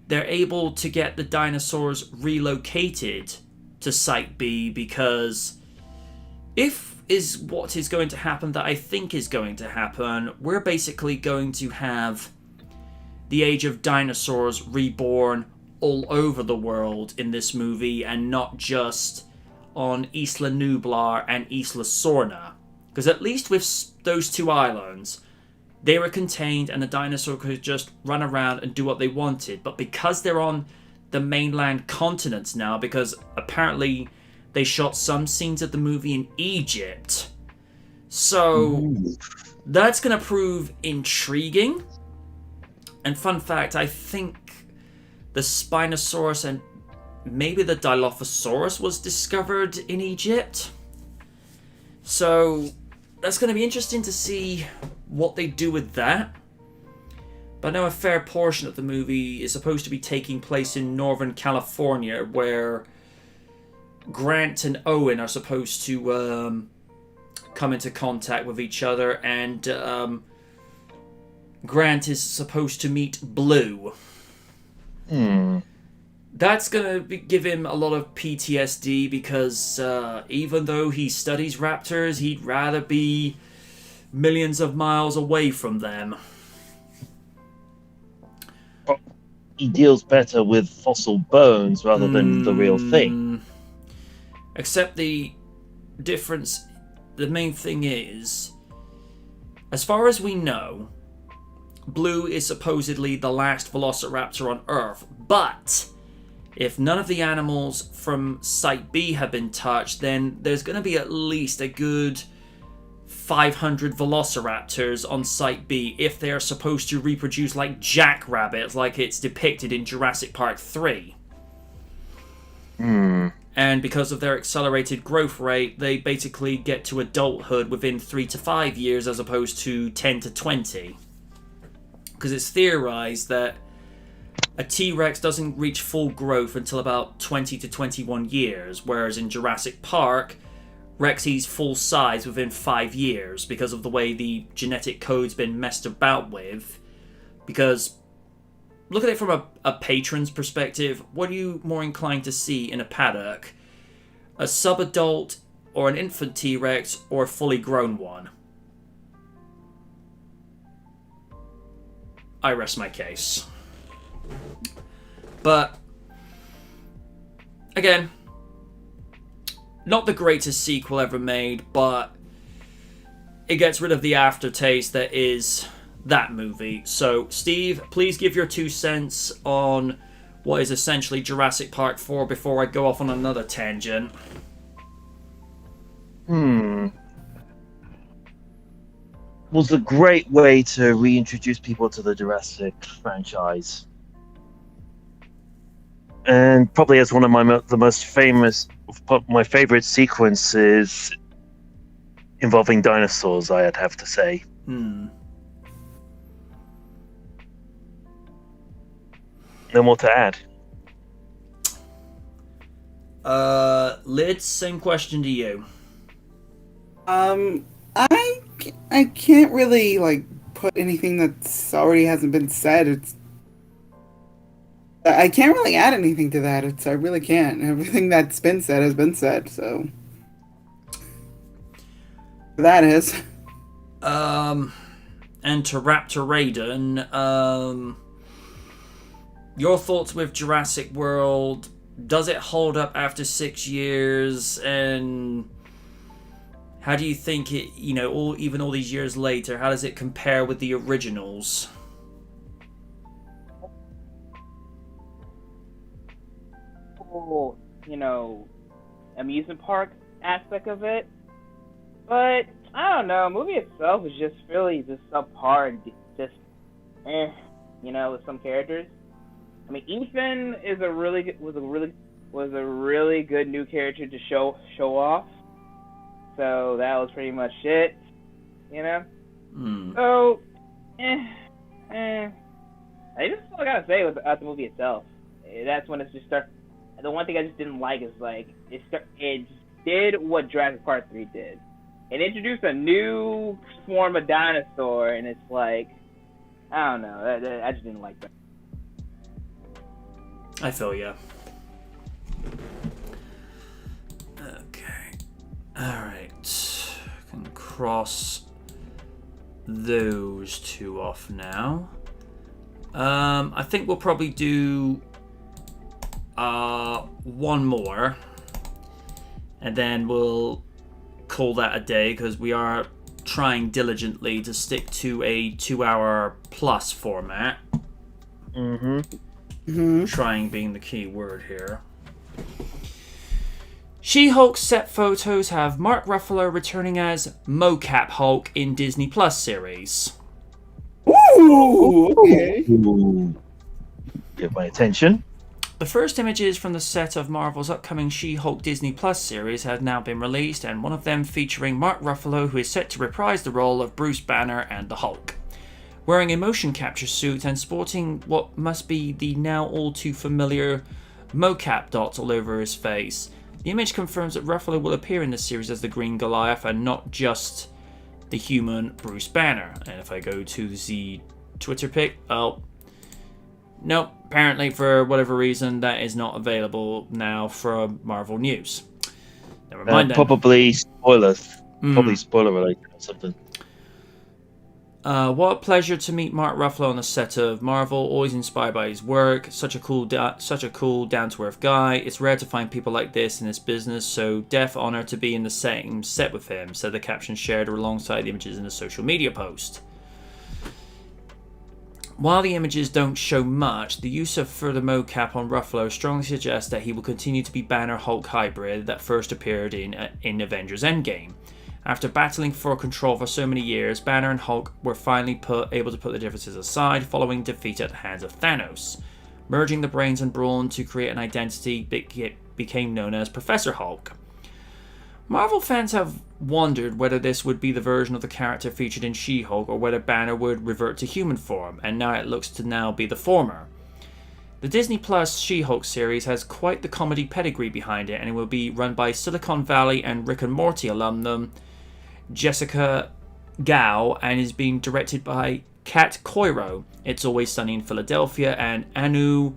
[SPEAKER 1] they're able to get the dinosaurs relocated to Site B, because if is what is going to happen that I think is going to happen, we're basically going to have the Age of Dinosaurs reborn all over the world in this movie, and not just on Isla Nublar and Isla Sorna. Because at least with those 2 islands, they were contained and the dinosaur could just run around and do what they wanted. But because they're on the mainland continents now, because apparently they shot some scenes of the movie in Egypt, so that's going to prove intriguing. And fun fact, I think the Spinosaurus and maybe the Dilophosaurus was discovered in Egypt. So that's going to be interesting to see what they do with that. But I know a fair portion of the movie is supposed to be taking place in Northern California, where Grant and Owen are supposed to come into contact with each other, and Grant is supposed to meet Blue. That's going to give him a lot of PTSD, because even though he studies raptors, he'd rather be millions of miles away from them.
[SPEAKER 2] He deals better with fossil bones rather than the real thing.
[SPEAKER 1] Except the difference, the main thing is, as far as we know, Blue is supposedly the last velociraptor on Earth, but if none of the animals from Site B have been touched, then there's going to be at least a good 500 velociraptors on Site B if they are supposed to reproduce like jackrabbits, like it's depicted in Jurassic Park 3. And because of their accelerated growth rate, they basically get to adulthood within 3 to 5 years as opposed to 10 to 20. Because it's theorized that a T-Rex doesn't reach full growth until about 20 to 21 years, whereas in Jurassic Park, Rexy's full size within 5 years because of the way the genetic code's been messed about with. Because, look at it from a patron's perspective, what are you more inclined to see in a paddock? A subadult or an infant T-Rex or a fully grown one? I rest my case. But, again, not the greatest sequel ever made, but it gets rid of the aftertaste that is that movie. So, Steve, please give your 2 cents on what is essentially Jurassic Park 4 before I go off on another tangent.
[SPEAKER 2] Was a great way to reintroduce people to the Jurassic franchise. And probably as one of my favorite sequences involving dinosaurs, I'd have to say. No more to add.
[SPEAKER 1] Lids, same question to you.
[SPEAKER 3] I can't really like put anything that's already hasn't been said. I can't really add anything to that. I really can't. Everything that's been said has been said. So that is.
[SPEAKER 1] And to Raptor-Raiden, your thoughts with Jurassic World? Does it hold up after 6 years? And how do you think it, even all these years later, how does it compare with the originals?
[SPEAKER 4] Amusement park aspect of it. But, I don't know, the movie itself is just really just subpar, with some characters. I mean, Ethan was a really good new character to show off. So that was pretty much it, So, I just all I gotta say about the movie itself. That's when it just starts. The one thing I just didn't like is it did what Jurassic Park 3 did. It introduced a new form of dinosaur, and it's like, I don't know. I just didn't like that.
[SPEAKER 1] I feel ya. Okay. Alright. Can cross those 2 off now. I think we'll probably do one more. And then we'll call that a day, because we are trying diligently to stick to a 2-hour plus format. Trying being the key word here. She-Hulk set photos have Mark Ruffalo returning as mocap Hulk in Disney Plus series.
[SPEAKER 3] Ooh, okay.
[SPEAKER 2] Get my attention.
[SPEAKER 1] The first images from the set of Marvel's upcoming She-Hulk Disney Plus series have now been released, and one of them featuring Mark Ruffalo, who is set to reprise the role of Bruce Banner and the Hulk. Wearing a motion capture suit and sporting what must be the now all too familiar mocap dots all over his face, the image confirms that Ruffalo will appear in the series as the Green Goliath and not just the human Bruce Banner. And if I go to the Twitter pic, nope, apparently for whatever reason that is not available now for Marvel News. Never mind then.
[SPEAKER 2] Probably spoilers. Probably spoiler related or something.
[SPEAKER 1] What a pleasure to meet Mark Ruffalo on the set of Marvel. Always inspired by his work. Such a cool, down-to-earth guy. It's rare to find people like this in this business, so deaf honor to be in the same set with him, said the caption shared alongside the images in the social media post. While the images don't show much, the use of further mocap on Ruffalo strongly suggests that he will continue to be Banner Hulk hybrid that first appeared in Avengers End Game. After battling for control for so many years, Banner and Hulk were finally able to put the differences aside following defeat at the hands of Thanos. Merging the brains and brawn to create an identity became known as Professor Hulk. Marvel fans have wondered whether this would be the version of the character featured in She-Hulk or whether Banner would revert to human form, and now it looks to now be the former. The Disney Plus She-Hulk series has quite the comedy pedigree behind it, and it will be run by Silicon Valley and Rick and Morty alumnum Jessica Gao, and is being directed by Kat Coiro, It's Always Sunny in Philadelphia, and Anu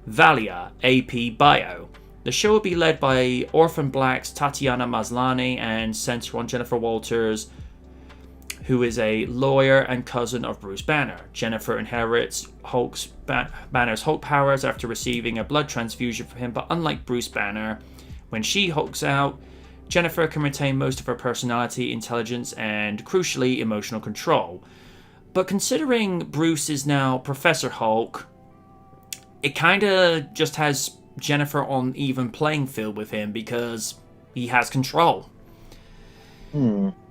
[SPEAKER 1] Valia, AP Bio. The show will be led by Orphan Black's Tatiana Maslany and center on Jennifer Walters, who is a lawyer and cousin of Bruce Banner. Jennifer inherits Banner's Hulk powers after receiving a blood transfusion from him, but unlike Bruce Banner, when she hulks out, Jennifer can retain most of her personality, intelligence, and, crucially, emotional control. But considering Bruce is now Professor Hulk, it kinda just has Jennifer on even playing field with him because he has control.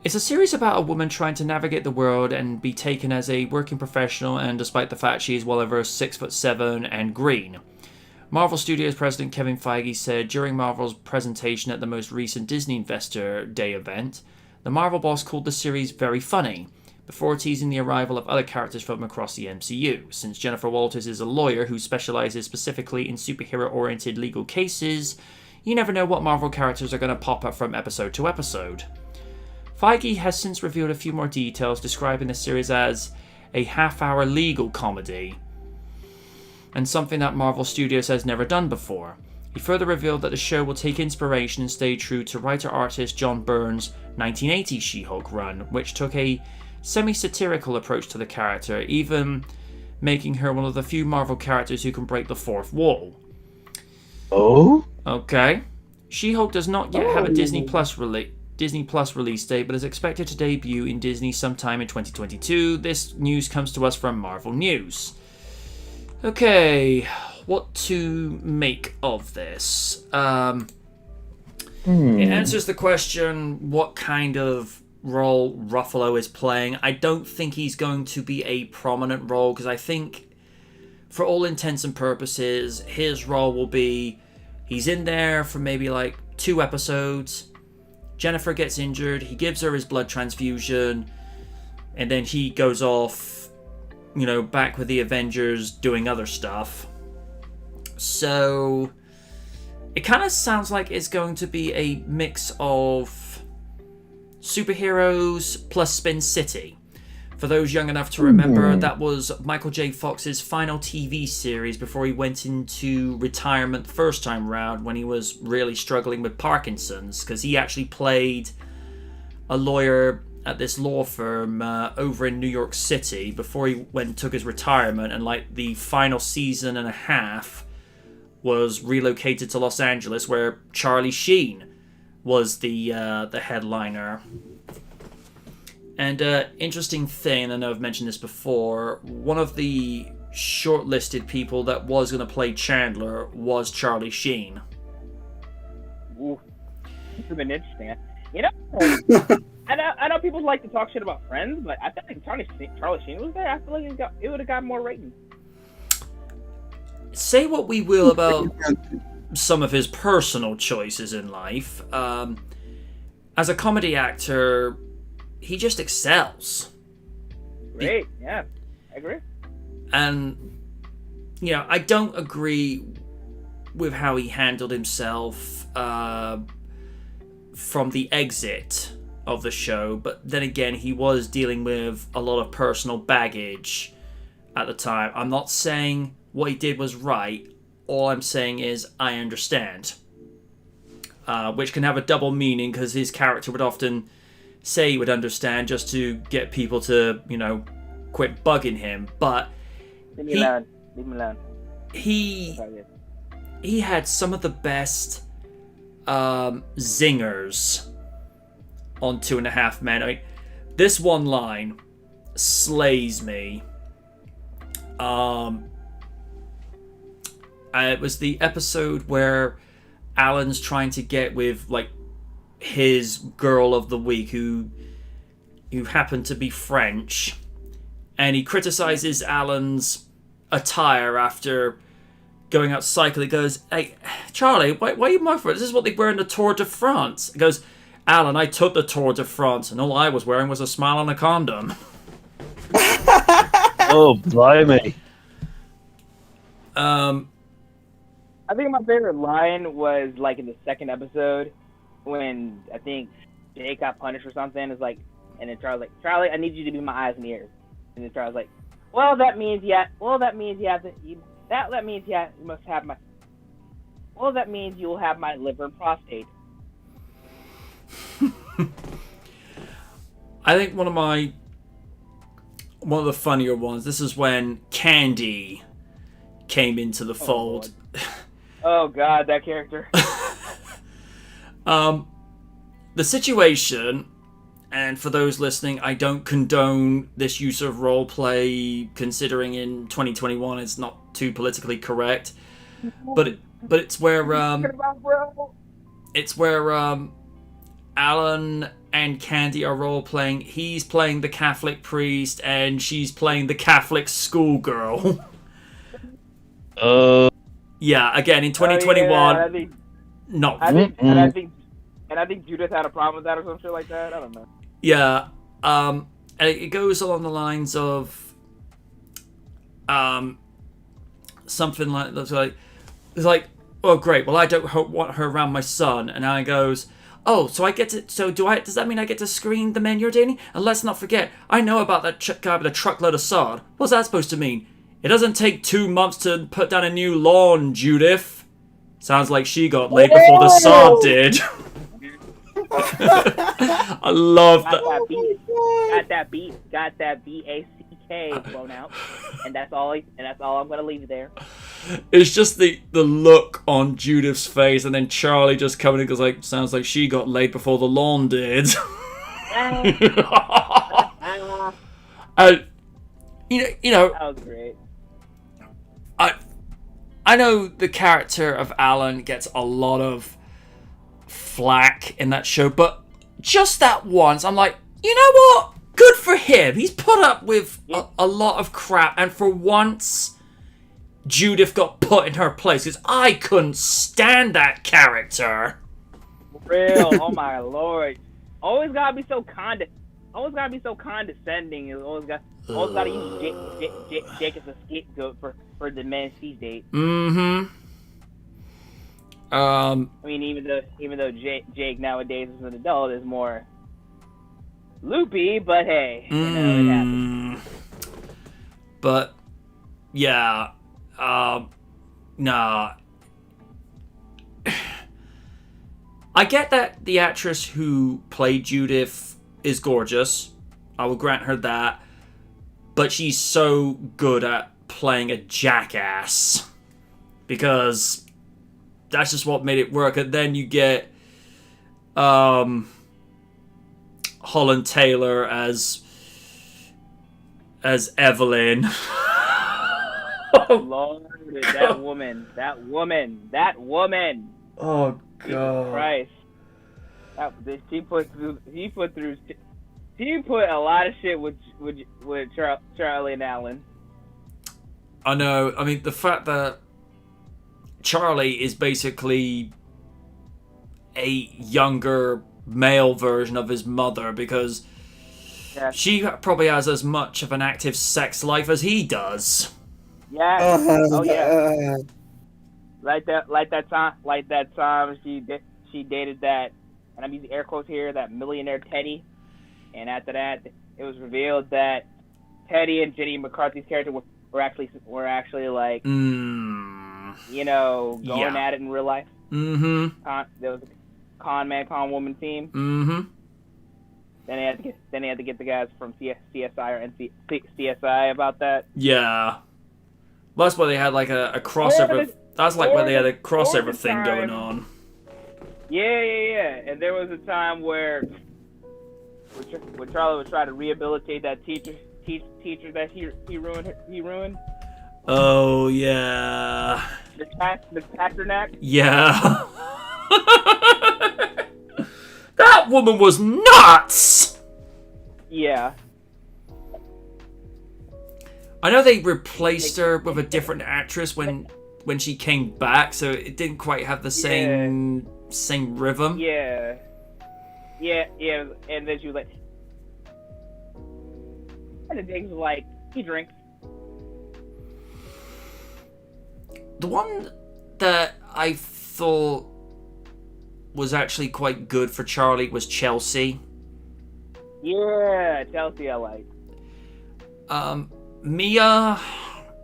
[SPEAKER 1] It's a series about a woman trying to navigate the world and be taken as a working professional, and despite the fact she is well over 6'7" and green. Marvel Studios president Kevin Feige said during Marvel's presentation at the most recent Disney Investor Day event, the Marvel boss called the series very funny, before teasing the arrival of other characters from across the MCU. Since Jennifer Walters is a lawyer who specializes specifically in superhero-oriented legal cases, you never know what Marvel characters are going to pop up from episode to episode. Feige has since revealed a few more details, describing the series as a half-hour legal comedy, and something that Marvel Studios has never done before. He further revealed that the show will take inspiration and stay true to writer-artist John Byrne's 1980 She-Hulk run, which took a semi-satirical approach to the character, even making her one of the few Marvel characters who can break the fourth wall.
[SPEAKER 2] Oh?
[SPEAKER 1] Okay. She-Hulk does not yet have a Disney Plus release date, but is expected to debut in Disney sometime in 2022. This news comes to us from Marvel News. Okay, what to make of this? It answers the question what kind of role Ruffalo is playing. I don't think he's going to be a prominent role, because I think for all intents and purposes his role will be he's in there for maybe like 2 episodes. Jennifer gets injured, he gives her his blood transfusion, and then he goes off, back with the Avengers doing other stuff. So it kind of sounds like it's going to be a mix of superheroes plus Spin City. For those young enough to remember, that was Michael J. Fox's final TV series before he went into retirement the first time round, when he was really struggling with Parkinson's, because he actually played a lawyer at this law firm over in New York City before he went and took his retirement, and like the final season and a half was relocated to Los Angeles, where Charlie Sheen was the headliner. And interesting thing, I know I've mentioned this before, one of the shortlisted people that was going to play Chandler was Charlie Sheen.
[SPEAKER 4] Ooh, this has been interesting. I know people like to talk shit about Friends, but I think Charlie Sheen was there. I feel like it would have got more ratings.
[SPEAKER 1] Say what we will about some of his personal choices in life. As a comedy actor, he just excels.
[SPEAKER 4] Great, yeah, I agree.
[SPEAKER 1] And, I don't agree with how he handled himself from the exit of the show, but then again, he was dealing with a lot of personal baggage at the time. I'm not saying what he did was right. All I'm saying is I understand. Which can have a double meaning, because his character would often say he would understand just to get people to, quit bugging him. But
[SPEAKER 4] Leave me alone.
[SPEAKER 1] He had some of the best zingers on 2.5 Men. I mean, this one line slays me. It was the episode where Alan's trying to get with his girl of the week, who happened to be French, and he criticizes Alan's attire after going out cycling. He goes, "Hey, Charlie, why are you mad for it? This is what they wear in the Tour de France." He goes, "Alan, I took the Tour de France, and all I was wearing was a smile and a condom."
[SPEAKER 2] Oh, blimey.
[SPEAKER 4] I think my favorite line was like in the second episode when I think Jake got punished or something. It's like, and then Charlie's like, "Charlie, I need you to be my eyes and ears." And then Charlie's like, that means you must have my. Well, that means you'll have my liver and prostate."
[SPEAKER 1] I think one of the funnier ones. This is when Candy came into the fold.
[SPEAKER 4] Oh God, that character.
[SPEAKER 1] The situation, and for those listening, I don't condone this use of roleplay, considering in 2021 it's not too politically correct. But it's where Alan and Candy are role playing. He's playing the Catholic priest, and she's playing the Catholic schoolgirl. Yeah, again in 2021.
[SPEAKER 4] I think Judith had a problem with that or some shit like that. I don't know.
[SPEAKER 1] Yeah, and it goes along the lines of something like that's like, "Oh great, well I don't want her around my son," and Alan goes, "Oh, so I get to? So does that mean I get to screen the men you're dating? And let's not forget, I know about that guy with a truckload of sod. What's that supposed to mean? It doesn't take 2 months to put down a new lawn, Judith. Sounds like she got laid before the sod did." I love that.
[SPEAKER 4] Got that BACK blown out, and that's all I'm gonna leave it there.
[SPEAKER 1] It's just the look on Judith's face, and then Charlie just coming in and goes like, "Sounds like she got laid before the lawn did." You know.
[SPEAKER 4] That was great.
[SPEAKER 1] I know the character of Alan gets a lot of flack in that show, but just that once, I'm like, you know what? Good for him. He's put up with a lot of crap, and for once, Judith got put in her place, because I couldn't stand that character.
[SPEAKER 4] Real, oh my lord! Always gotta be so condescending. Always gotta use Jake as a scapegoat for the men she dates.
[SPEAKER 1] Mm-hmm.
[SPEAKER 4] I mean, even though Jake nowadays as an adult is more loopy, but hey, you know, it happens.
[SPEAKER 1] But yeah, nah. I get that the actress who played Judith is gorgeous. I will grant her that. But she's so good at playing a jackass. Because that's just what made it work. And then you get Holland Taylor as Evelyn.
[SPEAKER 4] Lord, that woman.
[SPEAKER 1] Oh God.
[SPEAKER 4] Christ. She put a lot of shit with Charlie and Alan.
[SPEAKER 1] I know. I mean, the fact that Charlie is basically a younger male version of his mother, because she probably has as much of an active sex life as he does.
[SPEAKER 4] Yeah. Oh yeah. Like that time she dated that, and I'm using air quotes here, that millionaire Teddy. And after that, it was revealed that Teddy and Jenny McCarthy's character were actually like, you know, going at it in real life. Mm-hmm. There was a con man, con woman team. Mm-hmm. Then they had to get the guys from CSI or CSI about that.
[SPEAKER 1] Yeah. Well, that's why they had like a crossover. That's like where they had a crossover thing going on.
[SPEAKER 4] Yeah. And there was a time where Charlie would try to rehabilitate that teacher that he ruined.
[SPEAKER 1] Oh yeah. The
[SPEAKER 4] Pasternak.
[SPEAKER 1] Yeah. That woman was nuts!
[SPEAKER 4] Yeah.
[SPEAKER 1] I know they replaced her with a different actress when she came back, so it didn't quite have the same rhythm.
[SPEAKER 4] Yeah. And then she was like, and the Diggs was like, he drinks.
[SPEAKER 1] The one that I thought was actually quite good for Charlie was Chelsea.
[SPEAKER 4] Yeah, Chelsea I like.
[SPEAKER 1] Mia,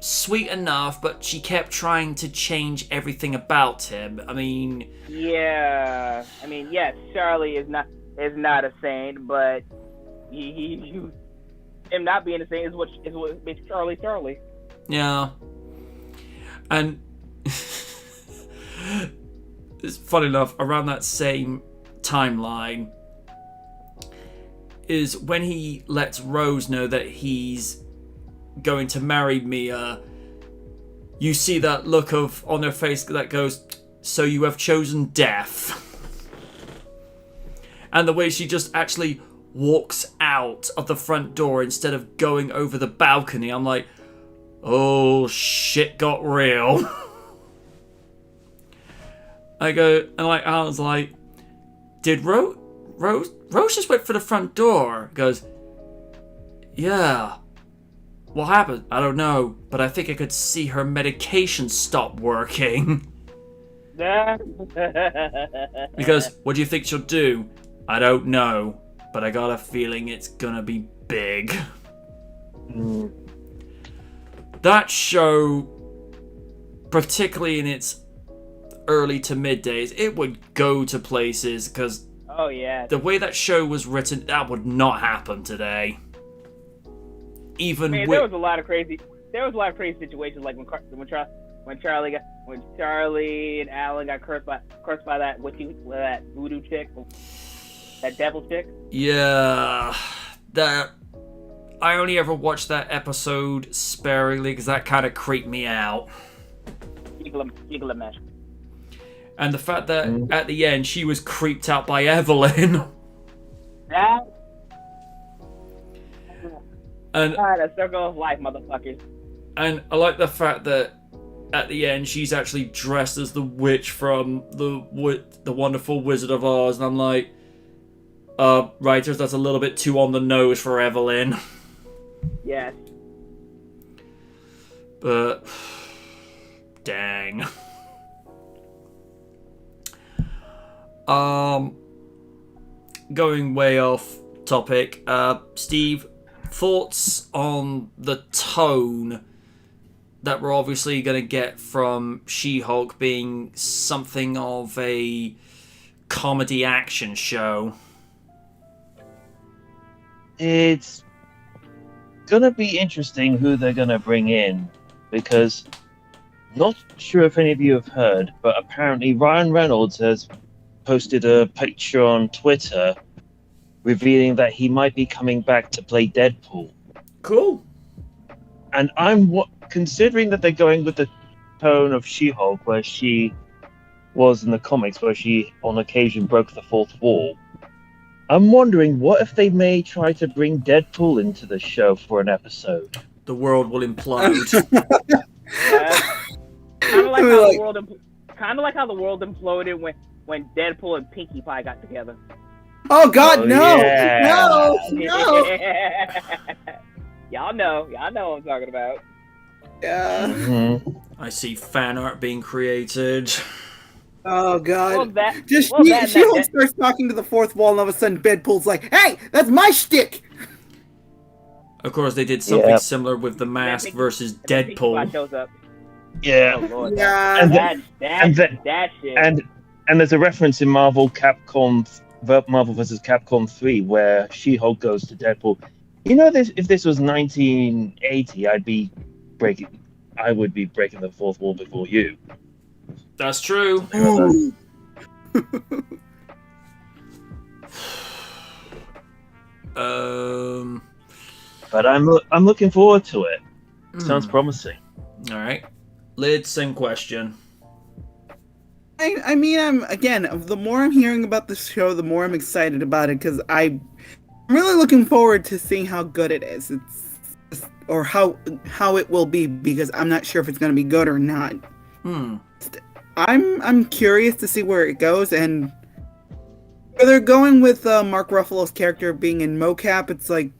[SPEAKER 1] sweet enough, but she kept trying to change everything about him. I mean...
[SPEAKER 4] Yeah. I mean, yes, Charlie is not a saint, but him not being a saint is what makes Charlie.
[SPEAKER 1] Yeah. And it's funny enough, around that same timeline is when he lets Rose know that he's going to marry Mia. You see that look on her face that goes, so you have chosen death. And the way she just actually walks out of the front door instead of going over the balcony, I'm like, oh, shit got real. I was like, did Rose just went for the front door? Goes, yeah. What happened? I don't know, but I think I could see her medication stop working. Because, what do you think she'll do? I don't know, but I got a feeling it's gonna be big. That show, particularly in its early to mid days, it would go to places because the way that show was written, that would not happen today.
[SPEAKER 4] There was a lot of crazy situations, like when Charlie and Alan got cursed by that voodoo chick, that devil chick.
[SPEAKER 1] Yeah, that I only ever watched that episode sparingly because that kind of creeped me out. And the fact that at the end she was creeped out by Evelyn.
[SPEAKER 4] That.
[SPEAKER 1] And
[SPEAKER 4] a circle of life, motherfuckers. And
[SPEAKER 1] I like the fact that at the end she's actually dressed as the witch from the Wonderful Wizard of Oz, and I'm like, writers, that's a little bit too on the nose for Evelyn.
[SPEAKER 4] Yes.
[SPEAKER 1] But dang. Going way off topic, Steve, thoughts on the tone that we're obviously going to get from She-Hulk being something of a comedy action show?
[SPEAKER 2] It's gonna be interesting who they're gonna bring in, because not sure if any of you have heard, but apparently Ryan Reynolds has posted a picture on Twitter revealing that he might be coming back to play Deadpool.
[SPEAKER 1] Cool.
[SPEAKER 2] And considering that they're going with the tone of She-Hulk, where she was in the comics, where she on occasion broke the fourth wall, I'm wondering, what if they may try to bring Deadpool into the show for an episode?
[SPEAKER 1] The world will implode.
[SPEAKER 4] Kind of like how the world imploded when Deadpool and Pinkie Pie got together.
[SPEAKER 3] Oh God, no!
[SPEAKER 2] Yeah.
[SPEAKER 3] No!
[SPEAKER 4] Y'all know what I'm talking about.
[SPEAKER 3] Yeah.
[SPEAKER 2] Mm-hmm.
[SPEAKER 1] I see fan art being created.
[SPEAKER 3] Oh God!
[SPEAKER 4] She
[SPEAKER 3] She-Hulk starts talking to the fourth wall, and all of a sudden, Deadpool's like, "Hey, that's my shtick."
[SPEAKER 1] Of course, they did something similar with The Mask versus Deadpool.
[SPEAKER 4] Shows up.
[SPEAKER 2] Yeah.
[SPEAKER 4] Oh, Lord.
[SPEAKER 3] Yeah.
[SPEAKER 4] That shit.
[SPEAKER 2] And there's a reference in Marvel vs. Capcom 3 where She-Hulk goes to Deadpool. You know, if this was 1980, I would be breaking the fourth wall before you.
[SPEAKER 1] That's true.
[SPEAKER 2] But I'm looking forward to it. Sounds promising.
[SPEAKER 1] All right. Lid, same question.
[SPEAKER 3] I mean, the more I'm hearing about this show, the more I'm excited about it because I'm really looking forward to seeing how good it is. Or how it will be because I'm not sure if it's going to be good or not. I'm curious to see where it goes, and where they're going with Mark Ruffalo's character being in mocap. It's like,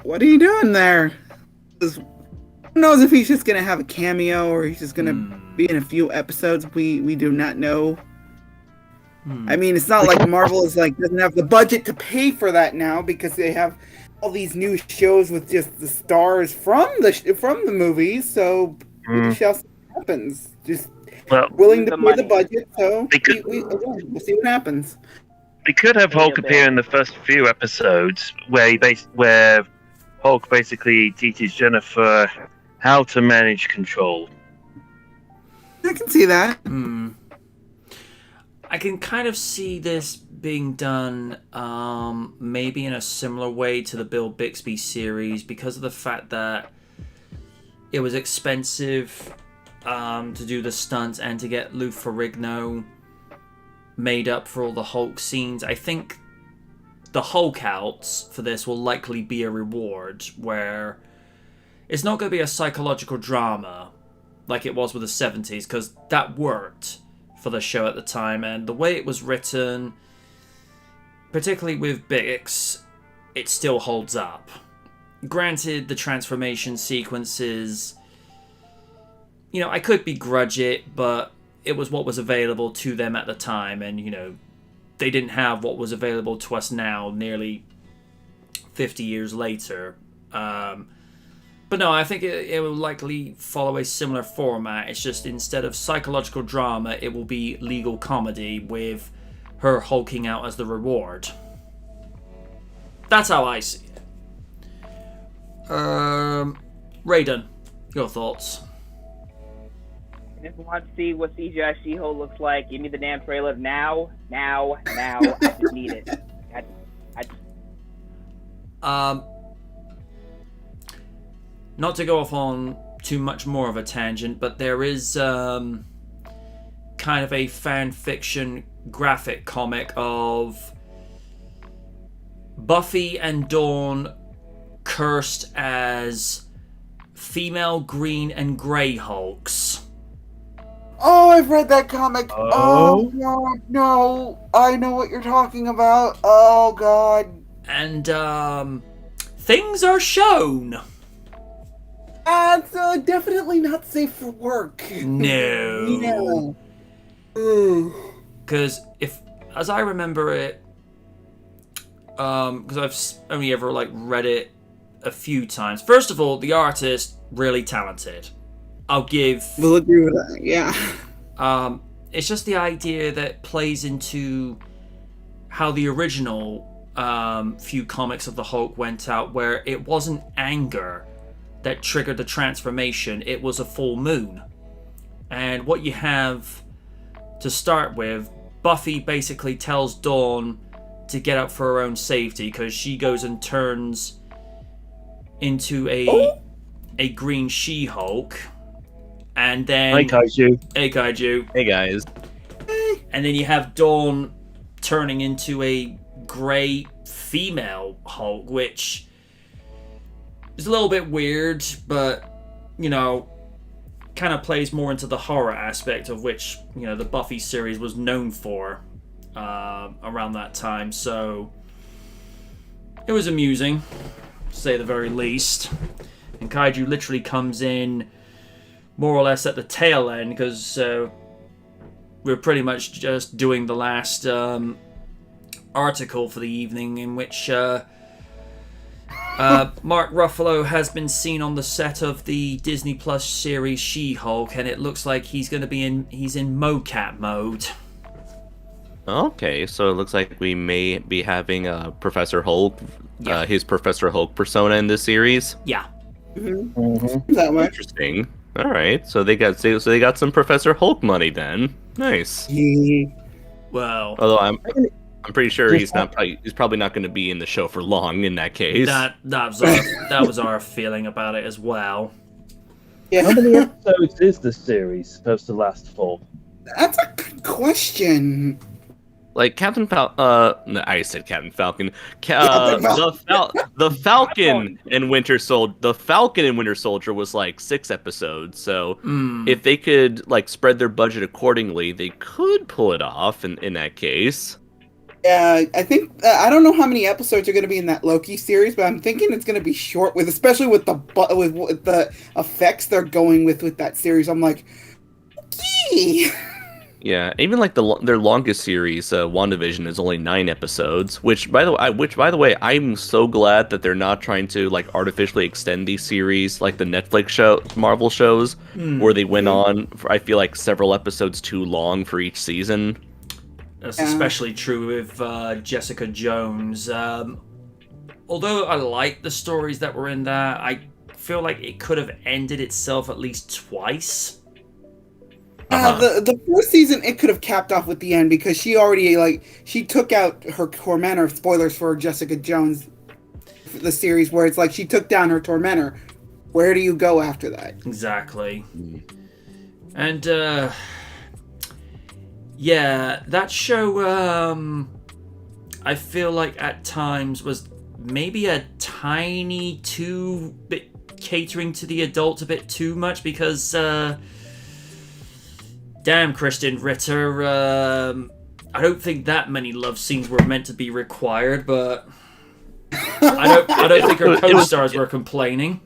[SPEAKER 3] what are you doing there? Who knows if he's just gonna have a cameo or he's just gonna be in a few episodes? We do not know. I mean, it's not like Marvel doesn't have the budget to pay for that now because they have all these new shows with just the stars from the movies. So we shall see what happens. Just willing to pay the budget. So we'll see what happens.
[SPEAKER 2] They could have Hulk appear in the first few episodes where Hulk basically teaches Jennifer how to manage control.
[SPEAKER 3] I can see that.
[SPEAKER 1] I can kind of see this being done maybe in a similar way to the Bill Bixby series because of the fact that it was expensive to do the stunts and to get Lou Ferrigno made up for all the Hulk scenes. I think the Hulk outs for this will likely be a reward where it's not going to be a psychological drama like it was with the 70s because that worked for the show at the time, and the way it was written, particularly with Bix, it still holds up. Granted, the transformation sequences, I could begrudge it, but it was what was available to them at the time, and they didn't have what was available to us now nearly 50 years later. But no, I think it will likely follow a similar format. It's just instead of psychological drama, it will be legal comedy with her hulking out as the reward. That's how I see it. Raiden, your thoughts?
[SPEAKER 4] If you want to see what CGI She-Hulk looks like, give me the damn trailer now. I just need it.
[SPEAKER 1] Not to go off on too much more of a tangent, but there is kind of a fan fiction graphic comic of Buffy and Dawn cursed as female green and grey Hulks.
[SPEAKER 3] Oh, I've read that comic. Oh God, no! I know what you're talking about. Oh God.
[SPEAKER 1] And things are shown.
[SPEAKER 3] It's definitely not safe for work.
[SPEAKER 1] No. Because as I remember it, because I've only ever read it a few times. First of all, the artist really talented. We'll
[SPEAKER 3] agree with that. Yeah.
[SPEAKER 1] It's just the idea that plays into how the original few comics of the Hulk went out, where it wasn't anger that triggered the transformation, it was a full moon. And what you have to start with, Buffy basically tells Dawn to get up for her own safety because she goes and turns into a green She-Hulk. And then...
[SPEAKER 2] Hi, Kaiju.
[SPEAKER 1] Hey, Kaiju.
[SPEAKER 5] Hey, guys.
[SPEAKER 1] And then you have Dawn turning into a grey female Hulk, which is a little bit weird, but, kind of plays more into the horror aspect of which, the Buffy series was known for around that time. So it was amusing, to say the very least. And Kaiju literally comes in more or less at the tail end because we're pretty much just doing the last article for the evening in which Mark Ruffalo has been seen on the set of the Disney Plus series She-Hulk, and it looks like he's in mocap mode.
[SPEAKER 5] Okay, so it looks like we may be having Professor Hulk, his Professor Hulk persona in this series.
[SPEAKER 1] Yeah.
[SPEAKER 3] Mm-hmm. That way.
[SPEAKER 5] Interesting. All right, so they got some Professor Hulk money then. Nice.
[SPEAKER 1] Well,
[SPEAKER 5] although I'm pretty sure he's probably not going to be in the show for long in that case.
[SPEAKER 1] That was our feeling about it as well.
[SPEAKER 2] Yeah. How many episodes is the series supposed to last for?
[SPEAKER 3] That's a good question.
[SPEAKER 5] Like Captain no, I said Captain Falcon.
[SPEAKER 3] Captain
[SPEAKER 5] The Falcon and Winter Soldier. The Falcon and Winter Soldier was like 6 episodes. So if they could like spread their budget accordingly, they could pull it off. In that case,
[SPEAKER 3] Yeah, I think I don't know how many episodes are going to be in that Loki series, but I'm thinking it's going to be short. With especially with with the effects they're going with that series. I'm like, gee.
[SPEAKER 5] yeah. Even like their longest series, WandaVision, is only 9 episodes. Which by the way, I'm so glad that they're not trying to like artificially extend these series like the Netflix Marvel shows, where they went on for, I feel like, several episodes too long for each season.
[SPEAKER 1] That's especially true with Jessica Jones. Although I like the stories that were in there, I feel like it could have ended itself at least twice.
[SPEAKER 3] The first season, it could have capped off with the end because she already she took out her tormentor. Spoilers for Jessica Jones, the series, where it's like she took down her tormentor. Where do you go after that?
[SPEAKER 1] Exactly. And yeah, that show, I feel like at times was maybe a tiny too bit catering to the adults a bit too much because, damn, Kristen Ritter, I don't think that many love scenes were meant to be required, but I don't think her co-stars were complaining.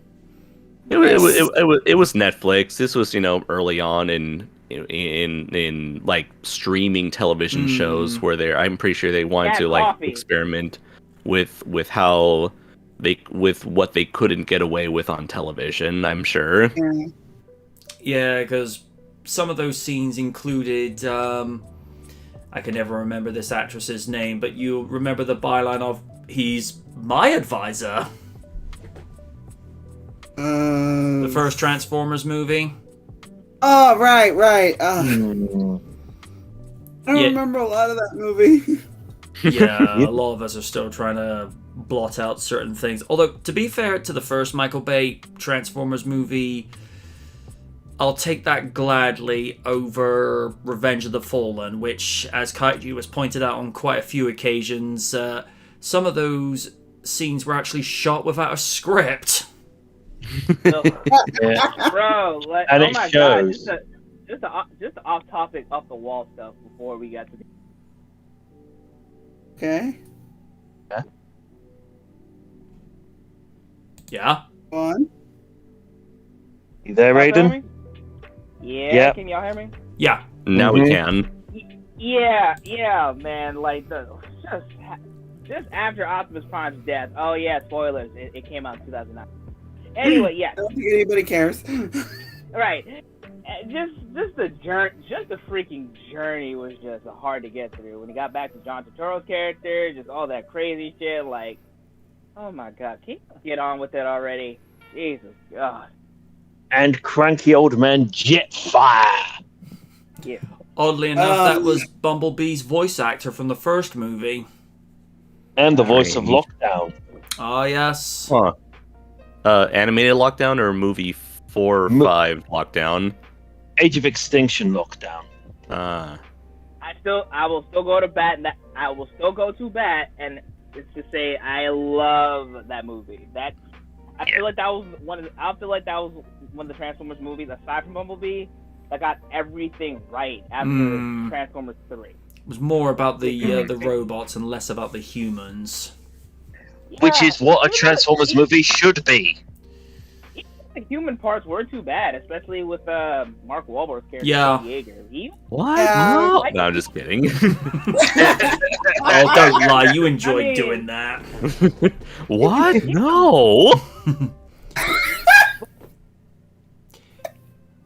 [SPEAKER 5] It was Netflix. This was, early on in like streaming television shows where I'm pretty sure they wanted to like experiment with how with what they couldn't get away with on television, I'm sure.
[SPEAKER 1] Yeah, because some of those scenes included I can never remember this actress's name, but you remember the byline of "He's my advisor." The first Transformers movie.
[SPEAKER 3] Oh, right. I don't remember a lot of that movie.
[SPEAKER 1] Yeah, a lot of us are still trying to blot out certain things. Although, to be fair to the first Michael Bay Transformers movie, I'll take that gladly over Revenge of the Fallen, which, as Kaiju has pointed out on quite a few occasions, some of those scenes were actually shot without a script.
[SPEAKER 4] Bro, like,
[SPEAKER 2] And
[SPEAKER 4] oh
[SPEAKER 2] it
[SPEAKER 4] my
[SPEAKER 2] shows.
[SPEAKER 4] god, just the off topic, off the wall stuff before we got to.
[SPEAKER 3] Okay.
[SPEAKER 1] Yeah.
[SPEAKER 3] One.
[SPEAKER 2] You there, Raiden?
[SPEAKER 4] Yeah,
[SPEAKER 2] Yep.
[SPEAKER 4] Can y'all hear me?
[SPEAKER 1] Yeah.
[SPEAKER 5] Now we can.
[SPEAKER 4] Yeah, man. Like just after Optimus Prime's death. Oh yeah, spoilers. It came out in 2009. Anyway, yeah.
[SPEAKER 3] I don't think anybody cares.
[SPEAKER 4] Right. Just the journey, just the freaking journey was just hard to get through. When he got back to John Turturro's character, just all that crazy shit. Like, oh my god, can you get on with it already? Jesus God.
[SPEAKER 2] And cranky old man Jetfire.
[SPEAKER 4] Yeah.
[SPEAKER 1] Oddly enough, that was Bumblebee's voice actor from the first movie.
[SPEAKER 2] And the voice of Lockdown.
[SPEAKER 1] Oh, yes.
[SPEAKER 5] Huh. Animated Lockdown or movie 4 or 5 Lockdown?
[SPEAKER 2] Age of Extinction Lockdown.
[SPEAKER 5] Ah.
[SPEAKER 4] I will still go to bat, and I will still go to bat, and it's to say I love that movie. I feel like that was one of the Transformers movies, aside from Bumblebee, that got everything right after Transformers 3.
[SPEAKER 1] It was more about the robots and less about the humans.
[SPEAKER 2] Which is what a Transformers movie should be.
[SPEAKER 4] The human parts weren't too bad, especially with Mark Wahlberg's character, Jaeger.
[SPEAKER 5] What? No, I'm just kidding.
[SPEAKER 1] Oh, don't lie. You enjoyed doing that.
[SPEAKER 5] What? No.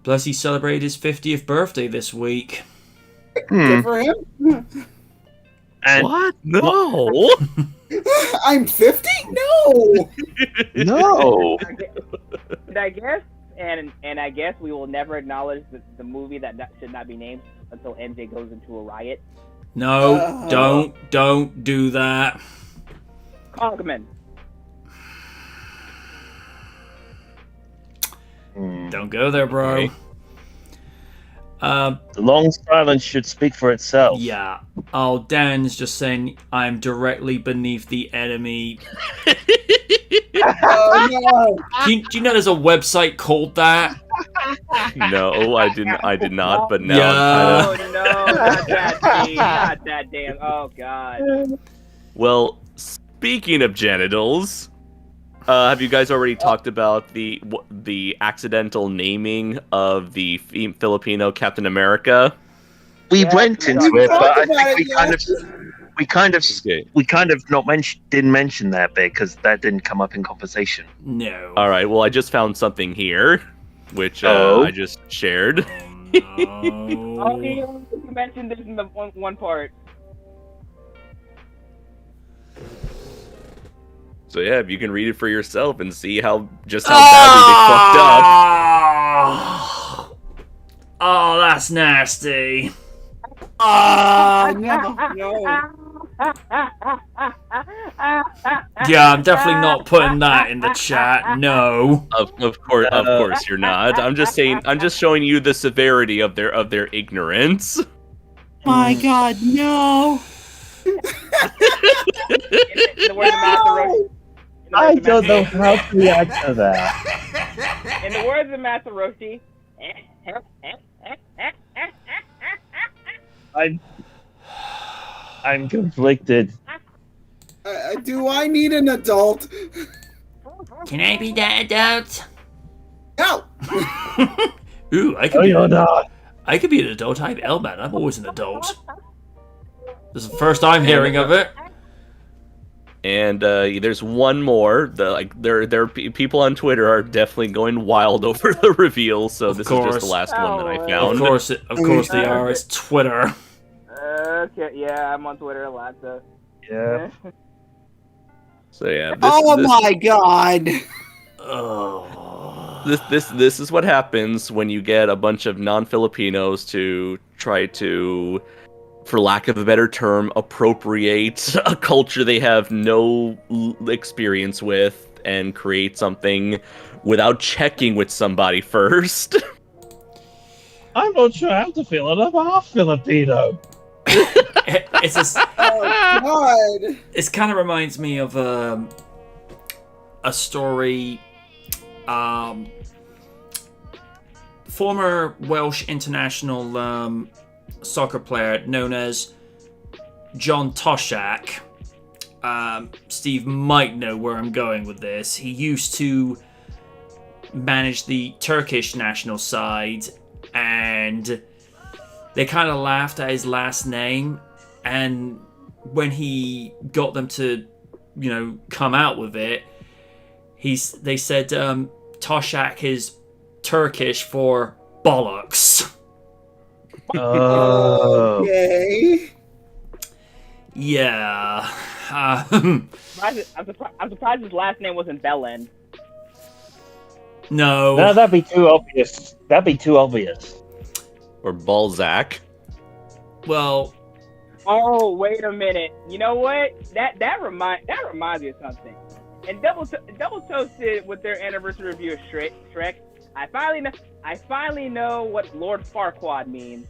[SPEAKER 1] Plus, he celebrated his 50th birthday this week.
[SPEAKER 3] Good for him.
[SPEAKER 2] And
[SPEAKER 5] what? No.
[SPEAKER 3] I'm 50? No.
[SPEAKER 2] No.
[SPEAKER 4] And I guess, and I guess we will never acknowledge the movie that should not be named until MJ goes into a riot.
[SPEAKER 1] No, don't do that.
[SPEAKER 4] Cogman.
[SPEAKER 1] Don't go there, bro.
[SPEAKER 5] Okay.
[SPEAKER 2] The long silence should speak for itself.
[SPEAKER 1] Yeah. Oh, Dan's just saying I'm directly beneath the enemy.
[SPEAKER 3] Oh no!
[SPEAKER 1] Do you know there's a website called that?
[SPEAKER 5] No, I didn't. I did not. But now
[SPEAKER 1] Yeah.
[SPEAKER 5] I'm kind
[SPEAKER 4] Oh no, not that deep, not that damn. Oh god.
[SPEAKER 5] Well, speaking of genitals, have you guys already talked about the accidental naming of the Filipino Captain America?
[SPEAKER 2] We
[SPEAKER 4] Yeah,
[SPEAKER 2] went
[SPEAKER 4] we
[SPEAKER 2] into
[SPEAKER 3] talked
[SPEAKER 2] it, but I
[SPEAKER 3] about
[SPEAKER 2] think
[SPEAKER 3] it,
[SPEAKER 2] we kind of
[SPEAKER 5] Okay.
[SPEAKER 2] didn't mention that bit because that didn't come up in conversation.
[SPEAKER 1] No.
[SPEAKER 5] All right. Well, I just found something here, which
[SPEAKER 2] Oh.
[SPEAKER 5] I just shared.
[SPEAKER 4] Oh,
[SPEAKER 1] No.
[SPEAKER 4] you mentioned this in the one part.
[SPEAKER 5] So yeah, if you can read it for yourself and see how badly they fucked up.
[SPEAKER 1] Oh, that's nasty.
[SPEAKER 3] Oh no! No!
[SPEAKER 1] Yeah, I'm definitely not putting that in the chat. No.
[SPEAKER 5] Of course you're not. I'm just saying. I'm just showing you the severity of their ignorance.
[SPEAKER 3] My God, no!
[SPEAKER 4] In the words of Master Roshi.
[SPEAKER 2] I don't know how to react to that.
[SPEAKER 4] In the words of Master Roshi.
[SPEAKER 2] I'm conflicted.
[SPEAKER 3] Do I need an adult?
[SPEAKER 1] Can I be that adult?
[SPEAKER 3] No!
[SPEAKER 1] Ooh, I
[SPEAKER 2] No,
[SPEAKER 1] could be.
[SPEAKER 2] you're not.
[SPEAKER 1] I could be an adult. I'm Elman. I'm always an adult. This is the first I'm hearing of it.
[SPEAKER 5] And there's one more. People on Twitter are definitely going wild over the reveal. So this is just
[SPEAKER 1] course.
[SPEAKER 5] the last one that I
[SPEAKER 1] Of
[SPEAKER 5] found.
[SPEAKER 1] course they are. It's Twitter.
[SPEAKER 4] Okay, yeah, I'm on Twitter a lot, so.
[SPEAKER 2] Yeah.
[SPEAKER 5] So yeah.
[SPEAKER 3] My God!
[SPEAKER 1] Oh.
[SPEAKER 5] This is what happens when you get a bunch of non-Filipinos to try to, for lack of a better term, appropriate a culture they have no experience with and create something without checking with somebody first.
[SPEAKER 2] I'm not sure how to feel about Filipino.
[SPEAKER 1] It's just,
[SPEAKER 3] Oh God!
[SPEAKER 1] it kind of reminds me of a story. Former Welsh international soccer player known as John Toshak. Steve might know where I'm going with this. He used to manage the Turkish national side, and they kind of laughed at his last name. And when he got them to, come out with it, they said Toshak is Turkish for bollocks.
[SPEAKER 2] Oh.
[SPEAKER 3] Okay.
[SPEAKER 1] Yeah.
[SPEAKER 4] I'm surprised his last name wasn't Bellend.
[SPEAKER 1] No.
[SPEAKER 2] No, that'd be too obvious.
[SPEAKER 5] Or Balzac.
[SPEAKER 1] Well,
[SPEAKER 4] Oh, wait a minute. You know what? That reminds me of something. And Double Toasted with their anniversary review of Shrek. I finally know what Lord Farquaad means.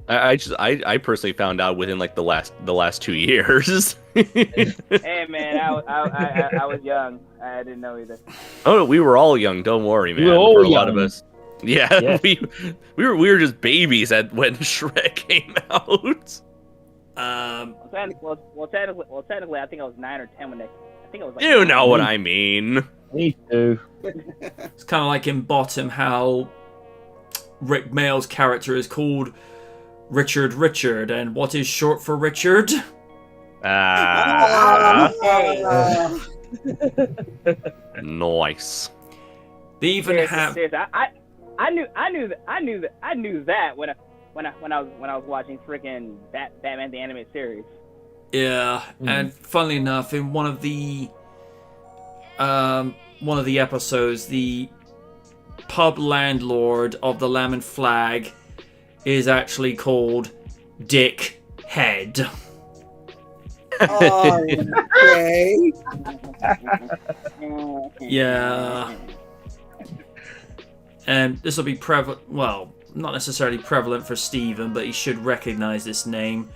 [SPEAKER 5] I personally found out within like the last 2 years.
[SPEAKER 4] Hey man, I was young. I didn't know either.
[SPEAKER 5] Oh, we were all young. Don't worry, man.
[SPEAKER 2] We were all
[SPEAKER 5] For a lot of
[SPEAKER 2] young.
[SPEAKER 5] us. Yeah,
[SPEAKER 2] Yeah.
[SPEAKER 5] we were just babies when Shrek came out.
[SPEAKER 4] Technically, I think I was 9 or 10 when they. I think I was like.
[SPEAKER 5] You know what I mean.
[SPEAKER 2] Me too.
[SPEAKER 1] it's kind of like in Bottom how Rick Mayall's character is called Richard, and what is short for Richard?
[SPEAKER 5] Nice.
[SPEAKER 1] They even have.
[SPEAKER 4] Seriously, I knew that when I was watching freaking Batman the Animated Series.
[SPEAKER 1] Yeah, and funnily enough, in one of the episodes, the pub landlord of the Lamb and Flag is actually called Dick Head.
[SPEAKER 3] Okay.
[SPEAKER 1] Yeah. And this will be prevalent. Well, not necessarily prevalent for Steven, but he should recognize this name.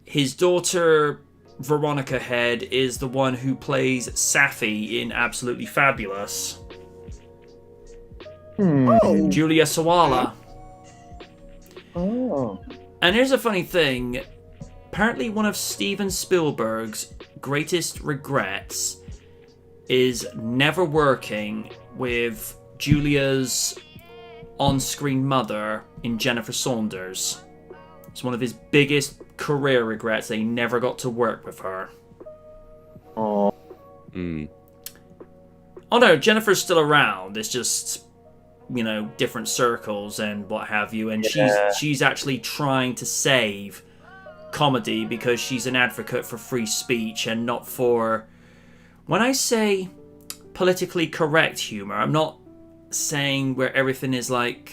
[SPEAKER 1] His daughter, Veronica Head, is the one who plays Safi in Absolutely Fabulous.
[SPEAKER 3] Oh.
[SPEAKER 1] Julia Sawala.
[SPEAKER 2] Oh.
[SPEAKER 1] And here's a funny thing. Apparently one of Steven Spielberg's greatest regrets is never working with Julia's on-screen mother in Jennifer Saunders. It's one of his biggest career regrets that he never got to work with her.
[SPEAKER 2] Oh.
[SPEAKER 1] Oh no, Jennifer's still around. It's just, you know, different circles and what have you. And she's actually trying to save comedy because she's an advocate for free speech and not for... When I say politically correct humor, I'm not saying where everything is like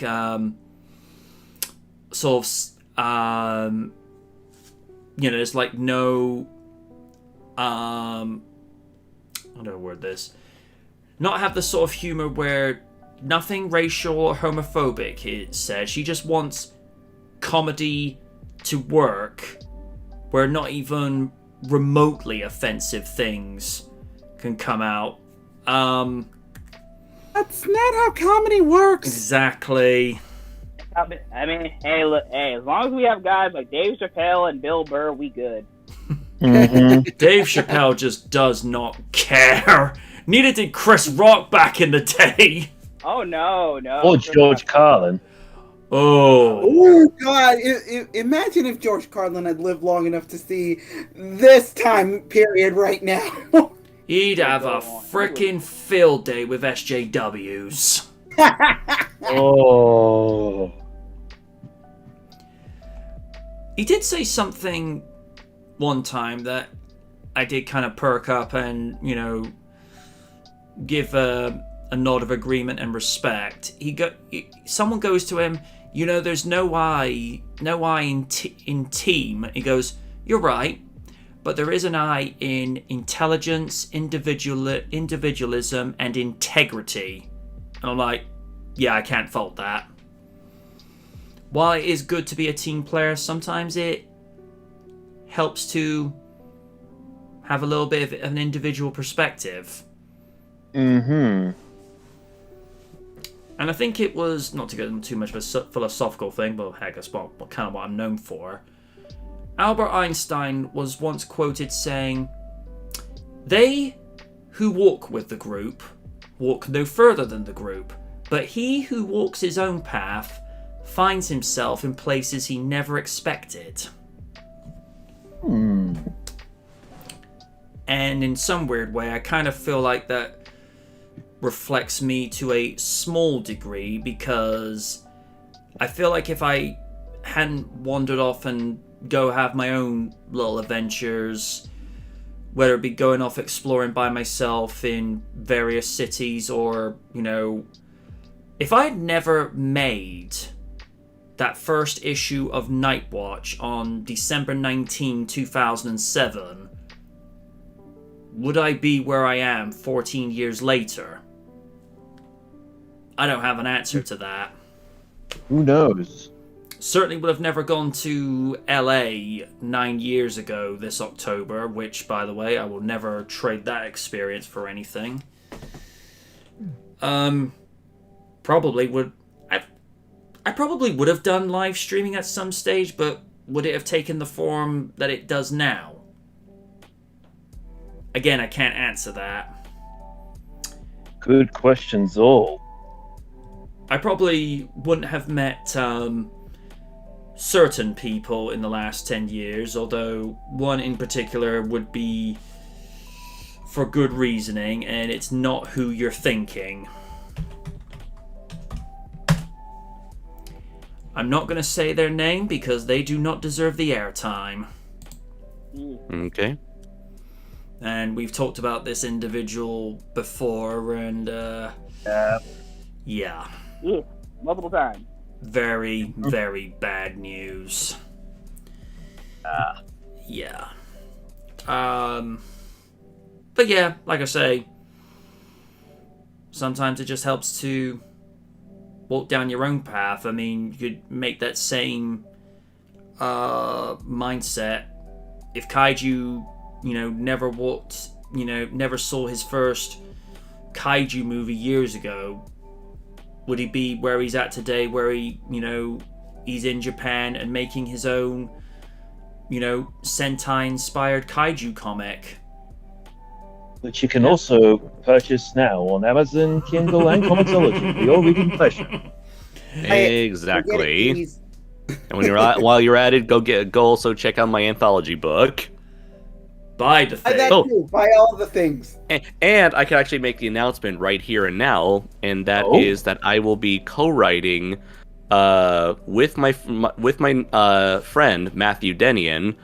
[SPEAKER 1] sort of you know, there's like no how do I word this? Not have the sort of humor where nothing racial or homophobic is said. She just wants comedy to work where not even remotely offensive things can come out.
[SPEAKER 3] That's not how comedy works.
[SPEAKER 1] Exactly.
[SPEAKER 4] I mean, hey, look, hey, as long as we have guys like Dave Chappelle and Bill Burr, we good.
[SPEAKER 1] Dave Chappelle just does not care. Neither did Chris Rock back in the day.
[SPEAKER 4] Oh, no.
[SPEAKER 2] Or George Carlin.
[SPEAKER 3] Oh God! Imagine if George Carlin had lived long enough to see this time period right now.
[SPEAKER 1] He'd have a freaking field day with SJWs.
[SPEAKER 2] Oh.
[SPEAKER 1] He did say something one time that I did kind of perk up and, you know, give a nod of agreement and respect. Someone goes to him, you know, there's no I in team. He goes, you're right, but there is an I in intelligence, individualism, and integrity. And I'm like, yeah, I can't fault that. While it is good to be a team player, sometimes it helps to have a little bit of an individual perspective.
[SPEAKER 2] Mm-hmm.
[SPEAKER 1] And I think it was, not to get into too much of a philosophical thing, but heck, that's kind of what I'm known for. Albert Einstein was once quoted saying, "They who walk with the group walk no further than the group, but he who walks his own path finds himself in places he never expected." And in some weird way, I kind of feel like that reflects me to a small degree, because I feel like if I hadn't wandered off and go have my own little adventures, whether it be going off exploring by myself in various cities, or, you know, if I had never made that first issue of Nightwatch on December 19, 2007, would I be where I am 14 years later? I don't have an answer to that.
[SPEAKER 2] Who knows?
[SPEAKER 1] Certainly would have never gone to LA 9 years ago this October, which, by the way, I will never trade that experience for anything. Probably would... I probably would have done live streaming at some stage, but would it have taken the form that it does now? Again, I can't answer that.
[SPEAKER 2] Good questions all.
[SPEAKER 1] I probably wouldn't have met certain people in the last 10 years, although one in particular would be for good reasoning, and it's not who you're thinking. I'm not going to say their name because they do not deserve the airtime.
[SPEAKER 5] Okay.
[SPEAKER 1] And we've talked about this individual before, and yeah.
[SPEAKER 4] Multiple times.
[SPEAKER 1] Very, very bad news. Yeah. But yeah, like I say, sometimes it just helps to walk down your own path. I mean, you could make that same mindset if Kaiju, never saw his first Kaiju movie years ago. Would he be where he's at today, where he's in Japan and making his own, Sentai-inspired Kaiju comic?
[SPEAKER 2] Which you can also purchase now on Amazon, Kindle, and Comixology for your reading pleasure.
[SPEAKER 5] Exactly. And while you're at it, go also check out my anthology book.
[SPEAKER 1] Buy the thing.
[SPEAKER 3] Too. Buy all the things.
[SPEAKER 5] And I can actually make the announcement right here and now, and that is that I will be co-writing with my friend Matthew Denian.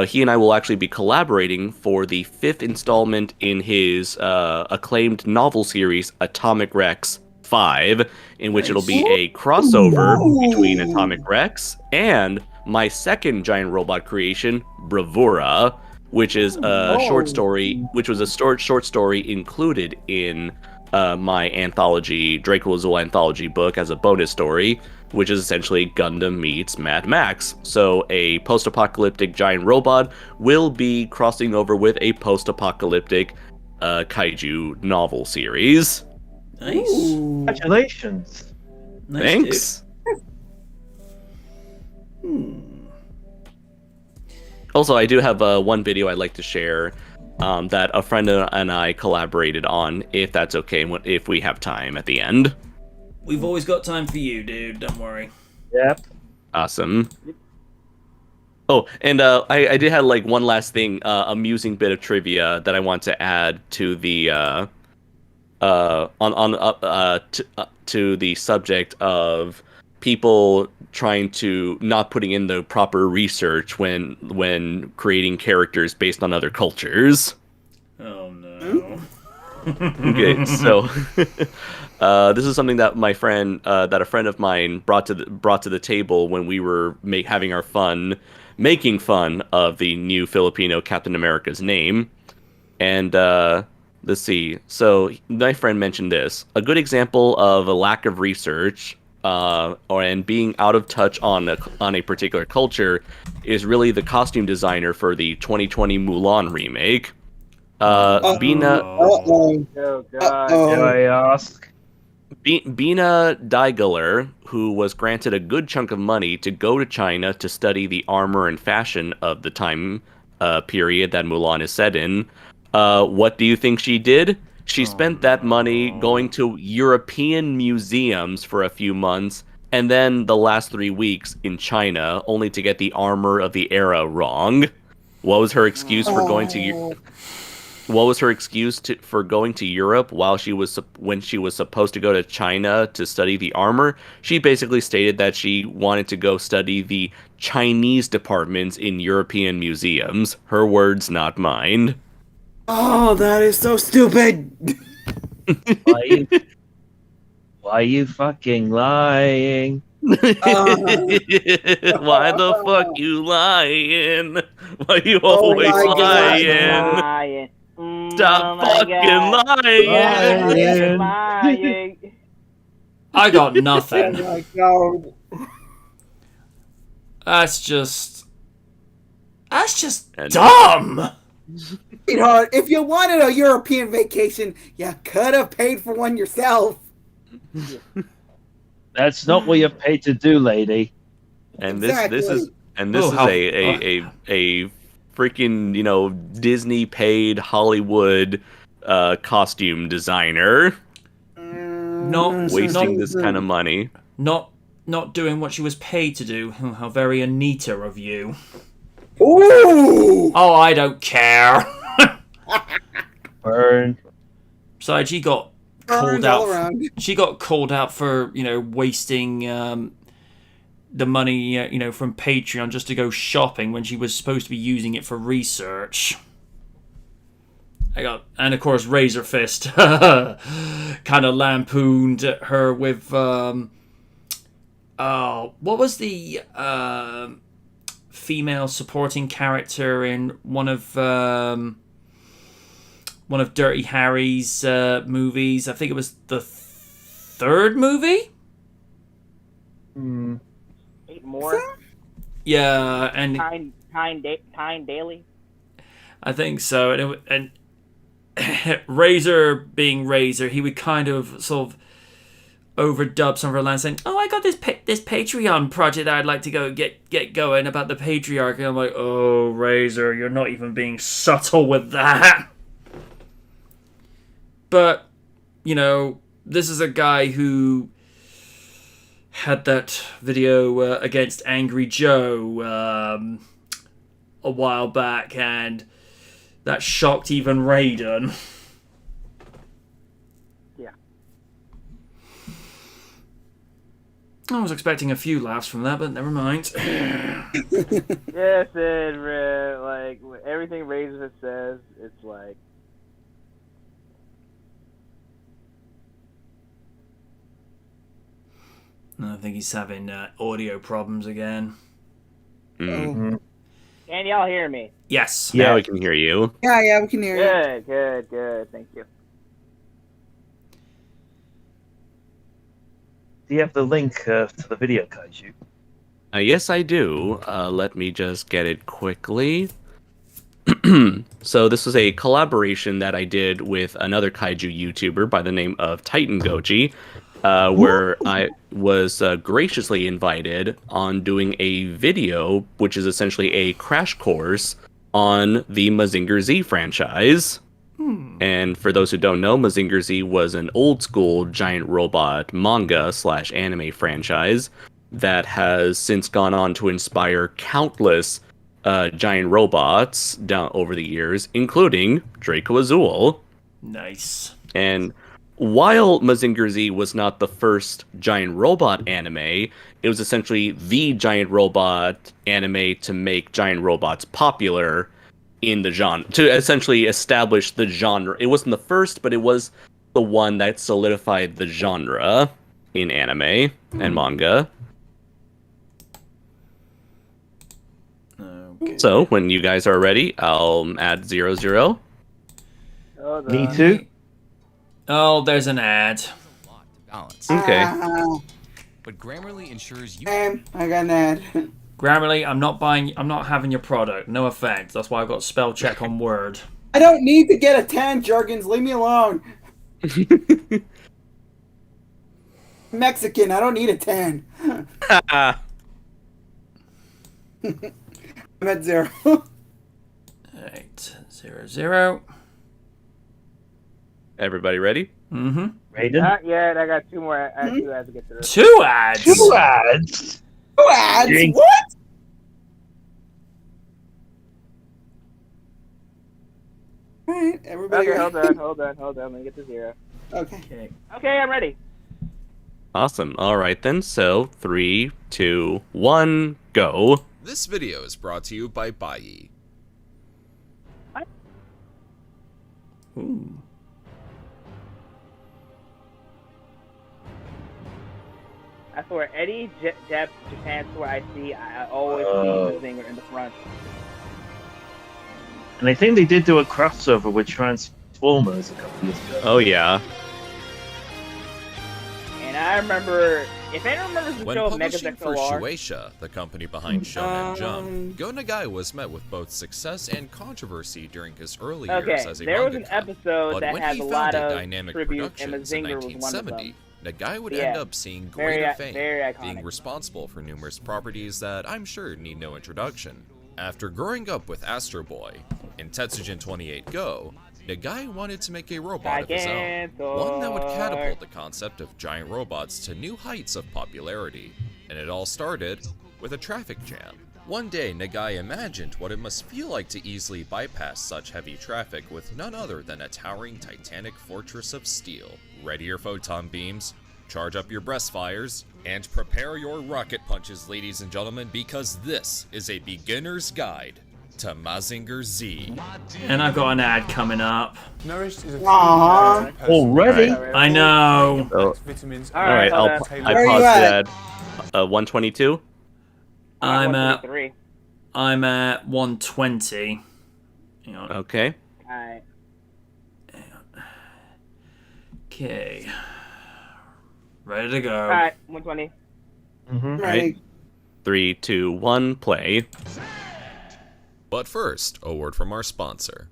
[SPEAKER 5] He and I will actually be collaborating for the 5th installment in his acclaimed novel series Atomic Rex 5, in which it'll be a crossover between Atomic Rex and my second giant robot creation, Bravura, which is a short story, which was a short story included in my anthology, Dracozoa anthology book as a bonus story, which is essentially Gundam meets Mad Max. So a post-apocalyptic giant robot will be crossing over with a post-apocalyptic kaiju novel series.
[SPEAKER 1] Nice.
[SPEAKER 2] Congratulations.
[SPEAKER 1] Nice,
[SPEAKER 5] Thanks. Also, I do have one video I'd like to share that a friend and I collaborated on, if that's okay, if we have time at the end.
[SPEAKER 1] We've always got time for you, dude. Don't worry.
[SPEAKER 2] Yep.
[SPEAKER 5] Awesome. Oh, and I did have like one last thing, amusing bit of trivia that I want to add to the to the subject of people trying to not putting in the proper research when creating characters based on other cultures.
[SPEAKER 1] Oh no.
[SPEAKER 5] Okay, so this is something that my friend, that a friend of mine brought to the table when we were making fun of the new Filipino Captain America's name. And let's see. So my friend mentioned this: a good example of a lack of research and being out of touch on a particular culture is really the costume designer for the 2020 Mulan remake. Bina.
[SPEAKER 4] Oh God!
[SPEAKER 2] Did I ask?
[SPEAKER 5] Bina Daigeler, who was granted a good chunk of money to go to China to study the armor and fashion of the time period that Mulan is set in, what do you think she did? She spent that money going to European museums for a few months, and then the last 3 weeks in China, only to get the armor of the era wrong. What was her excuse for going to? What was her excuse for going to Europe when she was supposed to go to China to study the armor? She basically stated that she wanted to go study the Chinese departments in European museums. Her words, not mine.
[SPEAKER 3] Oh, that is so stupid.
[SPEAKER 2] Why are you fucking lying?
[SPEAKER 5] Why the fuck you lying? Why you always lying? Stop fucking lying!
[SPEAKER 1] I got nothing.
[SPEAKER 3] Oh my God.
[SPEAKER 1] That's just dumb.
[SPEAKER 3] Sweetheart, if you wanted a European vacation, you could have paid for one yourself.
[SPEAKER 2] That's not what you're paid to do, lady.
[SPEAKER 5] And
[SPEAKER 3] Exactly.
[SPEAKER 5] this is
[SPEAKER 1] Oh,
[SPEAKER 5] a freaking Disney paid Hollywood costume designer wasting this kind of money.
[SPEAKER 1] Not doing what she was paid to do. How very Anita of you.
[SPEAKER 3] Ooh!
[SPEAKER 1] Oh, I don't care.
[SPEAKER 2] Burn.
[SPEAKER 1] Besides, she got called
[SPEAKER 3] Burns all
[SPEAKER 1] out.
[SPEAKER 3] around.
[SPEAKER 1] She got called out for wasting the money from Patreon just to go shopping when she was supposed to be using it for research. And of course Razor Fist kind of lampooned her with what was the female supporting character in one of Dirty Harry's movies? I think it was the third movie.
[SPEAKER 4] 8 more.
[SPEAKER 1] Yeah, and
[SPEAKER 4] Time daily.
[SPEAKER 1] I think so. And Razor being Razor, he would kind of sort of overdub some of her lines saying, "Oh, I got this Patreon project that I'd like to go get going about the patriarchy." And I'm like, "Oh, Razor, you're not even being subtle with that." But, you know, this is a guy who had that video against Angry Joe a while back, and that shocked even Raiden.
[SPEAKER 4] Yeah.
[SPEAKER 1] I was expecting a few laughs from that, but never mind.
[SPEAKER 4] Yes, and like everything Razor says, it's like.
[SPEAKER 1] I think he's having audio problems again.
[SPEAKER 2] Mm-hmm.
[SPEAKER 4] Can y'all hear me?
[SPEAKER 1] Yes.
[SPEAKER 5] Now we can hear you.
[SPEAKER 3] Yeah, we can hear you.
[SPEAKER 4] Good. Thank you.
[SPEAKER 2] Do you have the link to the video, Kaiju?
[SPEAKER 5] Yes, I do. Let me just get it quickly. So this was a collaboration that I did with another kaiju YouTuber by the name of Titan Goji, where I was graciously invited on doing a video, which is essentially a crash course on the Mazinger Z franchise. And for those who don't know, Mazinger Z was an old school giant robot manga/anime franchise that has since gone on to inspire countless giant robots down over the years, including Draco Azul.
[SPEAKER 1] Nice.
[SPEAKER 5] And while Mazinger Z was not the first giant robot anime, it was essentially the giant robot anime to make giant robots popular in the genre, to essentially establish the genre. It wasn't the first, but it was the one that solidified the genre in anime and manga.
[SPEAKER 1] Okay.
[SPEAKER 5] So, when you guys are ready, I'll add 00.
[SPEAKER 2] Me too.
[SPEAKER 1] Oh, there's an ad.
[SPEAKER 6] Balance.
[SPEAKER 5] Okay.
[SPEAKER 6] But Grammarly ensures you.
[SPEAKER 3] I got an ad.
[SPEAKER 1] Grammarly, I'm not having your product. No offense. That's why I've got spell check on Word.
[SPEAKER 3] I don't need to get a 10, Jergens. Leave me alone. Mexican. I don't need a 10. I'm at 0.
[SPEAKER 1] Alright, 00.
[SPEAKER 5] Everybody ready?
[SPEAKER 1] Mm-hmm.
[SPEAKER 2] Raiden?
[SPEAKER 4] Not yet. I got 2 more. I have 2 ads to get through.
[SPEAKER 1] 2 ads?
[SPEAKER 2] 2 ads?
[SPEAKER 3] 2 ads?
[SPEAKER 2] Jinx.
[SPEAKER 3] What? Alright, everybody.
[SPEAKER 4] Okay,
[SPEAKER 3] ready?
[SPEAKER 4] hold on. Let me get to 0.
[SPEAKER 3] Okay.
[SPEAKER 4] Okay, I'm ready.
[SPEAKER 5] Awesome. All right then. So 3, 2, 1, go.
[SPEAKER 6] This video is brought to you by Baiyi.
[SPEAKER 1] Ooh.
[SPEAKER 4] I swear, any Japan store I see, I always see the singer in the front.
[SPEAKER 2] And I think they did do a crossover with Transformers a couple years ago.
[SPEAKER 5] Oh yeah.
[SPEAKER 4] And I remember, if anyone remembers the
[SPEAKER 6] When
[SPEAKER 4] show
[SPEAKER 6] publishing for
[SPEAKER 4] Megazex
[SPEAKER 6] Shueisha, the company behind Shonen Jump, Go Nagai was met with both success and controversy during his early years as a
[SPEAKER 4] there was an
[SPEAKER 6] mangaka.
[SPEAKER 4] episode
[SPEAKER 6] But
[SPEAKER 4] that
[SPEAKER 6] when
[SPEAKER 4] had
[SPEAKER 6] he
[SPEAKER 4] a lot
[SPEAKER 6] founded
[SPEAKER 4] of
[SPEAKER 6] Dynamic
[SPEAKER 4] tributes, and
[SPEAKER 6] Productions in
[SPEAKER 4] Mazinger was one of them.
[SPEAKER 6] 1970, Nagai would
[SPEAKER 4] Yeah,
[SPEAKER 6] end up seeing
[SPEAKER 4] very-
[SPEAKER 6] greater fame,
[SPEAKER 4] very iconic.
[SPEAKER 6] being responsible for numerous properties that I'm sure need no introduction. After growing up with Astro Boy in Tetsujin 28 Go, Nagai wanted to make a robot of his own, one that would catapult the concept of giant robots to new heights of popularity. And it all started with a traffic jam. One day, Nagai imagined what it must feel like to easily bypass such heavy traffic with none other than a towering titanic fortress of steel. Ready your photon beams, charge up your breast fires, and prepare your rocket punches, ladies and gentlemen, because this is a beginner's guide to Mazinger Z.
[SPEAKER 1] And I've got an ad coming up.
[SPEAKER 7] Nourished is a
[SPEAKER 3] Aww.
[SPEAKER 2] Already?
[SPEAKER 1] I know.
[SPEAKER 5] Oh,
[SPEAKER 7] vitamins.
[SPEAKER 5] all right.
[SPEAKER 4] hold
[SPEAKER 5] I
[SPEAKER 4] on.
[SPEAKER 5] paused
[SPEAKER 3] Where are you at?
[SPEAKER 5] that. 122.
[SPEAKER 1] I'm at
[SPEAKER 4] 123.
[SPEAKER 1] I'm at 120. Hang on.
[SPEAKER 5] Okay.
[SPEAKER 4] Alright.
[SPEAKER 1] Okay. Ready to go.
[SPEAKER 4] Alright, 120.
[SPEAKER 3] Right.
[SPEAKER 5] 3, 2, 1, play.
[SPEAKER 6] But first, a word from our sponsor.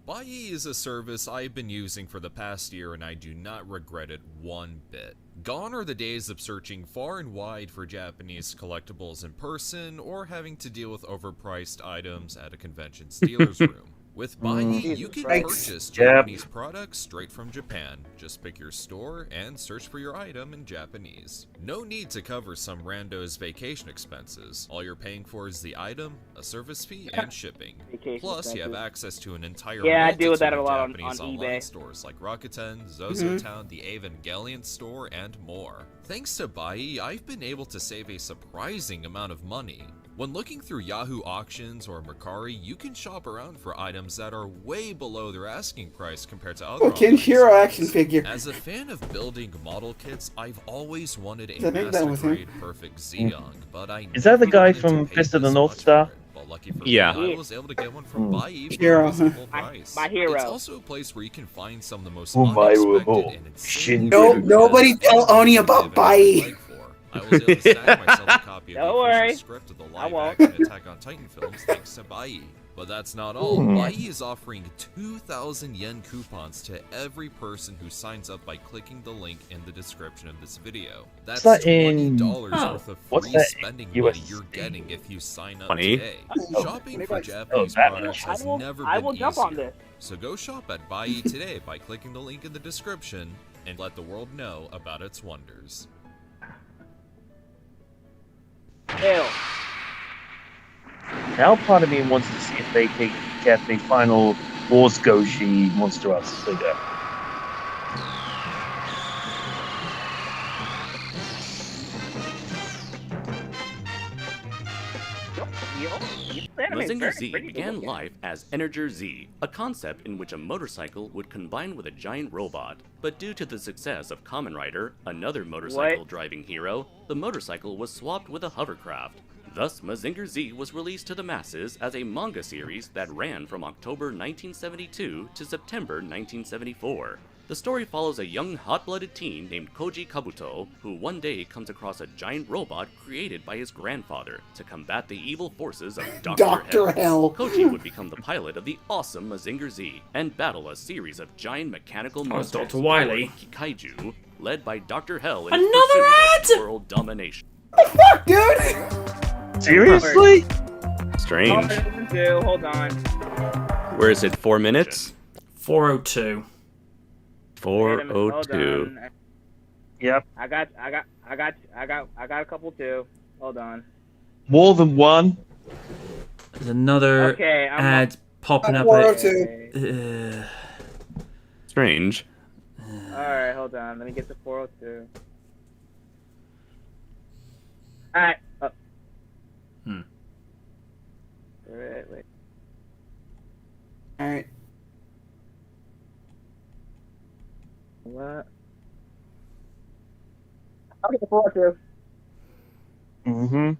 [SPEAKER 6] Buyee is a service I've been using for the past year and I do not regret it one bit. Gone are the days of searching far and wide for Japanese collectibles in person or having to deal with overpriced items at a convention's dealer's room. With Buyee, you can purchase Japanese products straight from Japan. Just pick your store and search for your item in Japanese. No need to cover some rando's vacation expenses. All you're paying for is the item, a service fee, and shipping. Plus, you have access to an entire
[SPEAKER 4] I deal with that a lot
[SPEAKER 6] Japanese
[SPEAKER 4] on
[SPEAKER 6] online
[SPEAKER 4] eBay.
[SPEAKER 6] stores like Rakuten, Zozotown, the Evangelion store, and more. Thanks to Buyee, I've been able to save a surprising amount of money. When looking through Yahoo Auctions or Mercari, you can shop around for items that are way below their asking price compared to other
[SPEAKER 3] Ken Hero action figure.
[SPEAKER 6] As a fan of building model kits, I've always wanted a
[SPEAKER 3] I think that
[SPEAKER 6] master
[SPEAKER 3] was him.
[SPEAKER 6] grade perfect Zeong, but I
[SPEAKER 2] Is that the
[SPEAKER 6] never
[SPEAKER 2] guy
[SPEAKER 6] wanted to
[SPEAKER 2] from
[SPEAKER 6] pay
[SPEAKER 2] Fist of the
[SPEAKER 6] this
[SPEAKER 2] North
[SPEAKER 6] much
[SPEAKER 2] Star?
[SPEAKER 6] for it. But lucky for
[SPEAKER 5] Yeah.
[SPEAKER 6] me, I was able to get one from Buyee for
[SPEAKER 3] Hero.
[SPEAKER 6] a reasonable price.
[SPEAKER 4] My hero.
[SPEAKER 6] It's also a place where you can find some of the most
[SPEAKER 2] Oh, my
[SPEAKER 6] unexpected
[SPEAKER 2] Robo.
[SPEAKER 6] and insanely
[SPEAKER 2] No-
[SPEAKER 6] rare
[SPEAKER 3] nobody
[SPEAKER 6] goods
[SPEAKER 3] tell
[SPEAKER 6] I've
[SPEAKER 3] Oni
[SPEAKER 6] ever
[SPEAKER 3] about
[SPEAKER 6] given
[SPEAKER 3] Buyee.
[SPEAKER 6] a leg for. I was able to snag myself a copy of
[SPEAKER 4] Don't
[SPEAKER 6] the
[SPEAKER 4] worry.
[SPEAKER 6] official script of the
[SPEAKER 4] I won't.
[SPEAKER 6] live-action Attack on Titan films thanks to Buyee. But that's not all. Buyee is offering 2,000 yen coupons to every person who signs up by clicking the link in the description of this video. That's
[SPEAKER 2] that in-
[SPEAKER 6] $20 worth of
[SPEAKER 2] What's
[SPEAKER 6] free
[SPEAKER 2] that
[SPEAKER 6] spending
[SPEAKER 2] in
[SPEAKER 6] money
[SPEAKER 2] USD?
[SPEAKER 6] you're getting if you sign up
[SPEAKER 5] 20?
[SPEAKER 6] today.
[SPEAKER 3] Oh,
[SPEAKER 6] Shopping for
[SPEAKER 3] oh,
[SPEAKER 6] Japanese
[SPEAKER 2] that
[SPEAKER 6] products
[SPEAKER 2] much.
[SPEAKER 6] has never been
[SPEAKER 4] I will jump on
[SPEAKER 6] easier.
[SPEAKER 4] this.
[SPEAKER 6] So go shop at Buyee today by clicking the link in the description and let the world know about its wonders.
[SPEAKER 4] Ew.
[SPEAKER 2] Now part of me wants to see if they can get the final Wars Goshi Monster Arts figure.
[SPEAKER 7] Mazinger Z began life as Energer Z, a concept in which a motorcycle would combine with a giant robot. But due to the success of Kamen Rider, another motorcycle-driving hero, the motorcycle was swapped with a hovercraft. Thus, Mazinger Z was released to the masses as a manga series that ran from October 1972 to September 1974. The story follows a young, hot-blooded teen named Koji Kabuto, who one day comes across a giant robot created by his grandfather to combat the evil forces of
[SPEAKER 3] Dr. Hell.
[SPEAKER 7] Koji would become the pilot of the awesome Mazinger Z and battle a series of giant mechanical monsters
[SPEAKER 1] Dr. Wily.
[SPEAKER 7] called Kikaiju, led by Dr. Hell in
[SPEAKER 1] Another
[SPEAKER 7] his pursuit
[SPEAKER 1] ad!
[SPEAKER 7] of world domination.
[SPEAKER 3] Fuck, dude!
[SPEAKER 2] Seriously?
[SPEAKER 5] Strange.
[SPEAKER 4] Hold on.
[SPEAKER 5] Where is it? 4 minutes?
[SPEAKER 1] 402.
[SPEAKER 4] Wait a minute, hold
[SPEAKER 5] 402.
[SPEAKER 4] on.
[SPEAKER 2] Yep.
[SPEAKER 4] I got a couple too. Hold on.
[SPEAKER 2] More than one?
[SPEAKER 1] There's another
[SPEAKER 4] Okay, I'm
[SPEAKER 1] ad popping up.
[SPEAKER 3] 402.
[SPEAKER 5] Strange.
[SPEAKER 4] Alright, hold on. Let me get to 402. Alright. Oh. Wait.
[SPEAKER 3] Alright.
[SPEAKER 4] What? I'll get the 402.
[SPEAKER 2] Mm-hmm.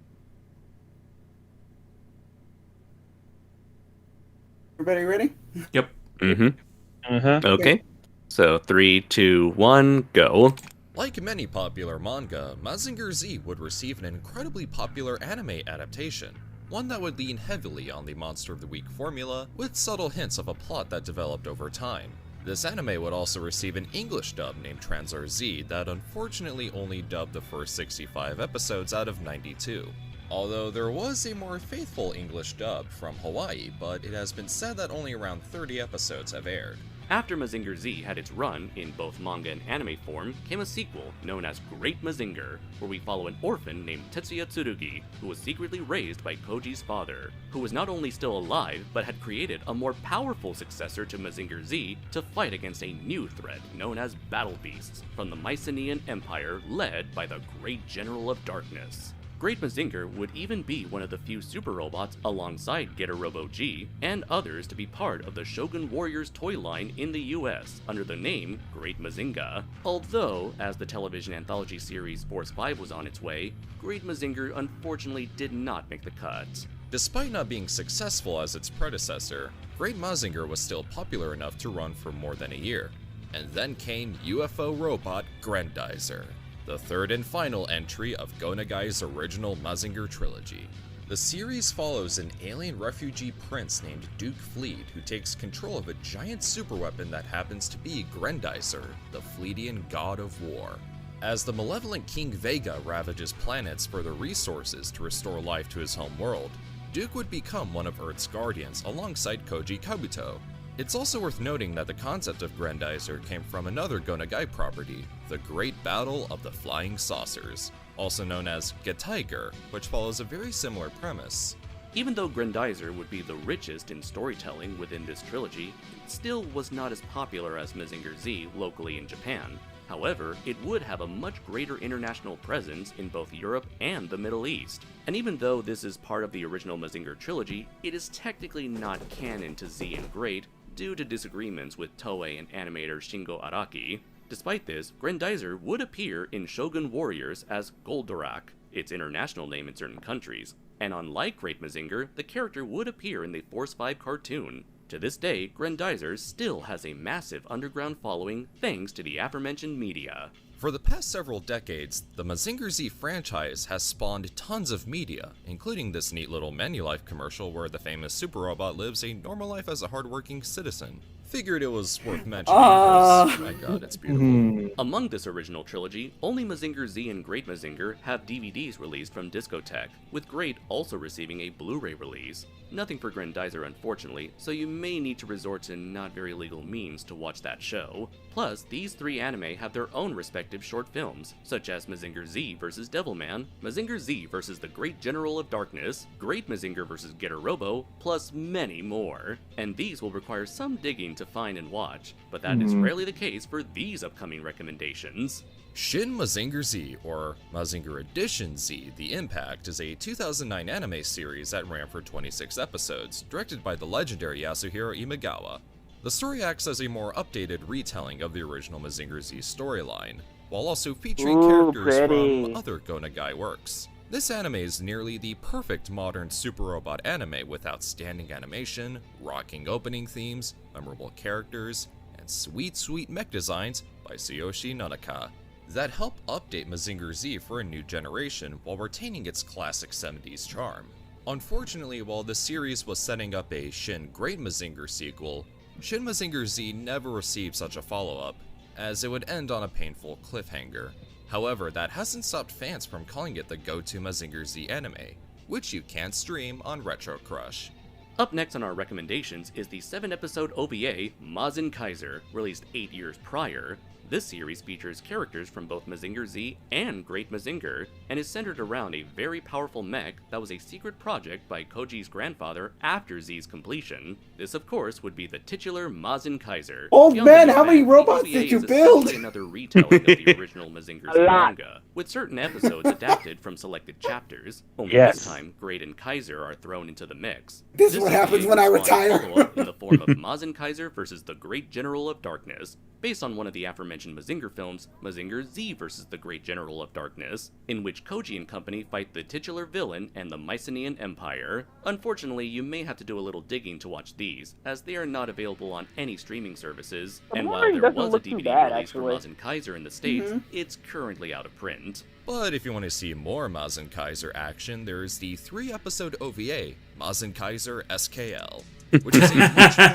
[SPEAKER 3] Everybody ready?
[SPEAKER 1] Yep.
[SPEAKER 5] Mm-hmm.
[SPEAKER 2] Uh-huh.
[SPEAKER 5] Okay. So 3, 2, 1, go.
[SPEAKER 6] Like many popular manga, Mazinger Z would receive an incredibly popular anime adaptation, one that would lean heavily on the Monster of the Week formula, with subtle hints of a plot that developed over time. This anime would also receive an English dub named Translator Z that unfortunately only dubbed the first 65 episodes out of 92. Although there was a more faithful English dub from Hawaii, but it has been said that only around 30 episodes have aired.
[SPEAKER 7] After Mazinger Z had its run in both manga and anime form, came a sequel known as Great Mazinger, where we follow an orphan named Tetsuya Tsurugi, who was secretly raised by Koji's father, who was not only still alive, but had created a more powerful successor to Mazinger Z to fight against a new threat known as Battle Beasts from the Mycenaean Empire led by the Great General of Darkness. Great Mazinger would even be one of the few super robots alongside Getter Robo G and others to be part of the Shogun Warriors toy line in the US under the name Great Mazinga. Although, as the television anthology series Force 5 was on its way, Great Mazinger unfortunately did not make the cut.
[SPEAKER 6] Despite not being successful as its predecessor, Great Mazinger was still popular enough to run for more than a year. And then came UFO robot Grendizer. the third and final entry of Go Nagai's original Mazinger trilogy. The series follows an alien refugee prince named Duke Fleet who takes control of a giant superweapon that happens to be Grendizer, the Fleetian god of war. As the malevolent King Vega ravages planets for the resources to restore life to his home world, Duke would become one of Earth's guardians alongside Koji Kabuto. It's also worth noting that the concept of Grendizer came from another Go Nagai property, the Great Battle of the Flying Saucers, also known as Getaiger, which follows a very similar premise.
[SPEAKER 7] Even though Grendizer would be the richest in storytelling within this trilogy, it still was not as popular as Mazinger Z locally in Japan. However, it would have a much greater international presence in both Europe and the Middle East. And even though this is part of the original Mazinger trilogy, it is technically not canon to Z and Great due to disagreements with Toei and animator Shingo Araki. Despite this, Grendizer would appear in Shogun Warriors as Goldorak, its international name in certain countries, and unlike Great Mazinger, the character would appear in the Force 5 cartoon. To this day, Grendizer still has a massive underground following thanks to the aforementioned media.
[SPEAKER 6] For the past several decades, the Mazinger Z franchise has spawned tons of media, including this neat little Manulife commercial where the famous super robot lives a normal life as a hardworking citizen. Figured it was worth mentioning because, my god, it's beautiful.
[SPEAKER 7] Among this original trilogy, only Mazinger Z and Great Mazinger have DVDs released from Discotech, with Great also receiving a Blu-ray release. Nothing for Grendizer, unfortunately, so you may need to resort to not very legal means to watch that show. Plus, these three anime have their own respective short films, such as Mazinger Z vs. Devilman, Mazinger Z vs. the Great General of Darkness, Great Mazinger vs. Getter Robo, plus many more. And these will require some digging to find and watch, but that is rarely the case for these upcoming recommendations.
[SPEAKER 6] Shin Mazinger Z, or Mazinger Edition Z The Impact, is a 2009 anime series that ran for 26 episodes, directed by the legendary Yasuhiro Imagawa. The story acts as a more updated retelling of the original Mazinger Z storyline, while also featuring characters from other Go Nagai works. This anime is nearly the perfect modern super robot anime with outstanding animation, rocking opening themes, memorable characters, and sweet mech designs by Tsuyoshi Nonaka that help update Mazinger Z for a new generation while retaining its classic 70s charm. Unfortunately, while the series was setting up a Shin Great Mazinger sequel, Shin Mazinger Z never received such a follow-up, as it would end on a painful cliffhanger. However, that hasn't stopped fans from calling it the go-to Mazinger Z anime, which you can stream on Retro Crush.
[SPEAKER 7] Up next on our recommendations is the 7-episode OVA Mazin Kaiser, released 8 years prior. This series features characters from both Mazinger Z and Great Mazinger, and is centered around a very powerful mech that was a secret project by Koji's grandfather after Z's completion. This, of course, would be the titular Mazin Kaiser.
[SPEAKER 3] Old man, how many robots did you build?
[SPEAKER 7] Another retelling of the original Mazinger Z manga, with certain episodes adapted from selected chapters. Only this time, Great and Kaiser are thrown into the mix.
[SPEAKER 3] This is what happens when I retire.
[SPEAKER 7] In the form of Mazin Kaiser versus the Great General of Darkness, based on one of the aforementioned Mazinger films, Mazinger Z vs. the Great General of Darkness, in which Koji and company fight the titular villain and the Mycenaean Empire. Unfortunately, you may have to do a little digging to watch these, as they are not available on any streaming services, and while there was a DVD release for Mazin Kaiser in the States, it's currently out of print.
[SPEAKER 6] But if you want to see more Mazin Kaiser action, there's the 3-episode OVA, Mazin Kaiser SKL, which is a much more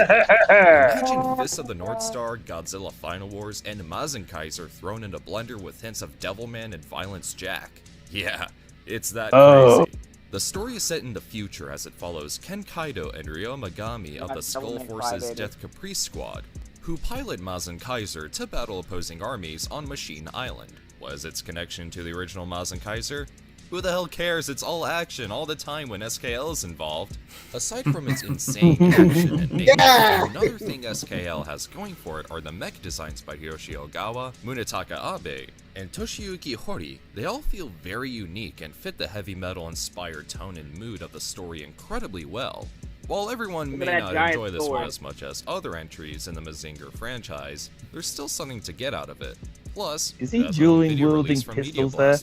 [SPEAKER 6] imagine Fists of the North Star, Godzilla Final Wars, and Mazin Kaiser thrown in a blender with hints of Devilman and Violence Jack. Yeah, it's that crazy. The story is set in the future as it follows Ken Kaido and Ryo Megami of the Skull Force's Death Caprice Squad, who pilot Mazin Kaiser to battle opposing armies on Machine Island. What is its connection to the original Mazin Kaiser? Who the hell cares? It's all action all the time when SKL is involved. Aside from its insane action and name, another thing SKL has going for it are the mech designs by Hiroshi Ogawa, Munetaka Abe, and Toshiyuki Hori. They all feel very unique and fit the heavy metal inspired tone and mood of the story incredibly well. While everyone may not enjoy this one as much as other entries in the Mazinger franchise, there's still something to get out of it. Plus,
[SPEAKER 2] is he dueling wielding pistols there?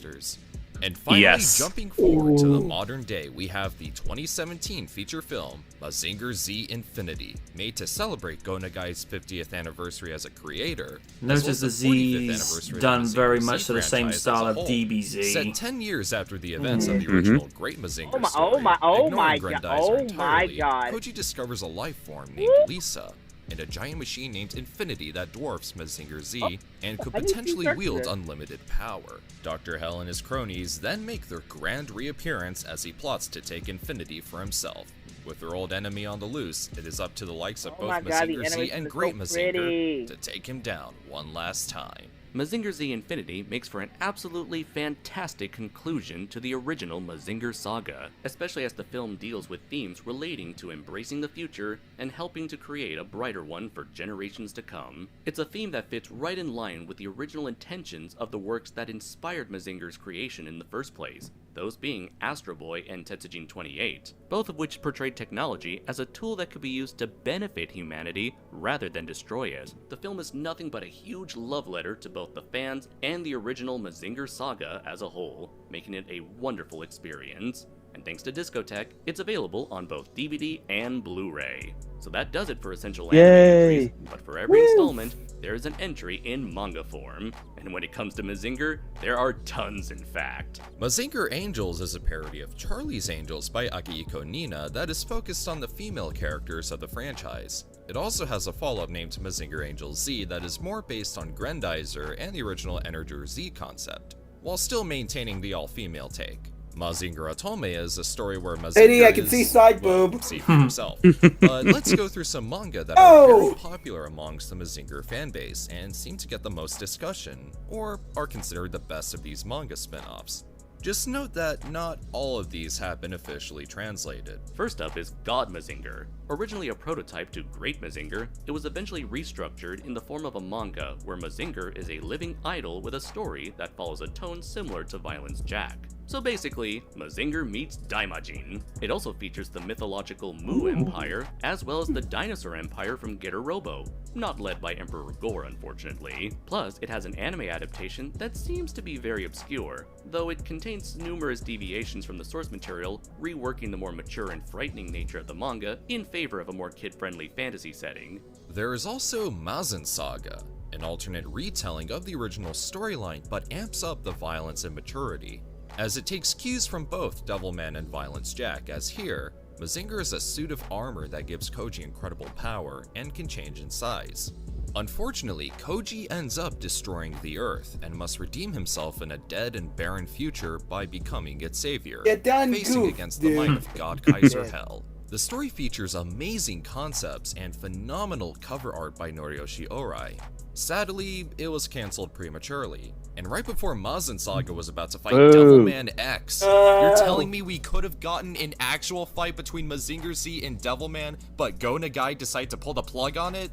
[SPEAKER 6] And finally,
[SPEAKER 5] Yes.
[SPEAKER 6] jumping forward to the modern day, we have the 2017 feature film, Mazinger Z Infinity, made to celebrate Go Nagai's 50th anniversary as a creator.
[SPEAKER 1] Notice the Z's done very much to the same style of DBZ.
[SPEAKER 6] Set 10 years after the events of the original Great Mazinger story,
[SPEAKER 4] oh my
[SPEAKER 6] ignoring
[SPEAKER 4] god,
[SPEAKER 6] Grendizer
[SPEAKER 4] oh my
[SPEAKER 6] entirely,
[SPEAKER 4] god.
[SPEAKER 6] Koji discovers a life form named Lisa, and a giant machine named Infinity that dwarfs Mazinger Z and could potentially wield unlimited power. Dr. Hell and his cronies then make their grand reappearance as he plots to take Infinity for himself. With their old enemy on the loose, it is up to the likes of both Mazinger Z and Great Mazinger to take him down one last time.
[SPEAKER 7] Mazinger Z Infinity makes for an absolutely fantastic conclusion to the original Mazinger saga, especially as the film deals with themes relating to embracing the future and helping to create a brighter one for generations to come. It's a theme that fits right in line with the original intentions of the works that inspired Mazinger's creation in the first place, those being Astro Boy and Tetsujin 28, both of which portrayed technology as a tool that could be used to benefit humanity rather than destroy it. The film is nothing but a huge love letter to both the fans and the original Mazinger saga as a whole, making it a wonderful experience. And thanks to Discotech, it's available on both DVD and Blu-ray. So that does it for Essential Anime entries, but for every installment, there's an entry in manga form. And when it comes to Mazinger, there are tons in fact.
[SPEAKER 6] Mazinger Angels is a parody of Charlie's Angels by Akihiko Nina that is focused on the female characters of the franchise. It also has a follow-up named Mazinger Angel Z that is more based on Grendizer and the original Energer Z concept, while still maintaining the all-female take. Mazinger Atome is a story where Mazinger
[SPEAKER 3] Eddie, I can see side boob.
[SPEAKER 6] See for yourself. But let's go through some manga that are very popular amongst the Mazinger fanbase and seem to get the most discussion, or are considered the best of these manga spin-offs. Just note that not all of these have been officially translated.
[SPEAKER 7] First up is God Mazinger. Originally a prototype to Great Mazinger, it was eventually restructured in the form of a manga where Mazinger is a living idol with a story that follows a tone similar to Violence Jack. So basically, Mazinger meets Daimajin. It also features the mythological Mu Empire, as well as the Dinosaur Empire from Getter Robo, not led by Emperor Gore unfortunately. Plus, it has an anime adaptation that seems to be very obscure, though it contains numerous deviations from the source material, reworking the more mature and frightening nature of the manga in favor of a more kid-friendly fantasy setting.
[SPEAKER 6] There is also Mazen Saga, an alternate retelling of the original storyline but amps up the violence and maturity, as it takes cues from both Devilman and Violence Jack, as here, Mazinger is a suit of armor that gives Koji incredible power and can change in size. Unfortunately, Koji ends up destroying the Earth and must redeem himself in a dead and barren future by becoming its savior, facing against the might of God Kaiser Hell. The story features amazing concepts and phenomenal cover art by Noriyoshi Orai. Sadly, it was cancelled prematurely, and right before Mazen Saga was about to fight Devilman X. You're telling me we could have gotten an actual fight between Mazinger Z and Devilman, but Go Nagai decided to pull the plug on it?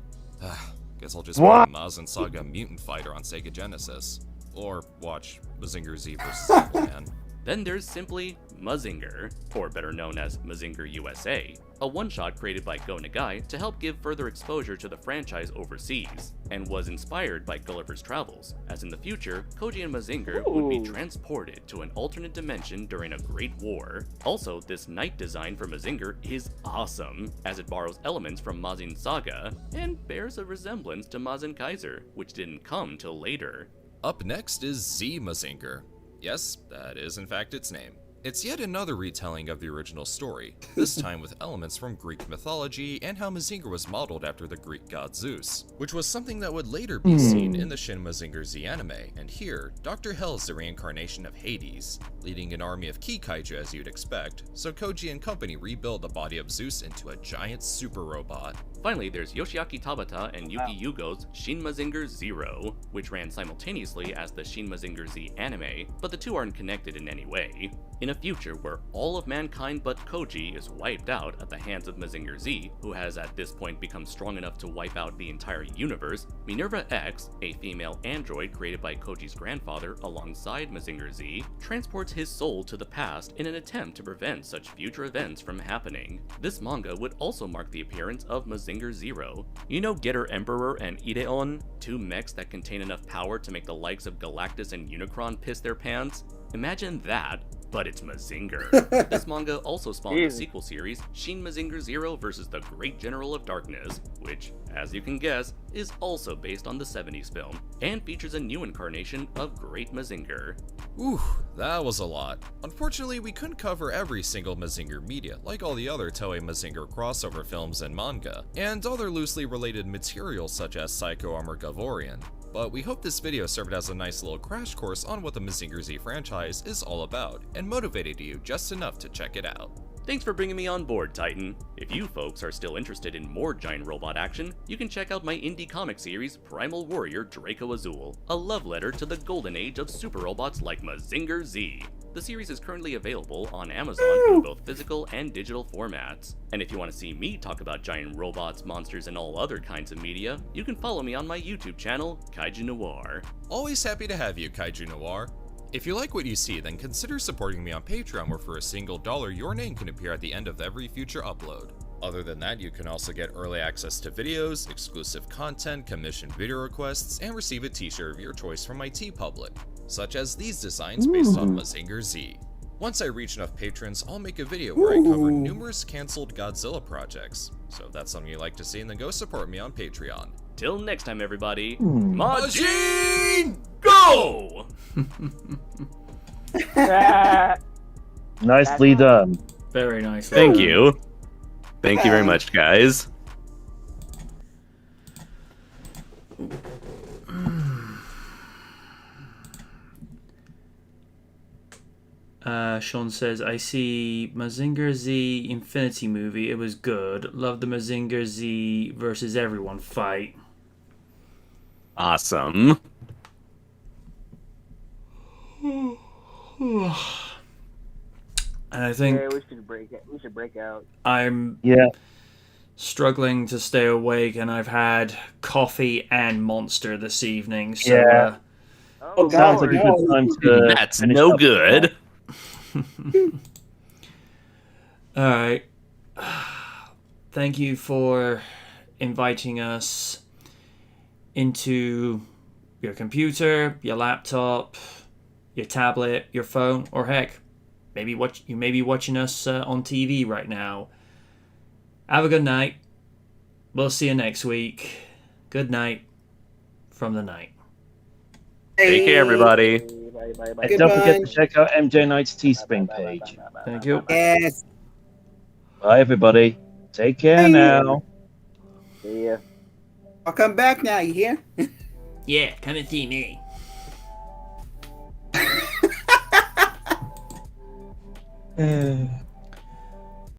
[SPEAKER 6] Guess I'll just play Mazen Saga Mutant Fighter on Sega Genesis. Or watch Mazinger Z vs. Devilman.
[SPEAKER 7] Then there's simply Mazinger, or better known as Mazinger USA, a one-shot created by Go Nagai to help give further exposure to the franchise overseas, and was inspired by Gulliver's Travels, as in the future, Koji and Mazinger would be transported to an alternate dimension during a great war. Also, this knight design for Mazinger is awesome, as it borrows elements from Mazen Saga, and bears a resemblance to Mazen Kaiser, which didn't come till later.
[SPEAKER 6] Up next is Z Mazinger. Yes, that is in fact its name. It's yet another retelling of the original story, this time with elements from Greek mythology and how Mazinger was modeled after the Greek god Zeus, which was something that would later be seen in the Shin Mazinger Z anime, and here, Dr. Hell is the reincarnation of Hades, leading an army of Ki Kaiju as you'd expect, so Koji and company rebuild the body of Zeus into a giant super robot.
[SPEAKER 7] Finally, there's Yoshiaki Tabata and Yuki Yugo's Shin Mazinger Zero, which ran simultaneously as the Shin Mazinger Z anime, but the two aren't connected in any way. In a future where all of mankind but Koji is wiped out at the hands of Mazinger Z, who has at this point become strong enough to wipe out the entire universe, Minerva X, a female android created by Koji's grandfather alongside Mazinger Z, transports his soul to the past in an attempt to prevent such future events from happening. This manga would also mark the appearance of Mazinger Zero. You know Getter Emperor and Ideon, two mechs that contain enough power to make the likes of Galactus and Unicron piss their pants? Imagine that, but it's Mazinger. This manga also spawned the sequel series, Shin Mazinger Zero vs. the Great General of Darkness, which, as you can guess, is also based on the 70s film, and features a new incarnation of Great Mazinger.
[SPEAKER 6] Ooh, that was a lot. Unfortunately, we couldn't cover every single Mazinger media, like all the other Toei Mazinger crossover films and manga, and other loosely related materials such as Psycho Armor Gavorian. But we hope this video served as a nice little crash course on what the Mazinger Z franchise is all about, and motivated you just enough to check it out.
[SPEAKER 7] Thanks for bringing me on board, Titan. If you folks are still interested in more giant robot action, you can check out my indie comic series, Primal Warrior Draco Azul, a love letter to the golden age of super robots like Mazinger Z. The series is currently available on Amazon in both physical and digital formats. And if you want to see me talk about giant robots, monsters, and all other kinds of media, you can follow me on my YouTube channel, Kaiju Noir.
[SPEAKER 6] Always happy to have you, Kaiju Noir. If you like what you see, then consider supporting me on Patreon, where for $1 your name can appear at the end of every future upload. Other than that, you can also get early access to videos, exclusive content, commissioned video requests, and receive a t-shirt of your choice from my TeePublic, such as these designs based on Mazinger Z. Once I reach enough patrons, I'll make a video where I cover numerous cancelled Godzilla projects. So if that's something you'd like to see, then go support me on Patreon.
[SPEAKER 7] Till next time, everybody, Majin Go!
[SPEAKER 2] Nicely done.
[SPEAKER 1] Very nice.
[SPEAKER 5] Thank you. Thank you very much, guys.
[SPEAKER 1] Sean says, I see Mazinger Z Infinity movie. It was good. Love the Mazinger Z versus everyone fight.
[SPEAKER 5] Awesome.
[SPEAKER 1] And I think
[SPEAKER 4] we should break it. We should break out.
[SPEAKER 1] I'm struggling to stay awake, and I've had coffee and Monster this evening. So,
[SPEAKER 2] Sounds like a good time to.
[SPEAKER 5] That's no good.
[SPEAKER 1] all right. Thank you for inviting us into your computer, your laptop, your tablet, your phone, or heck, you may be watching us on TV right now. Have a good night. We'll see you next week. Good night from the night.
[SPEAKER 5] Take care, everybody.
[SPEAKER 2] And don't forget to check out MJ Knight's Teespring page.
[SPEAKER 1] Thank you.
[SPEAKER 3] Yes.
[SPEAKER 2] Bye, everybody. Take care now.
[SPEAKER 4] See ya.
[SPEAKER 3] I'll come back now, you hear?
[SPEAKER 1] Yeah, come and see me.